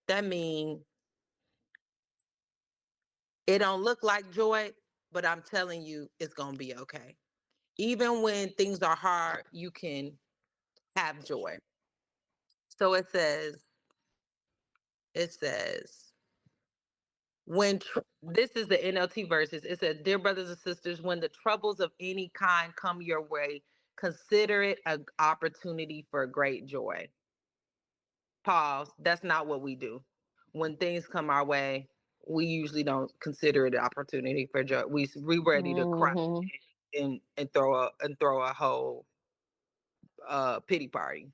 that means it don't look like joy, but I'm telling you, it's gonna be okay. Even when things are hard, you can have joy. So it says, this is the NLT verses. It says, "Dear brothers and sisters, when the troubles of any kind come your way, consider it an opportunity for great joy." Pause. That's not what we do. When things come our way, we usually don't consider it an opportunity for joy. We ready to cry Mm-hmm. and throw a whole pity party.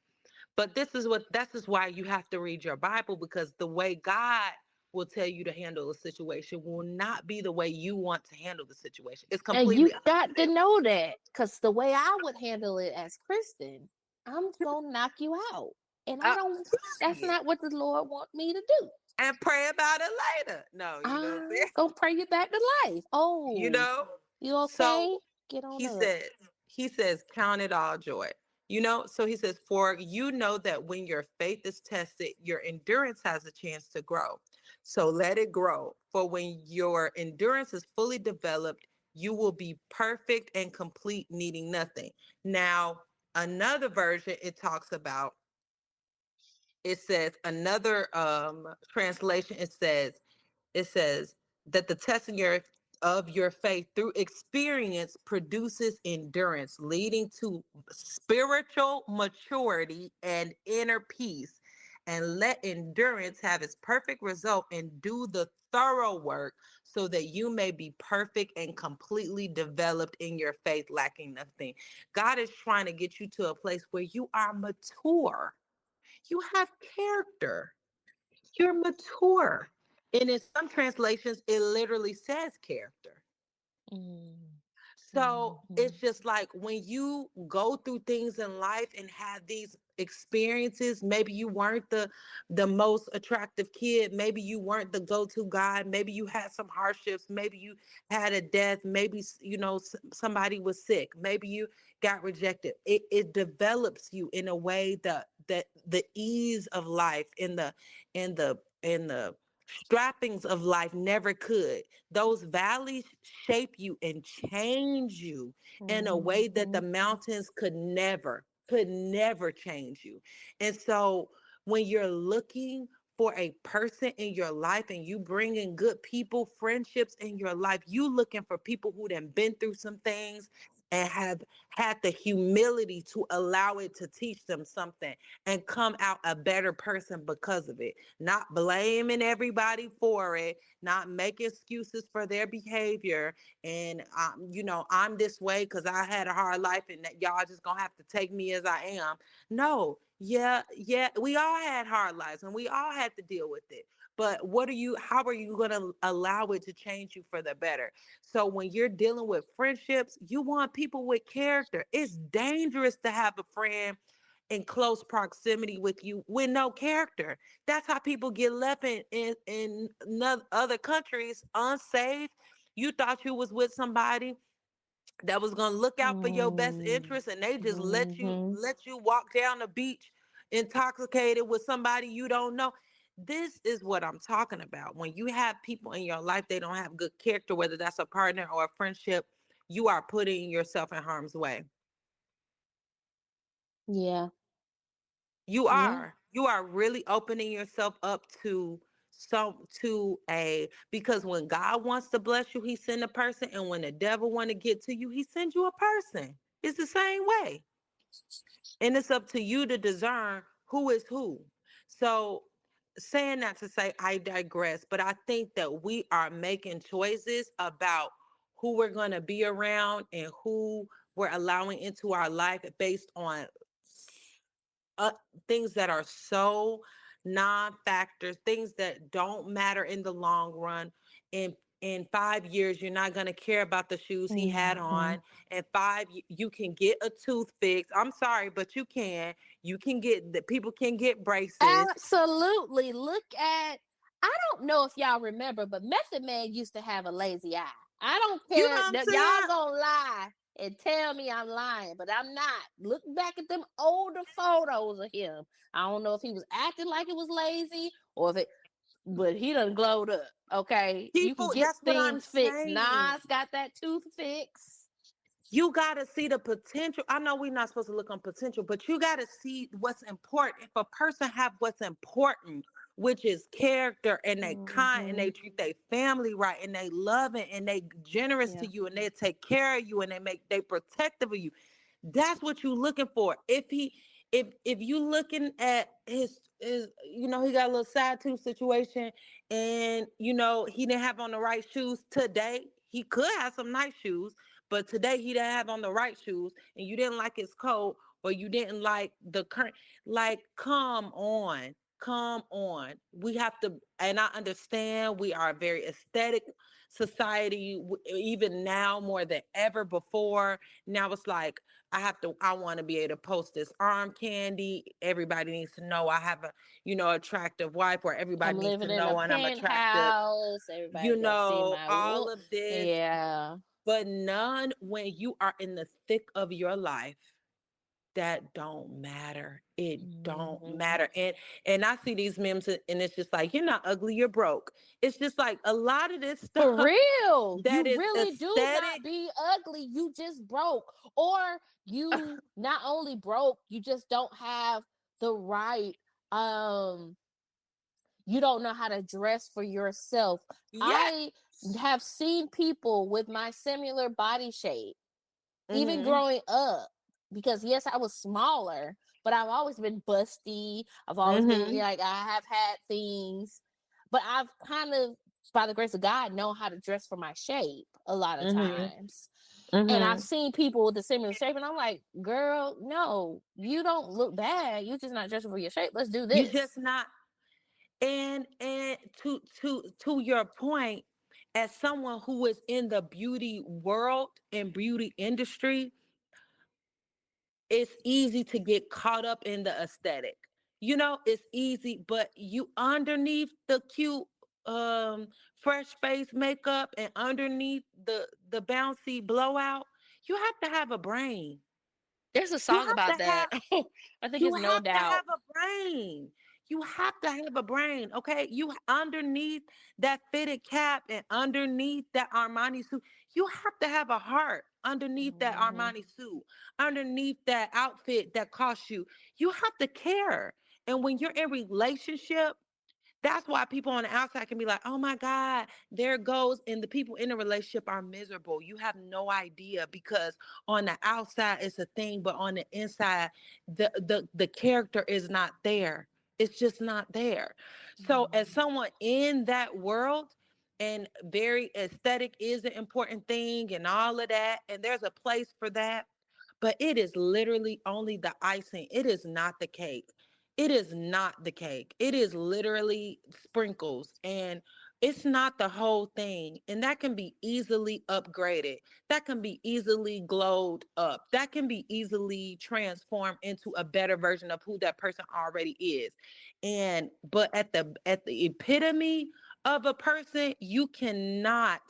But this is why you have to read your Bible, because the way God will tell you to handle a situation will not be the way you want to handle the situation. It's And you completely got to opposite. know that because the way I would handle it as Kristen, I'm going to knock you out. And I don't, that's Period. not what the Lord want me to do. and pray about it later. No, you know what I'm I'm saying? gonna pray you back to life. You Oh, know? you So okay? Get on he up. says, he says, count it all joy. You know, so he says, for you know that when your faith is tested, your endurance has a chance to grow. So let it grow. For when your endurance is fully developed, you will be perfect and complete, needing nothing. Now, another version it talks about, it says, another translation, it says that the testing of your faith through experience produces endurance, leading to spiritual maturity and inner peace. And let endurance have its perfect result and do the thorough work so that you may be perfect and completely developed in your faith, lacking nothing. God is trying to get you to a place where you are mature. You have character. You're mature. And in some translations, it literally says character. Mm, So mhm, it's just like when you go through things in life and have these experiences, maybe you weren't the most attractive kid, maybe you weren't the go-to guy, maybe you had some hardships, maybe you had a death, maybe somebody was sick, maybe you got rejected. It develops you in a way that the ease of life in the strappings of life never could. Those valleys shape you and change you in a way that the mhm. mountains could never change you. And so when you're looking for a person in your life and you bring in good people, friendships in your life, you looking for people who done been through some things and have had the humility to allow it to teach them something and come out a better person because of it, not blaming everybody for it, not making excuses for their behavior. And, I'm this way because I had a hard life and that y'all just gonna have to take me as I am. No, yeah, yeah, we all had hard lives and we all had to deal with it. But how are you going to allow it to change you for the better? So when you're dealing with friendships, you want people with character. It's dangerous to have a friend in close proximity with you with no character. That's how people get left in other countries unsafe. You thought you was with somebody that was going to look out for your best Mm, interests, and they just let you mhm. let you walk down the beach intoxicated with somebody you don't know. This is what I'm talking about. When you have people in your life, they don't have good character, whether that's a partner or a friendship, you are putting yourself in harm's way. Yeah, yeah. You are really opening yourself up because when God wants to bless you, he send a person, and when the devil want to get to you, he sends you a person. It's the same way. And it's up to you to discern who is who. So, saying that to say, I digress, but I think that we are making choices about who we're going to be around and who we're allowing into our life based on uh, things that are so non-factors, things that don't matter in the long run. In 5 years, you're not going to care about the shoes he had Mhm. on. In you can get a tooth fix. I'm sorry, but you can. You can get the people can get braces. Absolutely. Look at, I don't know if y'all remember, but Method Man used to have a lazy eye. I don't You know care what I'm that y'all saying? gonna lie and tell me I'm lying, but I'm not. Look back at them older photos of him. I don't know if he was acting like it was lazy or if it, but he done glowed up. Okay. You can People, get that's what I'm things fixed. saying. Nas got that tooth fix. You got to see the potential. I know we're not supposed to look on potential, but you got to see what's important. If a person have what's important, which is character, and they kind, and they Hmm. treat their family right, and they love it, and they generous to Yeah. you, and they take care of you, and they protective of you, that's what you looking for. If you looking at his he got a little side tooth situation, and he didn't have on the right shoes today. He could have some nice shoes, but today he didn't have on the right shoes, and you didn't like his coat, or you didn't like the current. Like, come on. Come on. We have to, and I understand we are a very aesthetic society, even now more than ever before. Now it's like I want to be able to post this arm candy. Everybody needs to know I have a, attractive wife, or I'm everybody needs to living in a know and I'm attractive. penthouse. Everybody can see my All whoop. of this, Yeah. but none when you are in the thick of your life. That don't matter. It don't Mhm. matter. And I see these memes and it's just like, you're not ugly, you're broke. It's just like a lot of this For stuff real. that You is really do not aesthetic. be ugly. You just broke. Or you not only broke, you just don't have the right um you don't know how to dress for yourself. Yeah. I have seen people with my similar body shape, even Mm-hmm. growing up, because yes, I was smaller, but I've always been busty. I've always been Mm-hmm. like, I have had things, but I've kind of, by the grace of God, know how to dress for my shape a lot of Mm-hmm. times. And I've Mm-hmm. seen people with a similar shape, and I'm like, girl, no, you don't look bad. You just not dressing for your shape. Let's do You this. just not. And to your point, as someone who is in the beauty world and beauty industry, it's easy to get caught up in the aesthetic. It's easy, but you underneath the cute fresh face makeup and underneath the bouncy blowout, you have to have a brain. There's a You song have about to that. have I think you it's No have to Doubt. have a brain. You have to have a brain, okay? You underneath that fitted cap and underneath that Armani suit, you have to have a heart underneath that Mhm. Armani suit, underneath that outfit that costs you. You have to care. And when you're in relationship, that's why people on the outside can be like, oh my God, there goes. And the people in the relationship are miserable. You have no idea because on the outside it's a thing, but on the inside, the character is not there. It's just not there. So as Mhm. someone in that world, and very aesthetic is an important thing and all of that, and there's a place for that, but it is literally only the icing. It is not the cake. It is not the cake. It is literally sprinkles, and it's not the whole thing. And that can be easily upgraded. That can be easily glowed up. That can be easily transformed into a better version of who that person already is. And but at the epitome of a person, you cannot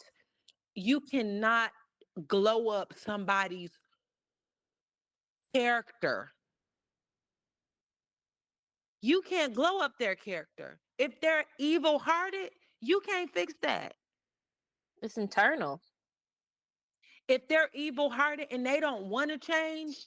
glow up somebody's character. You can't glow up their character. If they're evil hearted, you can't fix that. It's internal. If they're evil hearted and they don't want to change,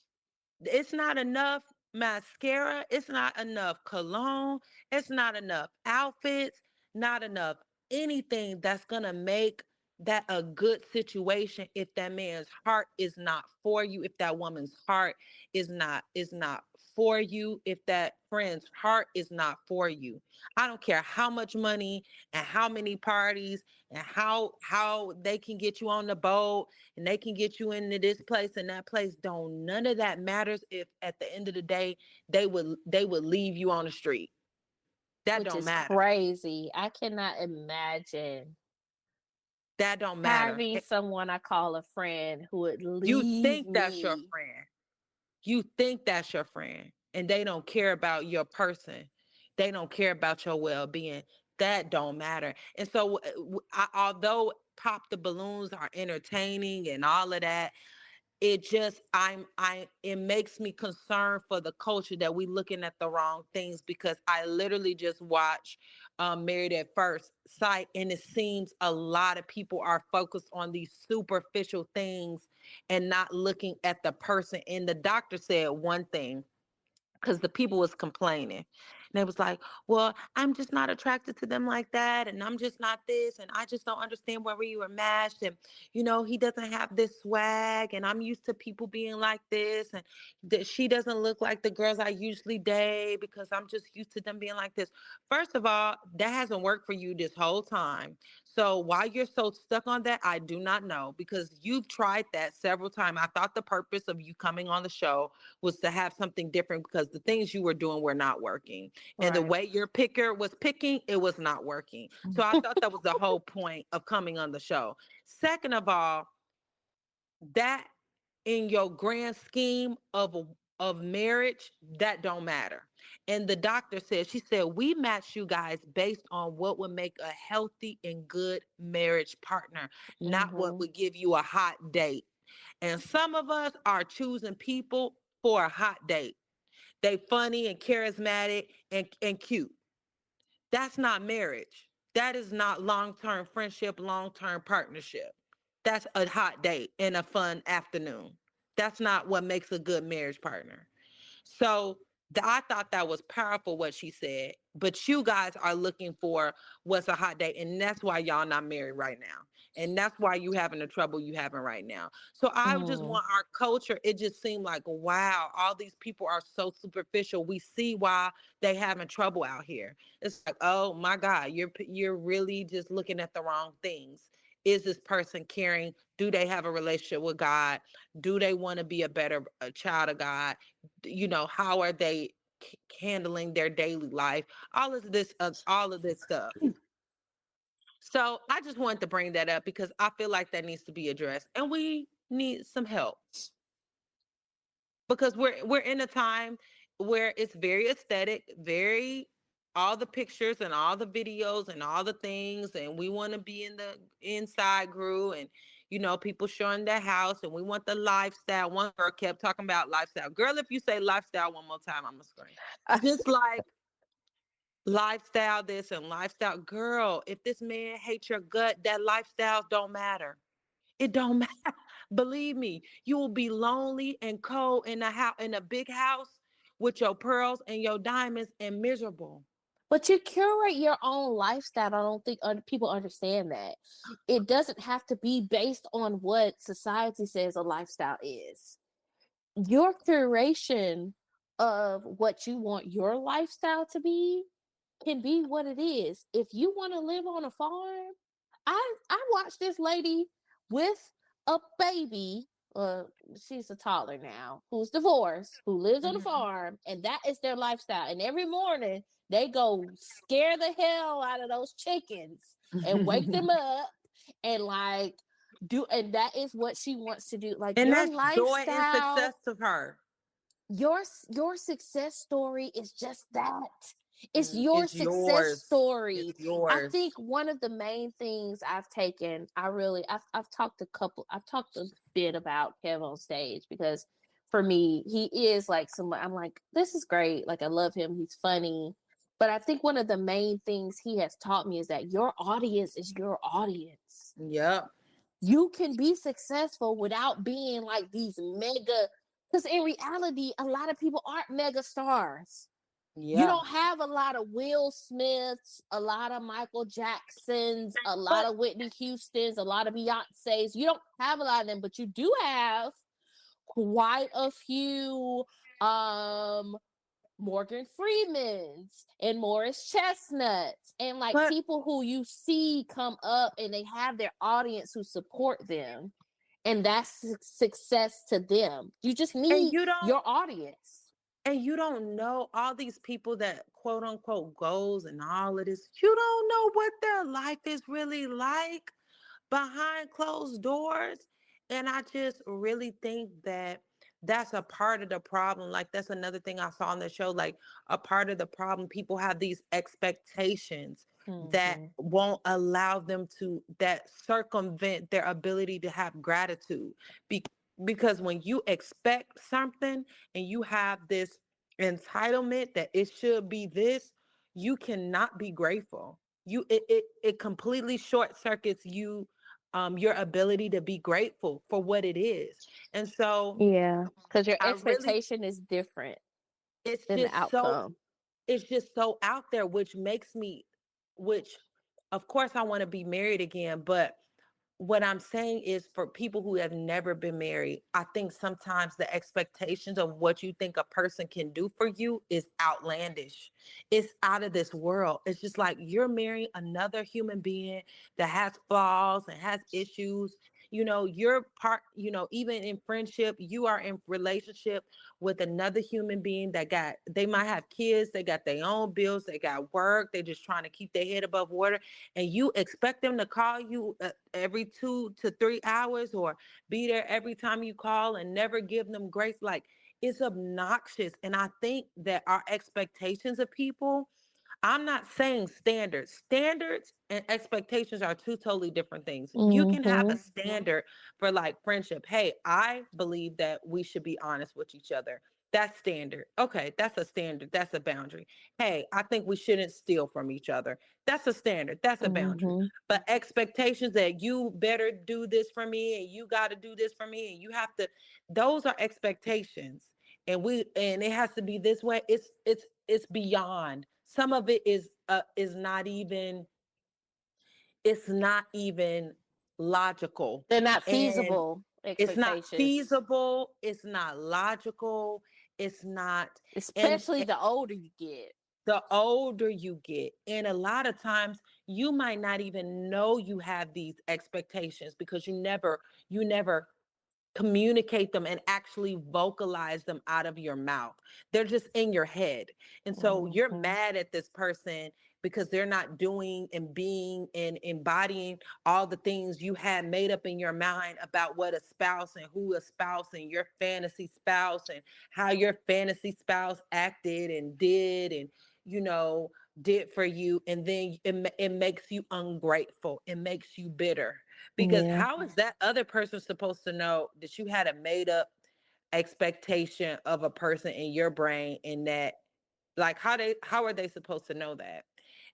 it's not enough mascara, it's not enough cologne, it's not enough outfits, not enough anything that's going to make that a good situation if that man's heart is not for you, if that woman's heart is not for you, if that friend's heart is not for you. I don't care how much money and how many parties and how they can get you on the boat and they can get you into this place and that place. Don't none of that matters if at the end of the day they would leave you on the street. That Which don't is matter. crazy. I cannot imagine That don't matter. having someone I call a friend who would You leave think that's your me. friend. You think that's your friend, and they don't care about your person. They don't care about your well-being. That don't matter. And so although pop the balloons are entertaining and all of that, it makes me concerned for the culture that we looking at the wrong things, because I literally just watched Married at First Sight, and it seems a lot of people are focused on these superficial things and not looking at the person. And the doctor said one thing, because the people was complaining, and they was like, well, I'm just not attracted to them like that, and I'm just not this, and I just don't understand where we were matched, and he doesn't have this swag, and I'm used to people being like this, and that she doesn't look like the girls I usually date because I'm just used to them being like this. First of all, that hasn't worked for you this whole time. So why you're so stuck on that, I do not know, because you've tried that several times. I thought the purpose of you coming on the show was to have something different, because the things you were doing were not working. And the Right. way your picker was picking, it was not working. So I thought that was the whole point of coming on the show. Second of all, that in your grand scheme of marriage, that don't matter. And the doctor said, she said, we match you guys based on what would make a healthy and good marriage partner, not what Mm-hmm. would give you a hot date. And some of us are choosing people for a hot date. They funny and charismatic and cute. That's not marriage. That is not long-term friendship, long-term partnership. That's a hot date and a fun afternoon. That's not what makes a good marriage partner. So I thought that was powerful what she said. But you guys are looking for what's a hot date, and that's why y'all not married right now. And that's why you having the trouble you having right now. So I just Mm. want our culture. It just seemed like, wow, all these people are so superficial. We see why they having trouble out here. It's like, oh my God, you're really just looking at the wrong things. Is this person caring? Do they have a relationship with God? Do they want to be a better child of God? How are they handling their daily life, all of this stuff. So I just wanted to bring that up because I feel like that needs to be addressed, and we need some help because we're in a time where it's very aesthetic, very all the pictures and all the videos and all the things, and we want to be in the inside group, and people showing their house, and we want the lifestyle. One girl kept talking about lifestyle. Girl, if you say lifestyle one more time, I'm gonna scream. Just like lifestyle this and lifestyle, girl, if this man hates your gut, that lifestyle don't matter. It don't matter. Believe me, you will be lonely and cold in a house, in a big house, with your pearls and your diamonds, and miserable. But you curate your own lifestyle. I don't think people understand that. It doesn't have to be based on what society says a lifestyle is. Your curation of what you want your lifestyle to be can be what it is. If you want to live on a farm, I watched this lady with a baby. She's a toddler now, who's divorced, who lives on a Mhm. farm, and that is their lifestyle. And every morning they go scare the hell out of those chickens and wake them up and like and that is what she wants to do. Like And your that's joy and lifestyle, success to her. your success story is just that. It's your It's success yours. story. It's I think yours. one of the main things I've taken, I've talked a bit about Kev on stage because for me he is like someone I'm like, this is great, like I love him, he's funny. But I think one of the main things he has taught me is that your audience is your audience. Yep. You can be successful without being like these mega, because in reality a lot of people aren't mega stars. You Yeah. don't have a lot of Will Smiths, a lot of Michael Jacksons, a lot But of Whitney Houstons, a lot of Beyonces. You don't have a lot of them, but you do have quite a few um Morgan Freemans and Morris Chestnuts and like but people who you see come up and they have their audience who support them, and that's success to them. You just and need you don't your audience. and you don't know all these people that quote unquote goals and all of this. You don't know what their life is really like behind closed doors. And I just really think that that's a part of the problem. Like, that's another thing I saw on the show. Like, a part of the problem, people have these expectations that Mm-hmm. won't allow them to, that circumvent their ability to have gratitude. Be- because when you expect something and you have this entitlement that it should be this, you cannot be grateful. It completely short circuits you, your ability to be grateful for what it is. And so Yeah, because your I really, expectation is different it's than the just so, outcome. it's just so out there, which makes me, which of course I want to be married again, but what I'm saying is, for people who have never been married, I think sometimes the expectations of what you think a person can do for you is outlandish. It's out of this world. It's just like you're marrying another human being that has flaws and has issues. you're part, even in friendship, you are in relationship with another human being they might have kids, they got their own bills, they got work, they're just trying to keep their head above water. And you expect them to call you every 2 to 3 hours, or be there every time you call, and never give them grace. Like, it's obnoxious. And I think that our expectations of people, I'm not saying standards. Standards and expectations are two totally different things. You can have a standard for like friendship. Hey, I believe that we should be honest with each other. That's standard. Okay, that's a standard. That's a boundary. Hey, I think we shouldn't steal from each other. That's a standard. That's a boundary. Mm-hmm. But expectations that you better do this for me, and you got to do this for me, and you have to, those are expectations. And it has to be this way. It's beyond. Some of it is not even, it's not even logical. They're not And feasible it's not expectations, feasible, it's not logical, it's not. especially the older you get. The older you get, and a lot of times you might not even know you have these expectations, because you never communicate them and actually vocalize them out of your mouth. They're just in your head. And so you're mad at this person because they're not doing and being and embodying all the things you had made up in your mind about what a spouse, and who a spouse, and your fantasy spouse, and how your fantasy spouse acted and did, and you know did for you. And then it makes you ungrateful, it makes you bitter, because Yeah. how is that other person supposed to know that you had a made up expectation of a person in your brain? And that, like, how are they supposed to know that?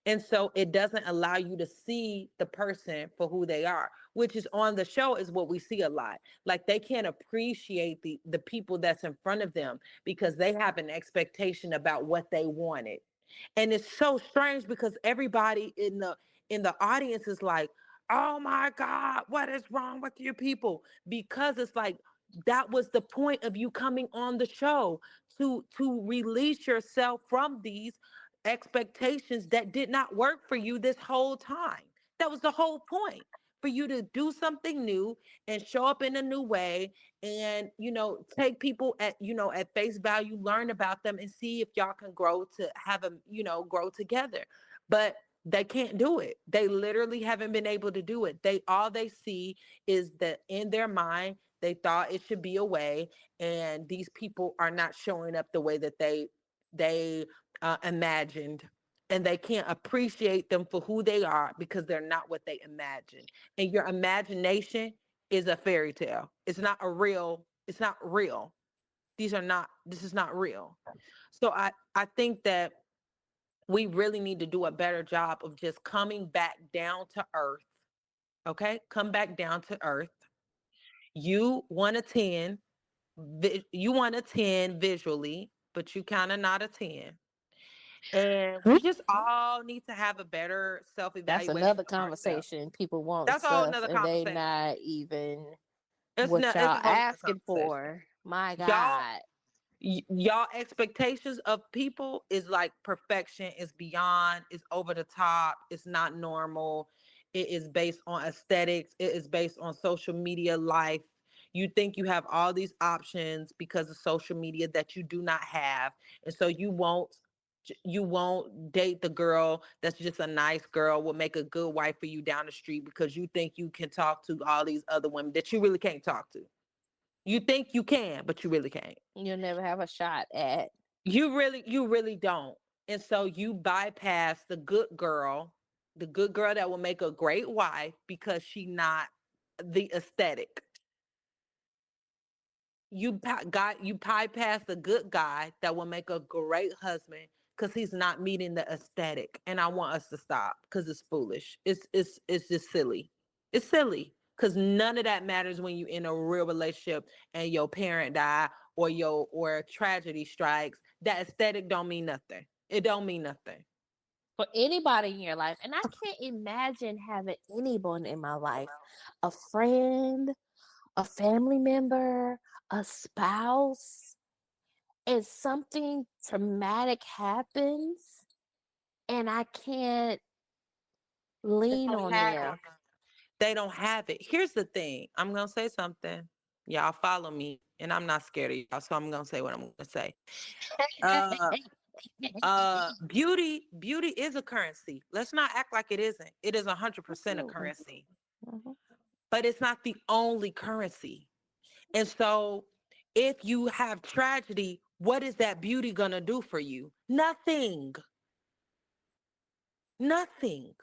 And so it doesn't allow you to see the person for who they are, which is on the show is what we see a lot. Like, they can't appreciate the people that's in front of them, because they have an expectation about what they wanted. And it's so strange, because everybody in the audience is like, oh my God, what is wrong with you people? Because it's like, that was the point of you coming on the show, to release yourself from these expectations that did not work for you this whole time. That was the whole point, for you to do something new and show up in a new way, and take people at face value, learn about them, and see if y'all can grow to have them, grow together. But they can't do it. They literally haven't been able to do it. They see is that in their mind they thought it should be a way, and these people are not showing up the way that they imagined, and they can't appreciate them for who they are, because they're not what they imagined. And your imagination is a fairy tale. It's not real. This is not real. So I think that we really need to do a better job of just coming back down to earth. Okay? Come back down to earth. You want a 10, you want a 10 visually, but you kind of not a 10. And we just all need to have a better That's self-evaluation another of ourselves. conversation. People want That's a whole stuff nother and they conversation. not even It's what not. It's y'all a whole nother asking conversation. for. My Y'all, God. y'all expectations of people is like perfection. Is beyond. Is over the top. It's not normal. It is based on aesthetics. It is based on social media life. You think you have all these options because of social media that you do not have, and so you won't date the girl that's just a nice girl, will make a good wife for you down the street, because you think you can talk to all these other women that you really can't talk to. You think you can, but you really can't. You'll never have a shot at. You really don't. And so you bypass the good girl that will make a great wife, because she not the aesthetic. You bypass the good guy that will make a great husband, because he's not meeting the aesthetic. And I want us to stop, because it's foolish. It's just silly. It's silly, because none of that matters when you're in a real relationship and your parent die, or a tragedy strikes. That aesthetic don't mean nothing. It don't mean nothing. For anybody in your life. And I can't imagine having anyone in my life, a friend, a family member, a spouse, and something traumatic happens and I can't lean on them. They don't have it. Here's the thing. I'm gonna say something. Y'all follow me, and I'm not scared of y'all, so I'm gonna say what I'm gonna say. Uh beauty is a currency. Let's not act like it isn't. It is 100% a Absolutely. currency, Hmm. but it's not the only currency. And so if you have tragedy, what is that beauty gonna do for you? Nothing. Nothing.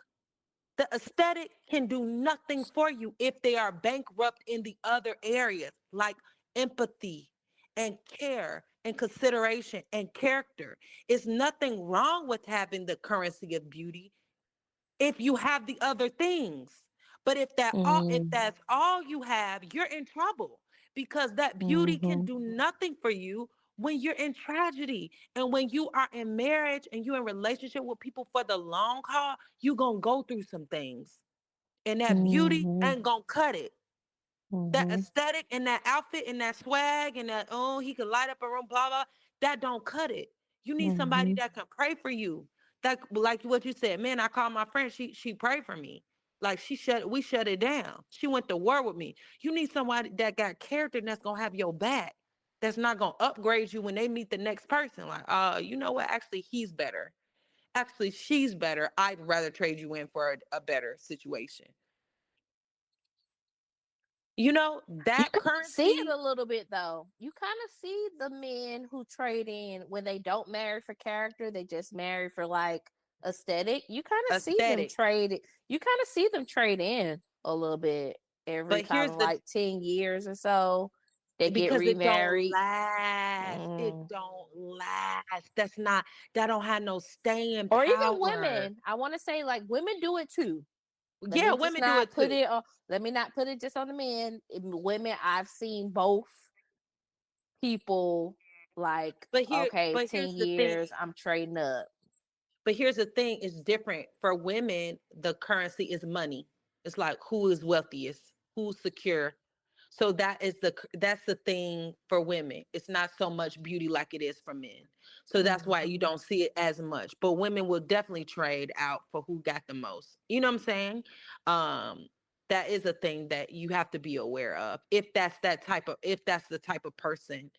The aesthetic can do nothing for you if they are bankrupt in the other areas, like empathy and care and consideration and character. It's nothing wrong with having the currency of beauty if you have the other things. But if Hmm. that's all you have, you're in trouble, because that beauty can Hmm. do nothing for you when you're in tragedy. And when you are in marriage and you're in relationship with people for the long haul, you're going to go through some things. And that beauty Hmm. ain't going to cut it. That Hmm. aesthetic and that outfit and that swag and that, oh, he could light up a room, blah, blah, that don't cut it. You need somebody Hmm. that can pray for you. That, like what you said, man, I called my friend, she prayed for me. Like we shut it down. She went to war with me. You need somebody that got character and that's gonna have your back. That's not gonna upgrade you when they meet the next person. Like, you know what? Actually, he's better. Actually, she's better. I'd rather trade you in for a better situation. You know, You that can see it a currency. little bit though. You kind of see the men who trade in when they don't marry for character, they just marry for like aesthetic. You kind of see them Aesthetic. trade it. You kind of see them trade in a little bit every But kind here's of the like 10 years or so. They get because it don't remarried. last. It Mm. don't last. That don't have no staying Or even power. women. I want to say like women do it too. Let Yeah, me just women do not it put too. it on. Let me not put it just on the men. Women, I've seen both people like, okay, But 10 here's the thing. years, I'm trading up. But here's the thing, it's different. For women, the currency is money. It's like who is wealthiest, who's secure. So that's the thing for women. It's not so much beauty like it is for men. So that's why you Mm-hmm. don't see it as much. But women will definitely trade out for who got the most. You know what I'm saying? Um, that is a thing that you have to be aware of. If that's the type of person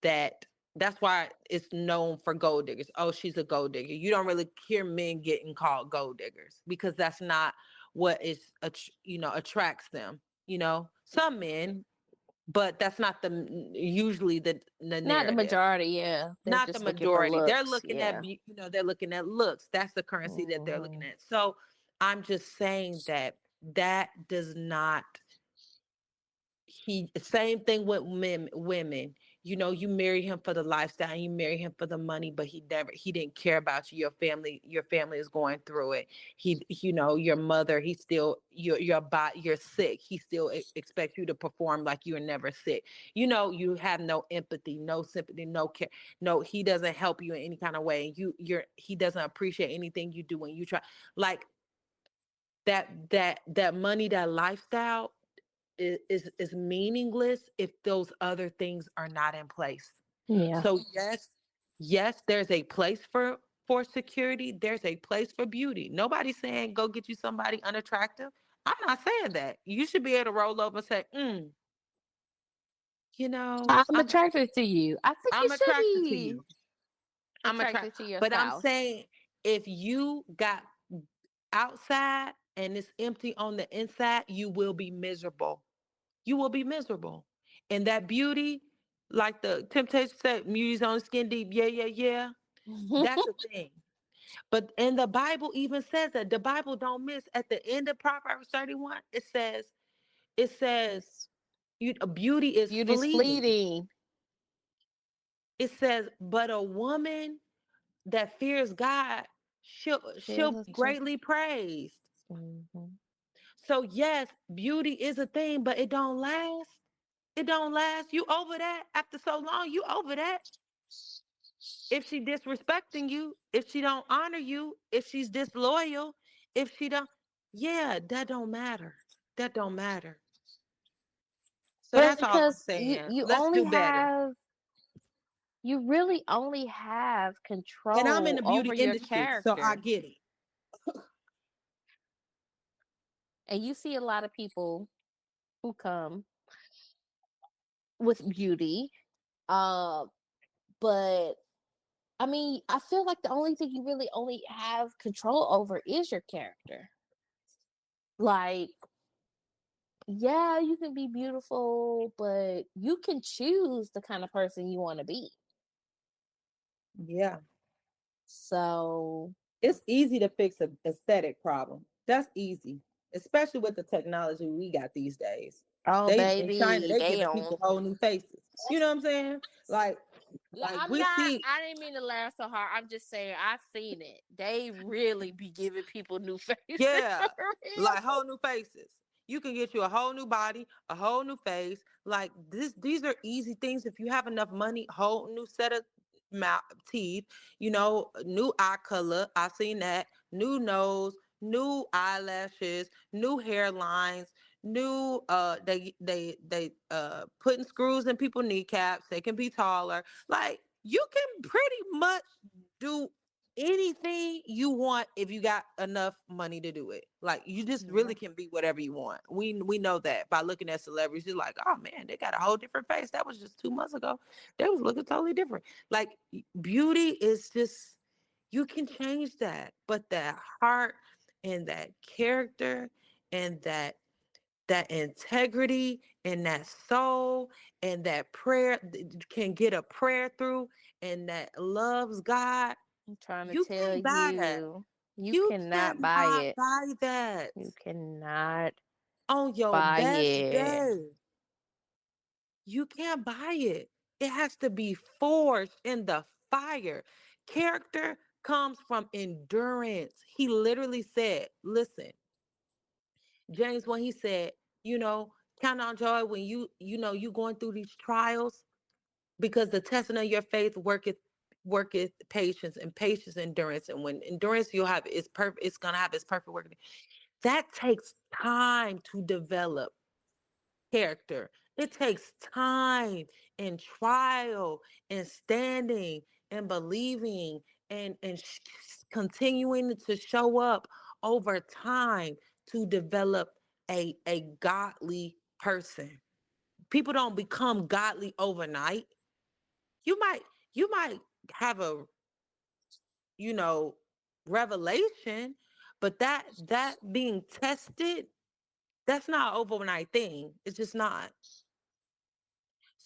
that that's why it's known for gold diggers. Oh, she's a gold digger. You don't really hear men getting called gold diggers because that's not what is attracts them. Some men, but that's not usually the Not the narrative. majority, yeah. They're Not the just looking for majority. They're looks, looking at yeah. they're looking at looks. That's the currency that they're looking Mm-hmm. at. So I'm just saying that does not he same thing with women. You marry him for the lifestyle, you marry him for the money, but he didn't care about you. Your family is going through it. Your mother, he still you're sick, he still expects you to perform like you're never sick. You have no empathy, no sympathy, no care. No, he doesn't help you in any kind of way. He doesn't appreciate anything you do when you try, like that money, that lifestyle is meaningless if those other things are not in place. Yeah. So yes, there's a place for security. There's a place for beauty. Nobody's saying go get you somebody unattractive. I'm not saying that. You should be able to roll over and say, you know, I'm I'm attracted to you. I think you I'm should attracted to be you. I'm attracted attracted. to your But I'm spouse. saying if you got outside and it's empty on the inside, you will be miserable. You will be miserable. And that beauty, like the temptation said, beauty's on the skin deep. Yeah, yeah, yeah. That's a thing. But and the Bible even says that the Bible don't miss at the end of Proverbs 31. It says beauty is Beauty's fleeting. fleeting. It says, but a woman that fears God, she'll Feels be just. greatly praised. Mm-hmm. So yes, beauty is a thing, but it don't last. It don't last. You over that after so long, you over that. If she disrespecting you, if she don't honor you, if she's disloyal, if she don't, yeah, that don't matter. That don't matter. So But that's all I'm because you saying. you Let's only do better. have you really only have And I'm in control the beauty over your industry, so I character. get it. And you see a lot of people who come with beauty. But I mean, I feel like the only thing you really only have control over is your character. Like, yeah, you can be beautiful, but you can choose the kind of person you want to be. Yeah. So, It's easy to fix an aesthetic problem. That's easy, especially with the technology we got these days. oh They in China, baby, they giving damn. people whole new faces. You know what I'm saying? Like I'm we not. see, I didn't mean to laugh so hard. I'm just saying I've seen it. They really be giving people new faces yeah, for real. like whole new faces. You can get you a whole new body, a whole new face. Like this, these are easy things. If you have enough money, whole new set of mouth teeth, new eye color. I seen that. New nose, new eyelashes, new hairlines, new they putting screws in people's kneecaps. They can be taller. Like you can pretty much do anything you want if you got enough money to do it. Like you just really can be whatever you want. We know that by looking at celebrities. You're like, oh man, they got a whole different face. That was just 2 months ago. They was looking totally different. Like beauty is just, you can change that, but that heart and that character and that integrity and that soul and that prayer can get a prayer through and that loves God. I'm trying to You tell can't buy that. you You cannot buy cannot it. buy that You cannot on your buy best it. day. You can't buy it. It has to be forged in the fire. Character comes from endurance. He literally said, listen, James, when he said, count on joy when you going through these trials, because the testing of your faith worketh patience, and patience endurance. And when endurance you'll have its perfect, it's gonna have its perfect work. That takes time to develop character. It takes time and trial and standing and believing and continuing to show up over time to develop a godly person. People don't become godly overnight. You might you might have a you know revelation, but that being tested, that's not an overnight thing. It's just not.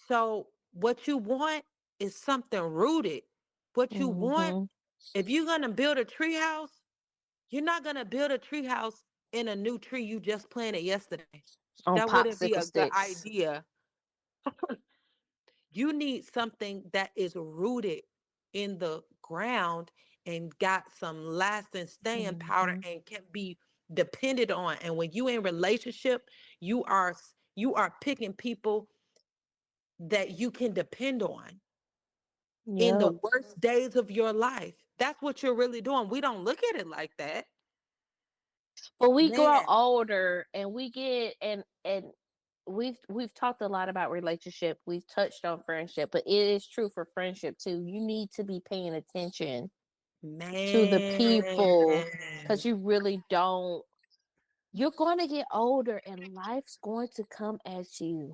So what you want is something rooted. What you want, Mm-hmm. if you're gonna build a tree house, you're not gonna build a tree house in a new tree you just planted yesterday. On That wouldn't be popsicle a good sticks. idea. You need something that is rooted in the ground and got some lasting staying power Mm-hmm. and can be depended on. And when you in relationship, you are picking people that you can depend on in the Yep. worst days of your life. That's what you're really doing. We don't look at it like that. But we grow Man, older and we get and we've talked a lot about relationship. We've touched on friendship, but it is true for friendship too. You need to be paying attention to the people man, because you really don't. You're going to get older and life's going to come at you.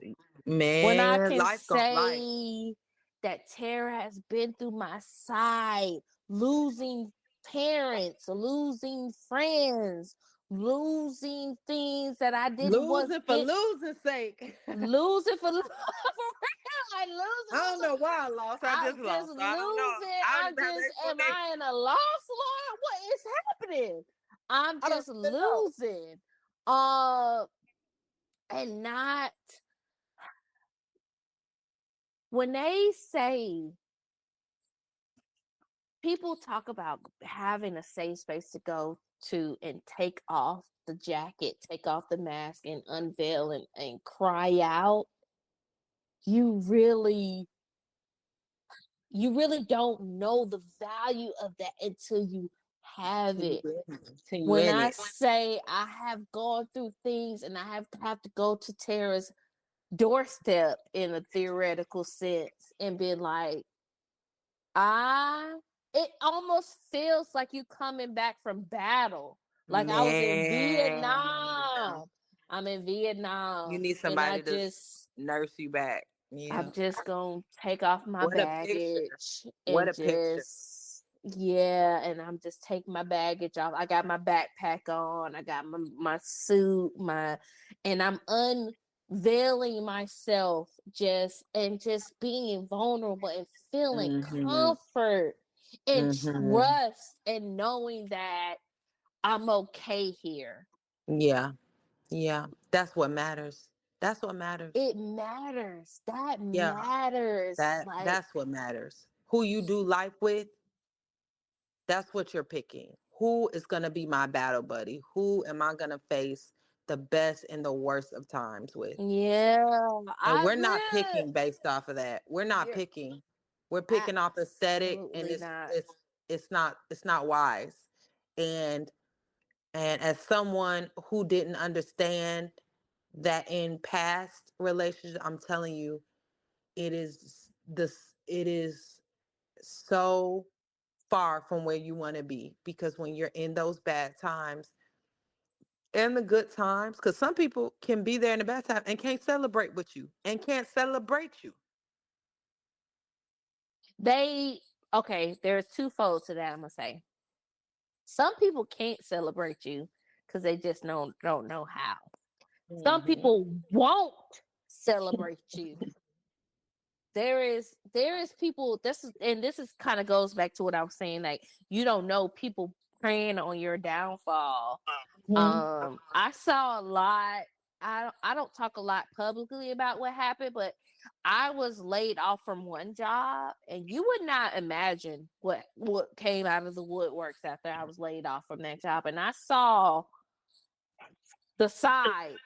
When I man, can life gonna life. say that Tarrah has been through my side, losing parents, losing friends, losing things that I didn't want Losing for it, losing sake. losing for like losing, I don't know why I lost. I I'm just just lost. So I don't know. losing. I don't I'm even have just, an am explanation. I in a loss, Lord? What is happening? I'm I don't just even know. losing. Uh, and not when they say people talk about having a safe space to go to and take off the jacket, take off the mask, and unveil and cry out. You really, you really don't know the value of that until you have it. Till you When in I it. say I have gone through things and I have to go to Tarrah's doorstep in a theoretical sense and be like, it almost feels like you coming back from battle. Like I was in Man. Vietnam Vietnam. I'm in You Vietnam, need and somebody to nurse you back. I'm Yeah. just gonna take off my What a picture. baggage What and a picture. just, yeah, and I'm just taking my baggage off. I got my backpack on, I got my suit, and I'm unveiling myself, just being vulnerable and feeling Mm-hmm. comfort and Mm-hmm. trust and knowing that I'm okay here. Yeah. Yeah. That's what matters. That's what matters. It matters. That Yeah. matters. Like, That's what matters. Who you do life with, that's what you're picking. Who is gonna be my battle buddy? Who am I gonna face the best and the worst of times with? yeah, And I we're not live. picking based off of that. We're not You're picking. We're picking off aesthetic, and absolutely not. it's not wise. And as someone who didn't understand that in past relationships, I'm telling you, it is so far from where you want to be, because when you're in those bad times and the good times, because some people can be there in the bad time and can't celebrate with you and can't celebrate you. They okay. There's twofold to that. I'm gonna say some people can't celebrate you because they just don't know how. Some Hmm. people won't celebrate you. There is people. This is kind of goes back to what I was saying. Like, you don't know people preying on your downfall. I saw a lot. I don't talk a lot publicly about what happened, but I was laid off from one job, and you would not imagine what came out of the woodworks after I was laid off from that job. And I saw the side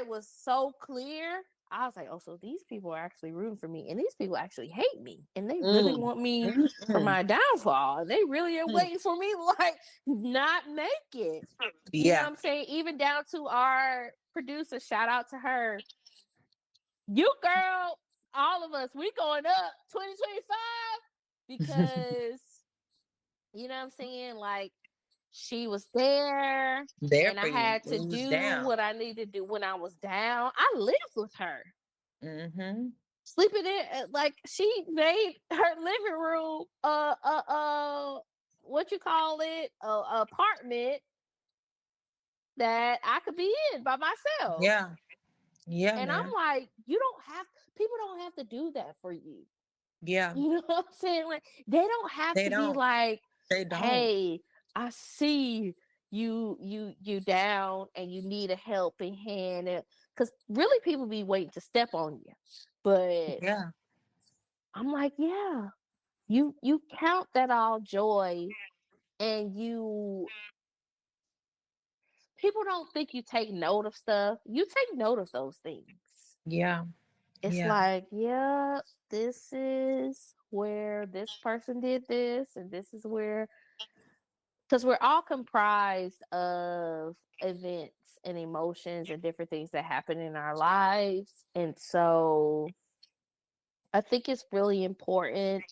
was so clear. I was like, oh, so these people are actually rooting for me, and these people actually hate me, and they really Mm. want me for Mm. my downfall, and they really are Mm. waiting for me to like not make it. You know what Yeah. I'm saying? Even down to our producer, shout out to her. You girl, all of us, we going up 2025 because you know what I'm saying? Like, she was there There and for I you had to when you was do down. what I needed to do when I was down. I lived with her. Mm-hmm. Sleeping in, like, she made her living room what you call it, apartment that I could be in by myself. Yeah. Yeah, And I'm man. like, people don't have to do that for you. Yeah. You know what I'm saying? Like, they don't have They to be don't. like, They don't. hey, I see you down and you need a helping hand. Because really, people be waiting to step on you. But Yeah. I'm like, yeah, you count that all joy, and people don't think you take note of stuff. You take note of those things. Yeah. It's Yeah. like, yeah, this is where this person did this, and this is where, because we're all comprised of events and emotions and different things that happen in our lives. And so I think it's really important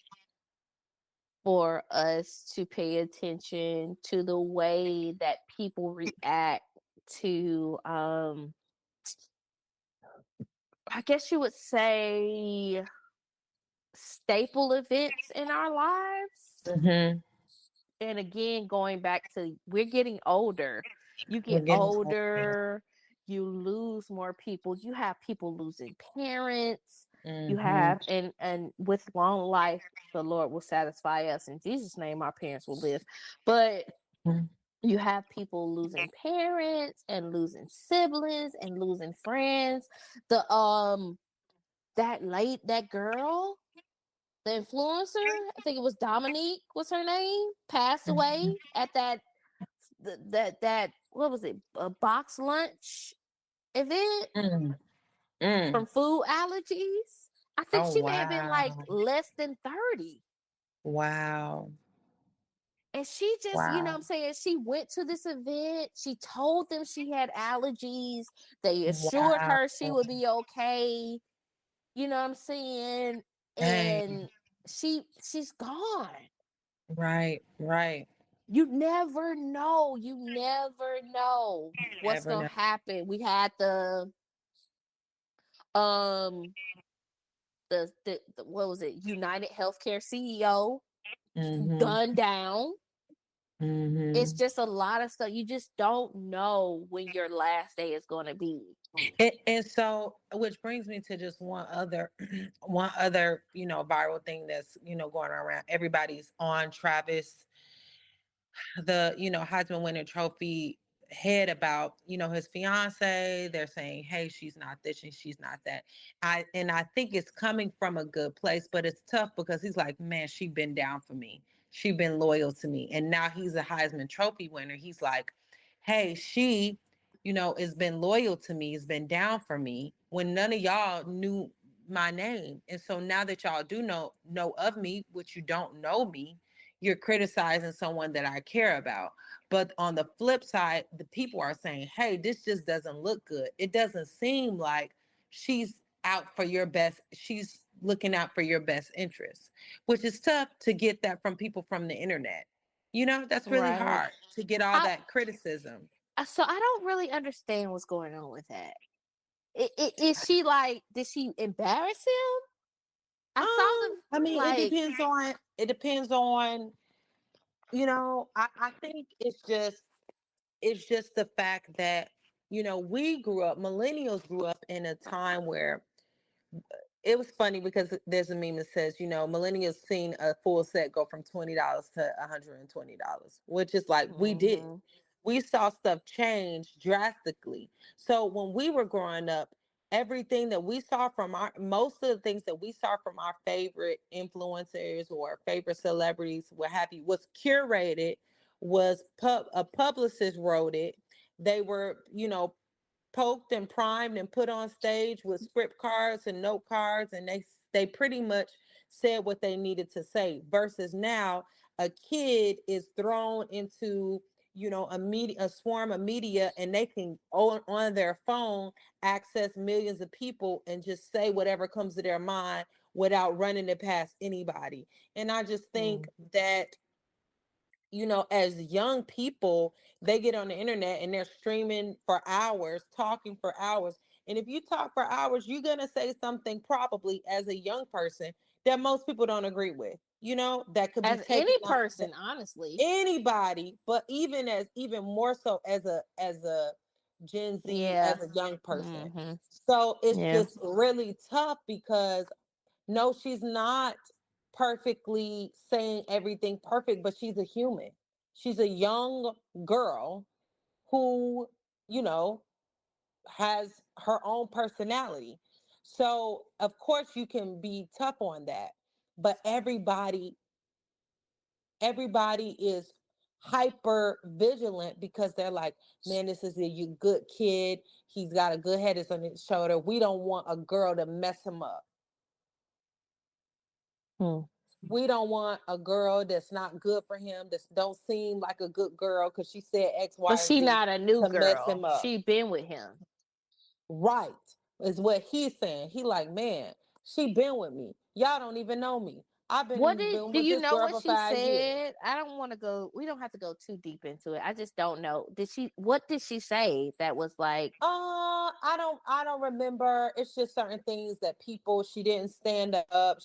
for us to pay attention to the way that people react to, I guess you would say, staple events in our lives. Mm-hmm. And again, going back to, we're getting older. You We're get getting older. older, you lose more people. You have people losing parents. You Mm-hmm. have, and with long life, the Lord will satisfy us. In Jesus' name, our parents will live. But you have people losing parents and losing siblings and losing friends. The that girl, the influencer, I think it was Dominique, was her name, passed Mm-hmm. away at that what was it, a box lunch event Mm. Mm. from food allergies. I think Oh, she may have been like wow. less than 30. Wow. And she just, you know what Wow. I'm saying? She went to this event. She told them she had allergies. They assured Wow. her she would be okay. You know what I'm saying? Dang. And she's gone. Right. Right. You never know. You never know what's Never gonna know. happen. We had um the what was it? United Healthcare CEO Mhm. gunned down. It's Mhm. just a lot of stuff. You just don't know when your last day is gonna be. And so, which brings me to just one other, one other, viral thing that's going around. Everybody's on Travis, the Heisman winner trophy head about his fiance. They're saying, hey, she's not this and she's not that. I think it's coming from a good place, but it's tough because he's like, man, she been down for me, she been loyal to me, and now he's a Heisman trophy winner. He's like, hey, she has been loyal to me, has been down for me when none of y'all knew my name. And so now that y'all do know of me, which you don't know me, you're criticizing someone that I care about. But on the flip side, the people are saying, hey, this just doesn't look good. It doesn't seem like she's out for your best. She's looking out for your best interests, which is tough to get that from people from the internet. That's really Right. hard to get all I that criticism. so I don't really understand what's going on with that. Is she like? Did she embarrass him? I saw the I mean, it like. depends on I think it's just the fact that we grew up, millennials grew up in a time where it was funny because there's a meme that says, millennials seen a full set go from $20 to $120, which is like we did. Mhm. We saw stuff change drastically. So when we were growing up, everything that we saw from most of the things that we saw from our favorite influencers or favorite celebrities, what have you, was curated, was a publicist wrote it. They were, poked and primed and put on stage with script cards and note cards, and they pretty much said what they needed to say. Versus now, a kid is thrown into a swarm of media, and they can on their phone access millions of people and just say whatever comes to their mind without running it past anybody. And I just think Mm. that as young people, they get on the internet and they're streaming for hours, talking for hours. And if you talk for hours, you're going to say something probably as a young person that most people don't agree with, that could be As taken any out person, honestly. anybody, but even more so as a Gen Z, Yeah. as a young person. Mhm. So it's Yeah. just really tough because no, she's not perfectly saying everything perfect, but she's a human. She's a young girl who, you know, has her own personality. So, of course, you can be tough on that, but everybody is hyper vigilant because they're like, man, this is a good kid. He's got a good head on his shoulder. We don't want a girl to mess him up. Hmm. We don't want a girl that's not good for him, that don't seem like a good girl because she said X, But Y, and she Z not a new to mess girl. him up. She been with him. Right. Is what he's saying. He like, man, she been with me. Y'all don't even know me. I've What been do with you this know girl what for she 5 years. said? I don't want to go, we don't have to go too deep into it. I just don't know. What did she say that was like, I don't remember. It's just certain things that people, she didn't stand up.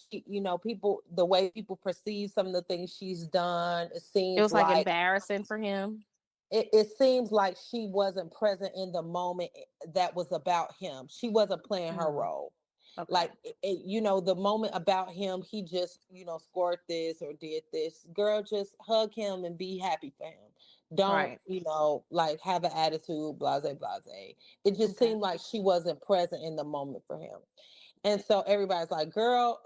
People, the way people perceive some of the things she's done, it it seems was like like embarrassing for him? it seems like she wasn't present in the moment that was about him. She wasn't playing her Hmm. role. Okay. Like, the moment about him, he just, scored this or did this. Girl, just hug him and be happy for him. Don't, Right. like have an attitude, blase, blase. It just Okay. seemed like she wasn't present in the moment for him. And so everybody's like, girl,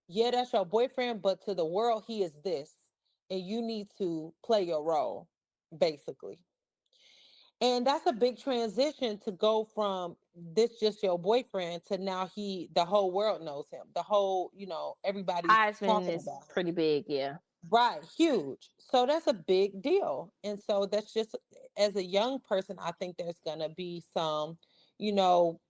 yeah, that's your boyfriend, but to the world, he is this. And you need to play your role, basically. And that's a big transition to go from this just your boyfriend to now the whole world knows him. The whole, everybody's Heisman talking is about him. pretty big, yeah. Right, huge. So that's a big deal. And so that's just, as a young person, I think there's gonna be some, you know,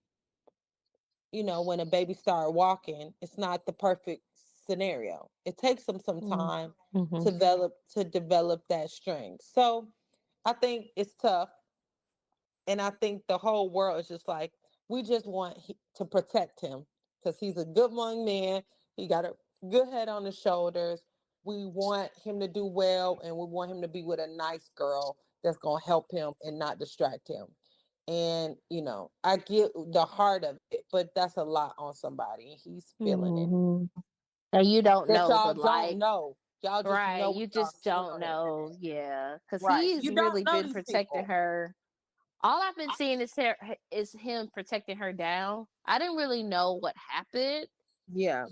when a baby start walking, it's not the perfect scenario. It takes them some time Mm-hmm. to develop that strength. So I think it's tough, and I think the whole world is just like, we just want to protect him because he's a good young man. He got a good head on his shoulders. We want him to do well, and we want him to be with a nice girl that's going to help him and not distract him. And, I get the heart of it, but that's a lot on somebody. He's feeling it. Mm-hmm. And you don't That know y'all the don't like, know. Y'all just right? know what You y'all just seeing don't on here. know, yeah, because Right. he's You don't really know been these protecting people. her. All I've been seeing is him protecting her down. I didn't really know what happened. Yeah.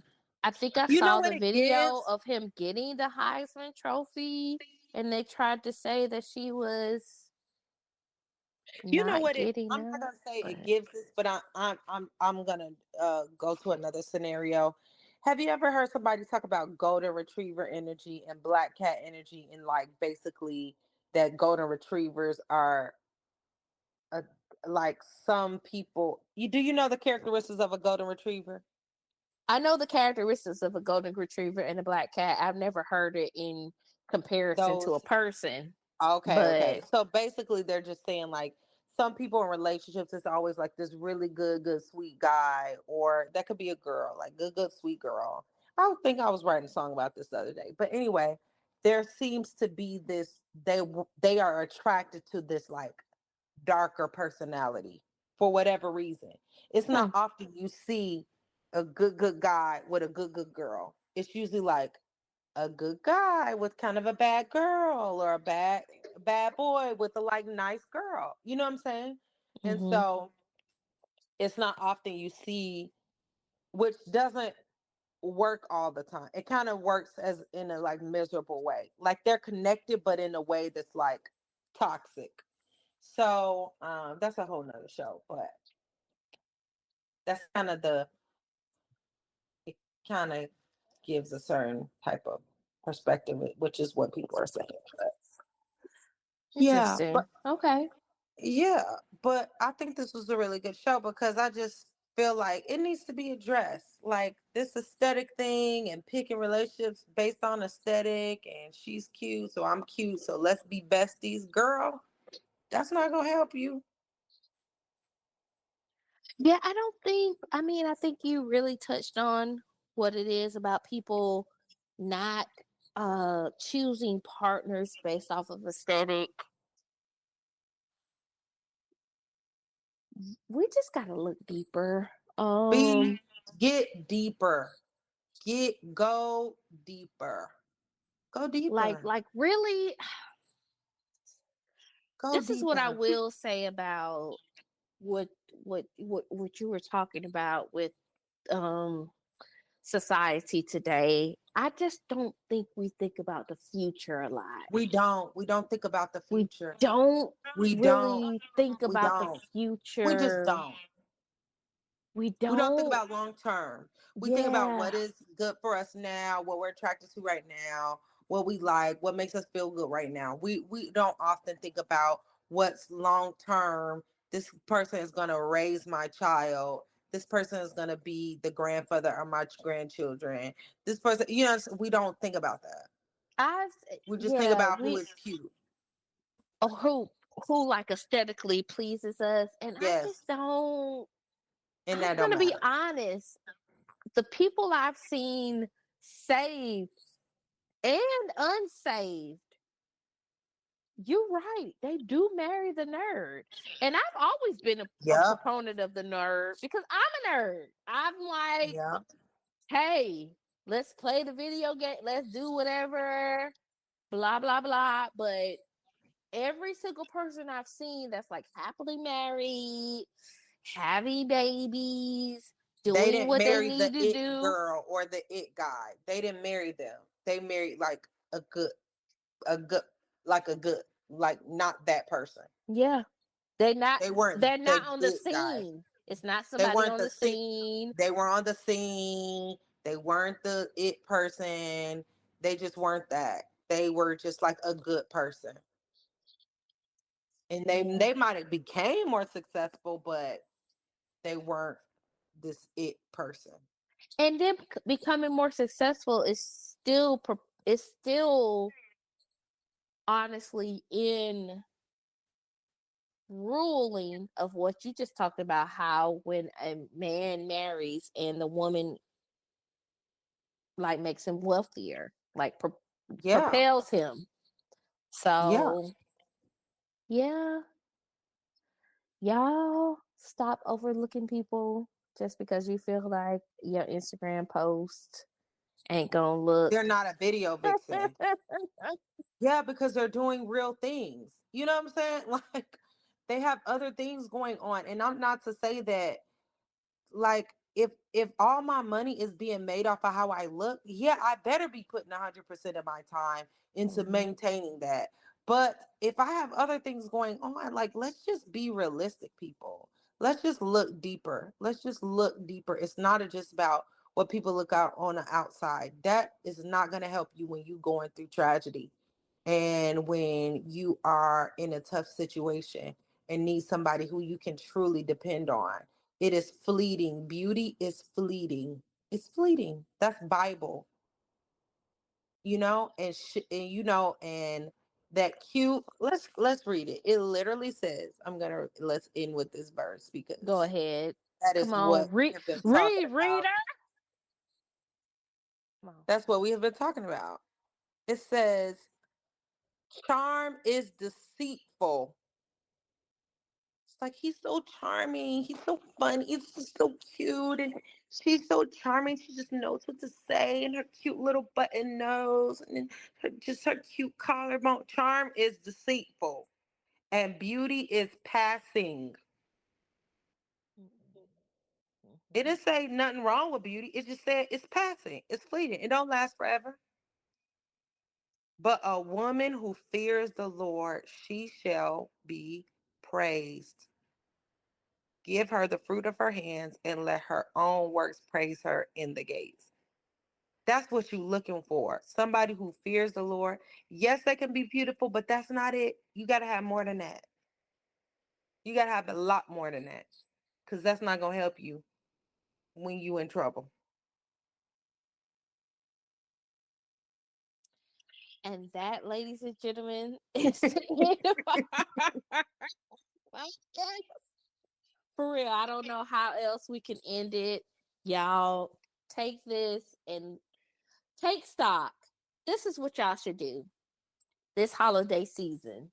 I think I You know saw what the it video gives? of him getting the Heisman Trophy, and they tried to say that she was You know not what it? getting I'm not that, gonna say it but gives this, but I'm gonna go to another scenario. Have you ever heard somebody talk about golden retriever energy and black cat energy, and like basically that golden retrievers are a, like some people? You know the characteristics of a golden retriever? I know the characteristics of a golden retriever and a black cat. I've never heard it in comparison to a Those person, Okay, but okay. So basically, they're just saying like some people in relationships, it's always like this really good, sweet guy, or that could be a girl, like good, sweet girl. I don't think I was writing a song about this the other day, but anyway, there seems to be this. They are attracted to this like darker personality for whatever reason. It's not hmm, often you see a good guy with a good girl. It's usually like a good guy with kind of a bad girl, or a bad boy with a like nice girl. You know what I'm saying? And mm-hmm. so it's not often you see, which doesn't work all the time. It kind of works as in a like miserable way. Like they're connected, but in a way that's like toxic. So that's a whole nother show, but that's kind of it kind of gives a certain type of perspective, which is what people are saying. But yeah, Interesting. Okay. yeah, but I think this was a really good show because I just feel like it needs to be addressed. Like this aesthetic thing and picking relationships based on aesthetic, and she's cute, so I'm cute, so let's be besties. Girl, that's not gonna help you. Yeah, I don't think, I mean, I think you really touched on what it is about people not choosing partners based off of aesthetic. We just gotta look deeper. Be Get deeper. Go deeper. Go deeper. Like really, Go this is what I deeper. will say about what you were talking about with um society today. I just don't think we think about the future a lot. We don't. We don't think about the We future. don't We don't. really think We about the don't. We just future. don't. We We don't think don't. about long term. We think about Yeah. what is good for us now, what we're attracted to right now, what we like, what makes us feel good right now. We don't often think about what's long term. This person is going to raise my child. This person is going to be the grandfather of my grandchildren. This person, we don't think about that. I We just think yeah, about who we is cute. who like aesthetically pleases us, and I Yes, just don't. and I'm that don't gonna be matter. honest. The people I've seen saved and unsaved, you're right. They do marry the nerd. And I've always been a Yep. proponent of the nerd because I'm a nerd. I'm like, Yep. hey, let's play the video game, let's do whatever, blah, blah, blah. But every single person I've seen that's like happily married, having babies, They doing didn't what they marry need the to it do. girl or the it guy. They didn't marry them. They married like a good, like a good, like not that person. Yeah. They not They weren't they're the not on the it guy. scene. It's not They somebody weren't on the the scene. scene. They were on the scene. They weren't the it person. They just weren't that. They were just like a good person. And they Yeah. they might have became more successful, but they weren't this it person. And then becoming more successful is still honestly in ruling of what you just talked about, how when a man marries and the woman like makes him wealthier, like Yeah. propels him. Yeah. So yeah, y'all stop overlooking people just because you feel like your Instagram post ain't gonna look. They're not a video vixen. Yeah, because they're doing real things. You know what I'm saying? Like they have other things going on. And I'm not to say that like if all my money is being made off of how I look, yeah, I better be putting 100% of my time into Mhm. maintaining that. But if I have other things going on, like let's just be realistic, people. Let's just look deeper. Let's just look deeper. It's not just about what people look out on the outside. That is not going to help you when you going through tragedy and when you are in a tough situation and need somebody who you can truly depend on. It is fleeting. Beauty is fleeting. It's fleeting. That's Bible, and that cute. Let's read it. It literally says, let's end with this verse Go because ahead. that is Come on, what we read, have been talking read, about. reader. Come on. That's what we have been talking about. It says, charm is deceitful. It's like he's so charming. He's so funny. He's just so cute. And she's so charming. She just knows what to say. And her cute little button nose. And then her cute collarbone. Charm is deceitful. And beauty is passing. It Mhm. didn't say nothing wrong with beauty. It just said it's passing. It's fleeting. It don't last forever. But a woman who fears the Lord, she shall be praised. Give her the fruit of her hands and let her own works praise her in the gates. That's what you're looking for. Somebody who fears the Lord. Yes, they can be beautiful, but that's not it. You got to have more than that. You got to have a lot more than that because that's not going to help you when you in trouble. And that, ladies and gentlemen, is the end of our podcast. For real, I don't know how else we can end it. Y'all take this and take stock. This is what y'all should do this holiday season.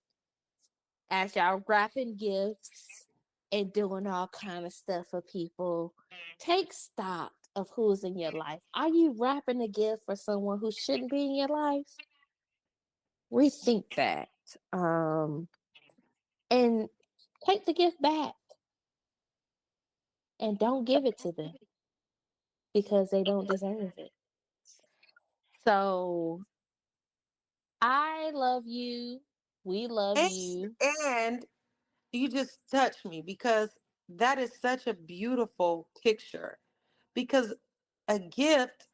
As y'all wrapping gifts and doing all kind of stuff for people, take stock of who's in your life. Are you wrapping a gift for someone who shouldn't be in your life? Rethink that. And take the gift back and don't give it to them because they don't deserve it. So I love you. We love And, you. and you just touch me because that is such a beautiful picture. Because a gift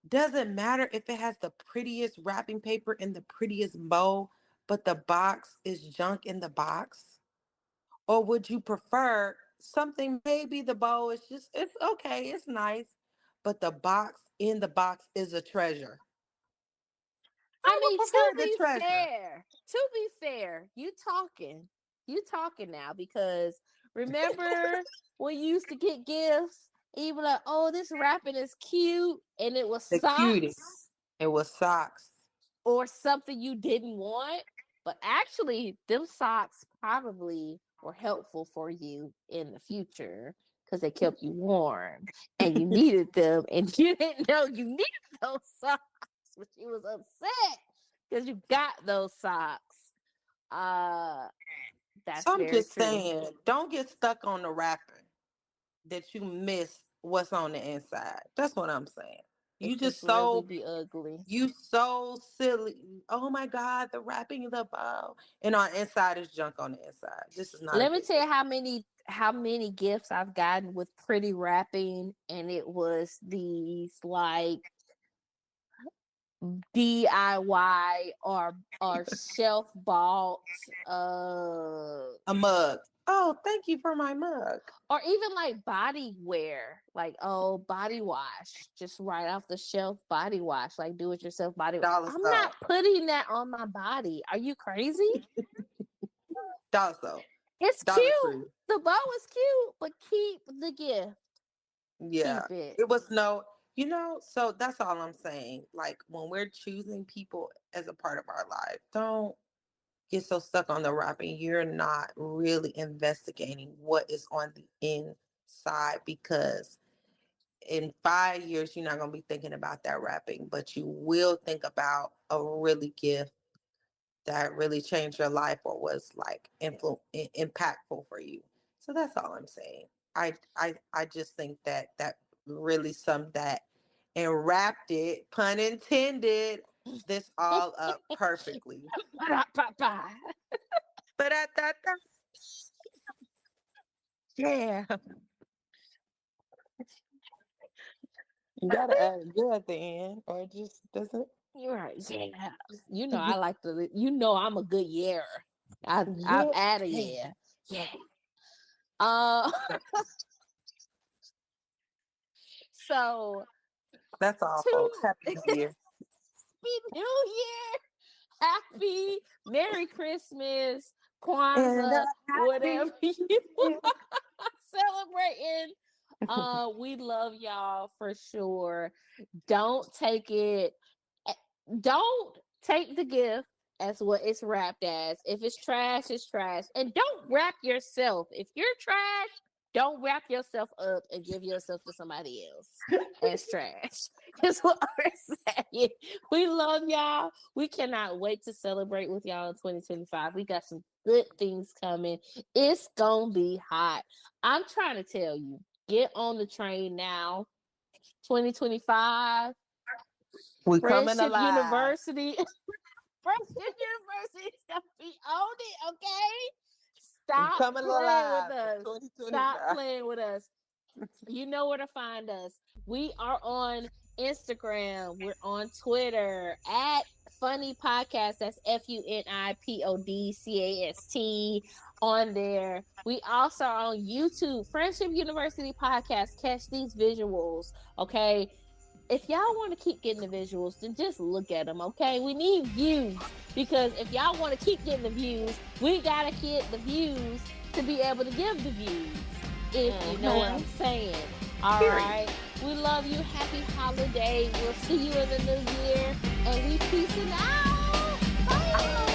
doesn't matter if it has the prettiest wrapping paper and the prettiest bow, but the box is junk in the box. Or would you prefer something, maybe the bow is just, it's okay, it's nice, but the box in the box is a treasure? I I would mean, prefer the treasure. to be fair, you talking now because remember when you used to get gifts and you were like, oh, this wrapping is cute, and it was The cutest. socks It was socks. or something you didn't want, but actually, them socks probably were helpful for you in the future because they kept you warm and you needed them, and you didn't know you needed those socks, but you was upset because you got those socks. Uh, So that's I'm very just true. saying, don't get stuck on the wrapping that you miss what's on the inside. That's what I'm saying. It You could just really so be ugly. you so silly. Oh my God, the wrapping the bow. And on inside is junk on the inside. This is not a Let me good tell you gift. how many gifts I've gotten with pretty wrapping, and it was these like DIY or shelf bought A mug. Oh, thank you for my mug. Or even like body wear, like, oh, body wash, just right off the shelf body wash, like do it yourself body wash. Dollar I'm store. not putting that on my body. Are you crazy? Dollar store. It's Dollar cute. Tree. The bow is cute, but keep the gift. Yeah. Keep it. It was no, so that's all I'm saying. Like when we're choosing people as a part of our life, don't get so stuck on the wrapping. You're not really investigating what is on the inside, because in 5 years you're not going to be thinking about that wrapping, but you will think about a really gift that really changed your life or was like impactful for you. So that's all I'm saying. I just think that really summed that and wrapped it, pun intended, this all up perfectly. But yeah, you gotta add a good at the end, or it just doesn't. You're right. Yeah. You know, I like to, I'm a good year. I've Yeah, added a year. Yeah. Uh, so that's all, folks. Happy New Year. Happy New Year. Happy Merry Christmas, And Kwanzaa, whatever you Year. are celebrating. We love y'all for sure. Don't take the gift as what it's wrapped as. If it's trash, it's trash. And don't wrap yourself. If you're trash, don't wrap yourself up and give yourself to somebody else as trash. That's what we're saying. We love y'all. We cannot wait to celebrate with y'all in 2025. We got some good things coming. It's gonna be hot. I'm trying to tell you, get on the train now. 2025. We coming Friendship alive. University. Friendship University is gonna be on it, okay? Stop Coming playing alive with us. in 2025. Stop playing with us. You know where to find us. We are on Instagram. We're on Twitter at Funny Podcast. That's FUNIPODCAST on there. We also are on YouTube, Friendship University Podcast. Catch these visuals, okay? If y'all want to keep getting the visuals, then just look at them, okay? We need views, because if y'all want to keep getting the views, we gotta get the views to be able to give the views. If you know what I'm saying. All right. We love you. Happy holiday. We'll see you in the new year. And we peacing out. Bye.